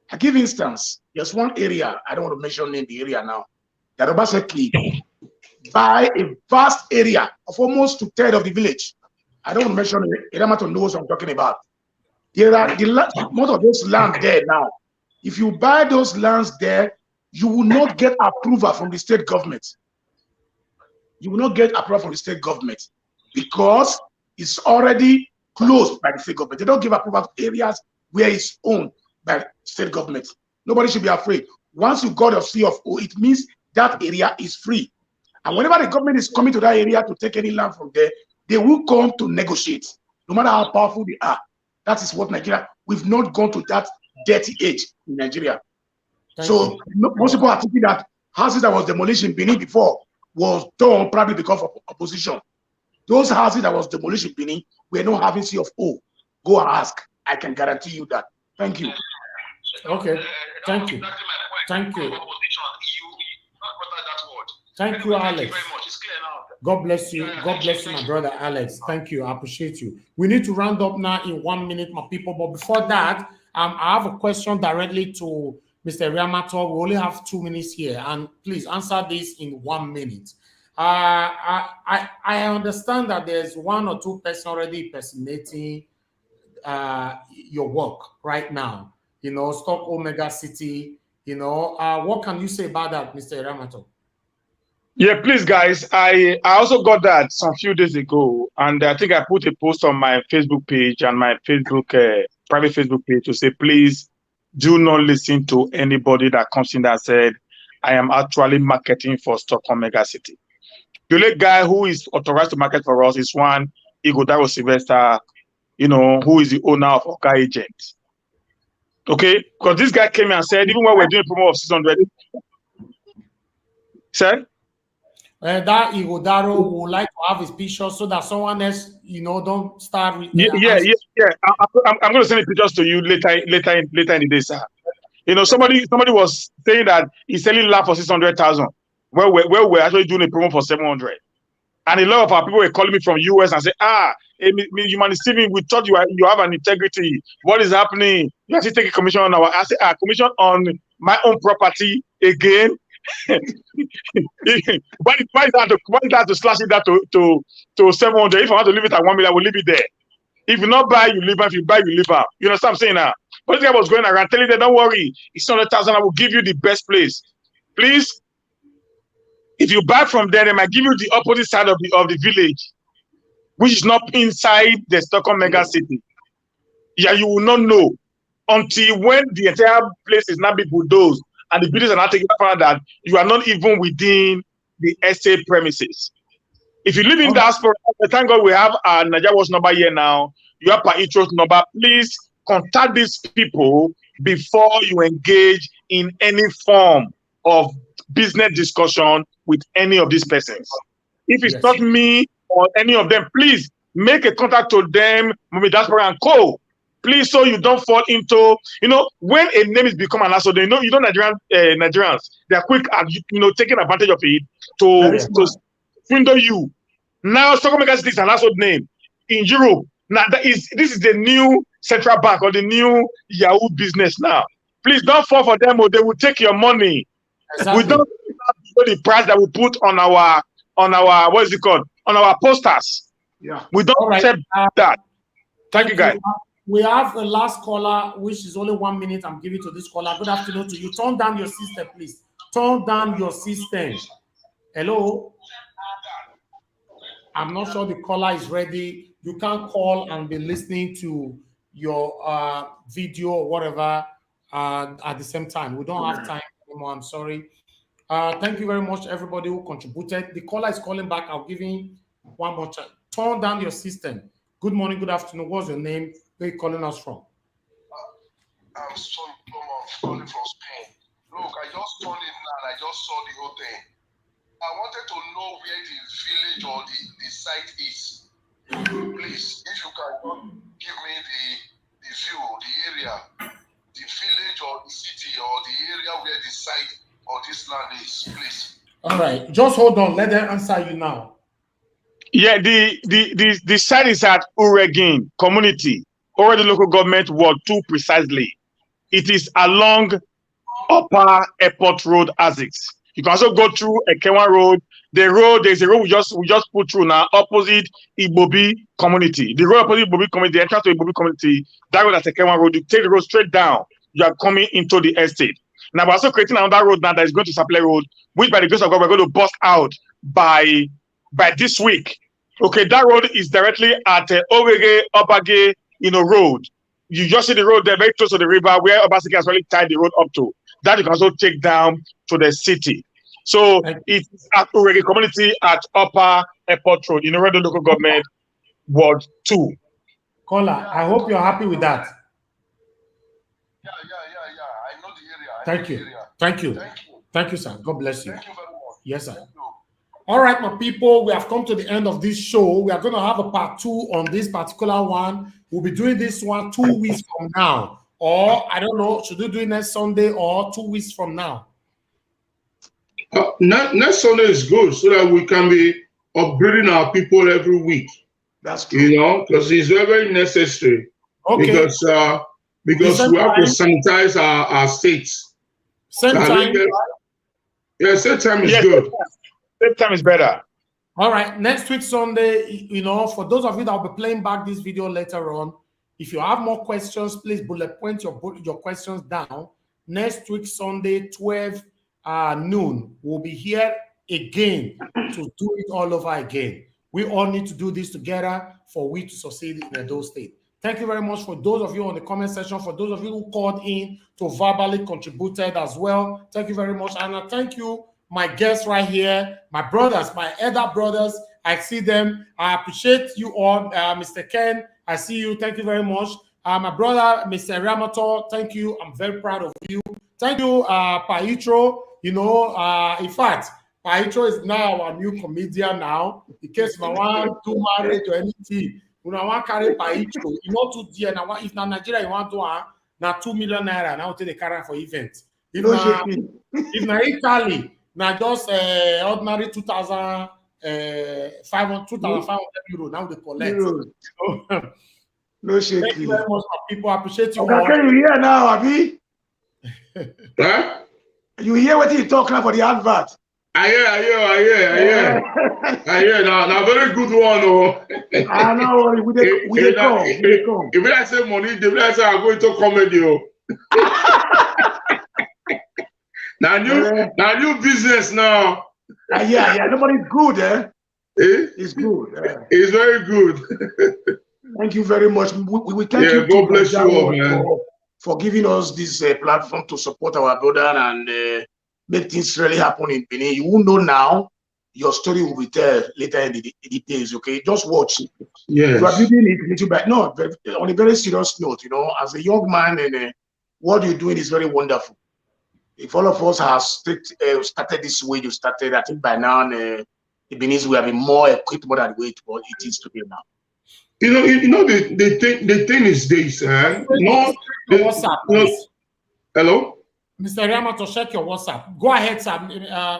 S7: I give instance, there's one area, I don't want to mention the area now, that Obaseki buy a vast area of almost 2/3 of the village. I don't want to mention it, Iramato knows what I'm talking about. There are most of those land there now. If you buy those lands there, you will not get approval from the state government. You will not get approval from the state government because it's already closed by the state government. They don't give approval to areas where it's owned by the state government. Nobody should be afraid. Once you got a C of O, it means that area is free. And whenever the government is coming to that area to take any land from there, they will come to negotiate, no matter how powerful they are. That is what Nigeria, we've not gone to that dirty age in Nigeria. So most people are thinking that houses that was demolished in Benin before was done probably because of opposition. Those houses that was demolished in Benin were not having C of O. Go and ask. I can guarantee you that. Thank you.
S1: Okay. Thank you. Thank you. Thank you, Alex. God bless you. God bless you, my brother Alex. Thank you. I appreciate you. We need to round up now in 1 minute, my people. But before that, I have a question directly to Mr. Riamato. We only have 2 minutes here, and please answer this in 1 minute. I understand that there's 1 or 2 persons already impersonating your work right now. You know, Stockholm mega city. You know, what can you say about that, Mr. Riamato?
S3: Yeah, please, guys. I also got that some few days ago, and I think I put a post on my Facebook page and my Facebook private Facebook page to say, please do not listen to anybody that comes in that said, I am actually marketing for Stockholm mega city. The only guy who is authorized to market for us is one Igodaro Sylvester, you know, who is the owner of Oka Agent. Okay, because this guy came and said, even when we're doing a promo of 600, said.
S1: That Igodaro would like to have his picture so that someone else, you know, don't start.
S3: Yeah. I'm going to send the pictures to you later in the day, sir. You know, somebody was saying that he's selling land for 600,000. Where we're actually doing a promo for 700. And a lot of our people were calling me from US and say, you man, Steven, we thought you have an integrity. What is happening? You actually take a commission on commission on my own property again. Why is that to slash it that to 700? If I want to leave it at 1 million, I will leave it there. If you not buy, you leave out. If you buy, you leave out. You know what I'm saying now? But this guy was going around telling them, don't worry, it's 100,000. I will give you the best place. Please, if you buy from there, they might give you the opposite side of the village, which is not inside the Stockholm mega city. Yeah, you will not know until when the entire place is not being bulldozed and the buildings are not taken out that you are not even within the estate premises. If you live in diaspora, thank God we have our Nigeria Watch number here now. You have per intro number. Please contact these people before you engage in any form of business discussion with any of these persons. If it's not me or any of them, please make a contact to them, maybe Diaspora and Co. Please, so you don't fall into, you know, when a name is become an asshole, Nigerians, they are quick at, you know, taking advantage of it to swindle you. Now, Stockholm mega city is an asshole name in Europe. Now, this is the new central bank or the new Yahoo business now. Please don't fall for them or they will take your money. Exactly. We don't know the price that we put on our what is it called? On our posters. Yeah. We don't accept that. Thank you, guys.
S1: We have a last caller, which is only 1 minute. I'm giving to this caller. Good afternoon to you. Turn down your system, please. Turn down your system. Hello. I'm not sure the caller is ready. You can't call and be listening to your video or whatever at the same time. We don't have time anymore. I'm sorry. Thank you very much, everybody who contributed. The caller is calling back. I'll give him one more time. Turn down your system. Good morning, good afternoon. What's your name? Where are you calling us from?
S9: I'm calling from Spain. Look, I just turned in and I just saw the whole thing. I wanted to know where the village or the site is. Please, if you can give me the view, the area, the village or the city or the area where the site of this land is, please.
S1: All right, just hold on. Let them answer you now.
S3: Yeah, the site is at Uregin Community, or the local government Ward 2 precisely. It is along Upper Airport Road, Azix. You can also go through Ekewa Road. There's a road we just put through now, opposite Ibobi Community. The road opposite Ibobi Community, the entrance to Ibobi Community, that road at Ekewa Road, you take the road straight down, you are coming into the estate. Now we're also creating another road now that is going to Supply Road, which by the grace of God, we're going to bust out by this week. Okay, that road is directly at Owege Obage, road. You just see the road there, very close to the river, where Obaseki has already tied the road up to. That you can also take down to the city. So it's at Uregi Community at Upper Airport Road, Red Local Government, Ward 2.
S1: Caller, I hope you're happy with that.
S9: Yeah. I know the area.
S1: Thank you. Thank you. Thank you, sir. God bless you.
S9: Thank you very much.
S1: Yes, sir. All right, my people, we have come to the end of this show. We are going to have a part 2 on this particular one. We'll be doing this one 2 weeks from now. Or, I don't know, should we do it next Sunday or 2 weeks from now?
S2: Next Sunday is good so that we can be upgrading our people every week.
S7: That's true.
S2: Because it's very, very necessary.
S1: Okay.
S2: Because we have to sanitize our states.
S1: Same time?
S2: Yeah, same time is good.
S3: Same time is better.
S1: All right. Next week, Sunday, for those of you that will be playing back this video later on, if you have more questions, please bullet point your questions down. Next week, Sunday, 12 noon, we'll be here again to do it all over again. We all need to do this together for we to succeed in Edo State. Thank you very much for those of you on the comment section, for those of you who called in to verbally contributed as well. Thank you very much. And I thank you, my guests right here, my brothers, my elder brothers. I see them. I appreciate you all. Mr. Ken, I see you. Thank you very much. My brother, Mr. Ramato, thank you. I'm very proud of you. Thank you, Paitro. In fact, Paitro is now our new comedian now. In case I want to marry to anything, when I want to carry Paitro, too dear. Now, if na Nigeria, you want to now 2 million naira. Now take the carry for events. If na Italy, now just ordinary 2,500 euro. Now they collect.
S7: No shaking.
S1: Thank you very much, people. I appreciate you.
S7: Okay, can you hear now, Abi?
S2: Huh?
S7: You hear what he's talking about the advert?
S2: I hear. Now very good one.
S7: I know. We come.
S2: If I say money, they will say I'm going to comedy. Now new business now.
S7: Yeah. Nobody's good, eh? It's good.
S2: It's very good.
S7: Thank you very much. We thank you.
S2: God bless you all, man.
S7: For giving us this platform to support our brother and make things really happen in Benin. You will know now. Your story will be told later in the details. Okay, just watch.
S2: Yes.
S7: You are building it little by no. On a very serious note, as a young man, and what you're doing is very wonderful. If all of us have started this way you started, I think by now the Benin will have been more equipped more than it is today now.
S2: The thing is this,
S1: WhatsApp,
S2: hello?
S1: Mr. Ramato, check your WhatsApp. Go ahead, sir,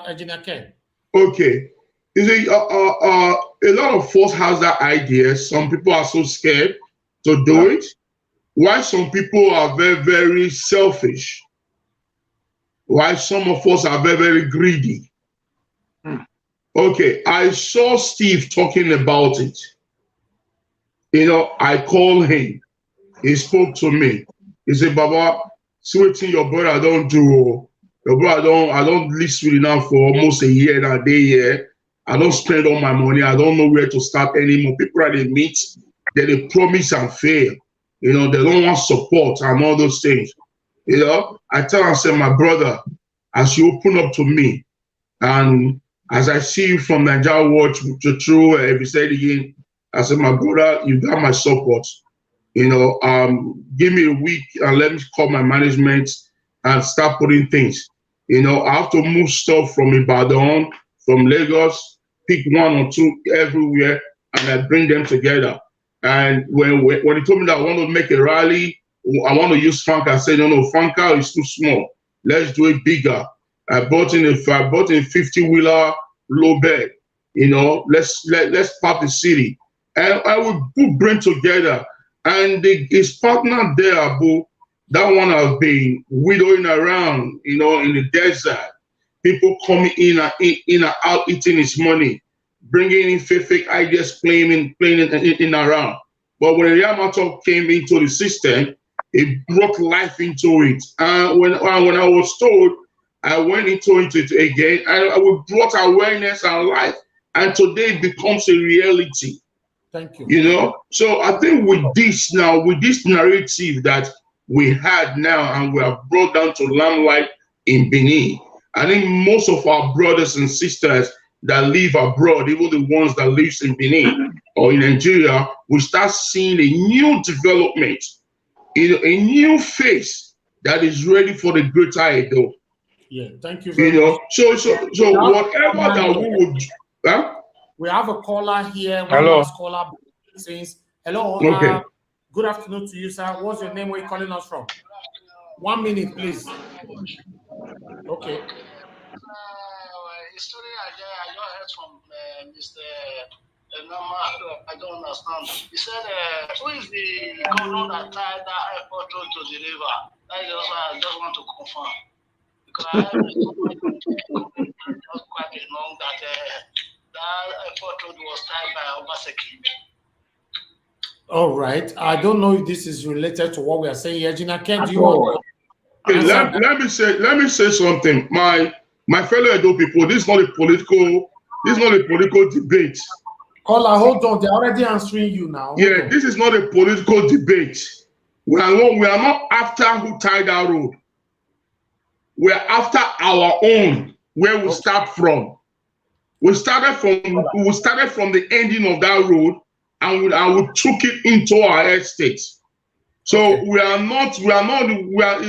S1: Engineer Ken.
S2: Okay. A lot of us has that idea. Some people are so scared to do it. Why some people are very, very selfish. Why some of us are very, very greedy. Okay, I saw Steve talking about it. I called him. He spoke to me. He said, Baba, see what your brother don't do. Your brother I don't live with now for almost a year and a day here. I don't spend all my money. I don't know where to start anymore. People that they meet, they promise and fail. They don't want support and all those things. I tell him, I say, my brother, as you open up to me, and as I see you from Nigeria Watch, through every said again, I said, my brother, you got my support. Give me a week and let me call my management and start putting things. You know, I have to move stuff from Ibadan, from Lagos, pick one or two everywhere, and I bring them together. And when he told me that I want to make a rally, I want to use Franca, I said, no, Franca is too small. Let's do it bigger. I bought in a 50-wheeler low bed. You know, let's pop the city. And I would put brain together. And his partner there, Abu, that one has been widowing around, you know, in the desert. People coming in and out, eating his money, bringing in fake ideas, playing in around. But when Yamato came into the system, it brought life into it. And when I was told, I went into it again, and I brought awareness and life. And today it becomes a reality.
S1: Thank you.
S2: You know, so I think with this now, with this narrative that we had now, and we have brought down to limelight in Benin, I think most of our brothers and sisters that live abroad, even the ones that live in Benin or in Nigeria, will start seeing a new development, a new face that is ready for the greater Edo.
S1: Yeah, thank you very
S2: much.
S1: much.
S2: So whatever that we would. Huh?
S1: We have a caller here.
S3: Hello.
S1: Last caller says, hello.
S2: Okay.
S1: Good afternoon to you, sir. What's your name? Where are you calling us from? 1 minute, please. Okay.
S10: Story I just heard from Mr. I don't understand. He said, who is the governor that tied that airport road to the river? I just want to confirm. Because I heard just quite long that that airport road was tied by Obaseki.
S1: All right. I don't know if this is related to what we are saying here. Gina Ken, do you want to
S2: okay, let me say something. My fellow Edo people, this is not a political debate.
S1: Caller, hold on. They're already answering you now.
S2: Yeah, this is not a political debate. We are not after who tied our road. We are after our own, where we start from. We started from the ending of that road, and we took it into our estate. So it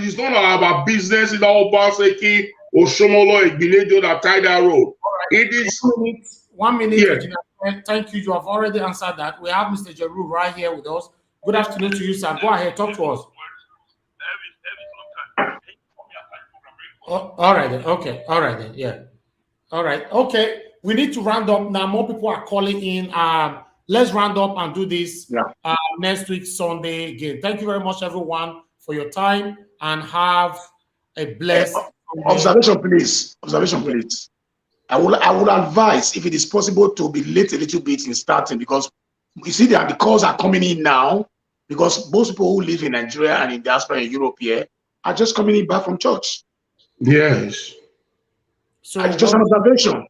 S2: is not our business. It's our Obaseki or Shomolo Egbinejo that tied that road.
S1: Right.
S2: It is
S1: 1 minute.
S2: Yeah.
S1: Thank you. You have already answered that. We have Mr. Jeru right here with us. Good afternoon to you, sir. Go ahead, talk to us. Oh, all right then. Okay. All right then. Yeah. All right. Okay. We need to round up now. More people are calling in. Let's round up and do this next week Sunday again. Thank you very much, everyone, for your time, and have a blessed
S7: observation, please. Observation, please. I would advise, if it is possible, to be late a little bit in starting, because you see that the calls are coming in now, because most people who live in Nigeria and in diaspora in Europe here are just coming in back from church.
S2: Yes.
S7: So just an observation.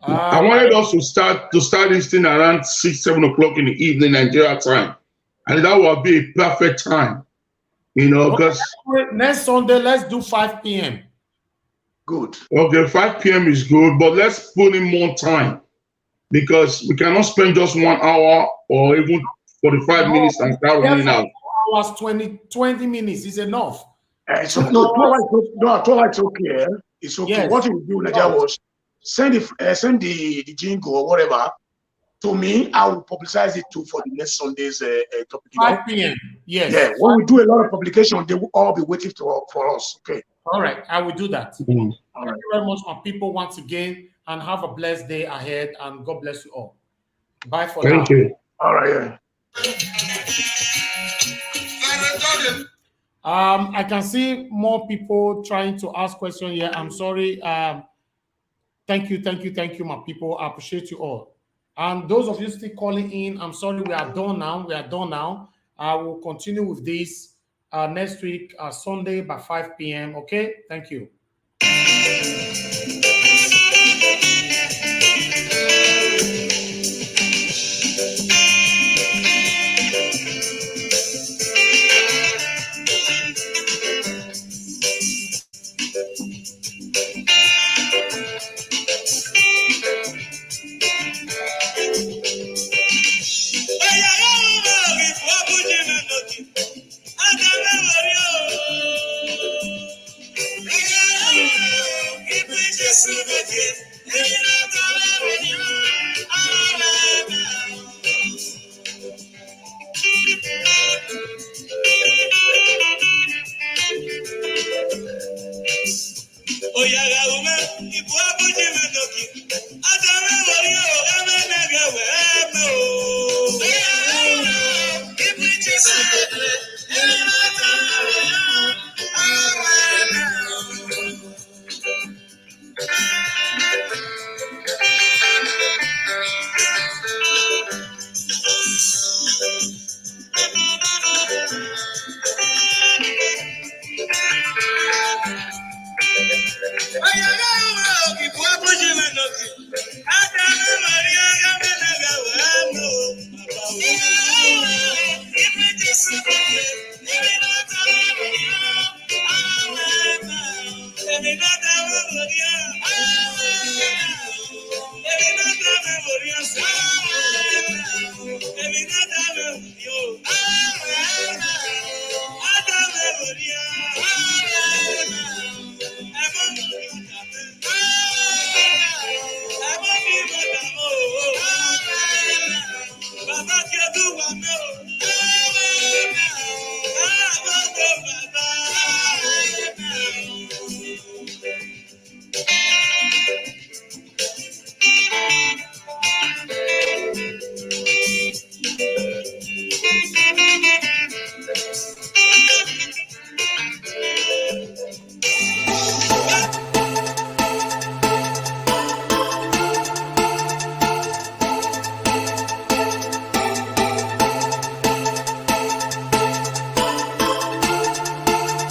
S2: I wanted us to start this thing around 6-7 o'clock in the evening Nigeria time, and that would be a perfect time, you know, because
S1: next Sunday let's do 5 p.m.
S7: Good.
S2: Okay, 5 p.m. is good, but let's put in more time, because we cannot spend just 1 hour or even 45 minutes and start running out.
S1: 20 minutes is enough.
S7: It's okay. It's okay. Yes. What you do, Nadia, was send the jingle or whatever to me. I will publicize it too for the next Sunday's topic.
S1: 5 p.m. Yes.
S7: Yeah. When we do a lot of publication, they will all be waiting for us. Okay.
S1: All right. I will do that.
S2: Mm-hmm.
S1: Thank you very much, my people, once again, and have a blessed day ahead. And God bless you all. Bye for now.
S2: Thank you.
S7: All right.
S1: I can see more people trying to ask questions here. I'm sorry. Thank you, my people. I appreciate you all. And those of you still calling in, I'm sorry, we are done now. I will continue with this next week, Sunday by 5 p.m. Okay? Thank you.
S11: I Oyaga ume, ibu abuji mendoki. Adame wario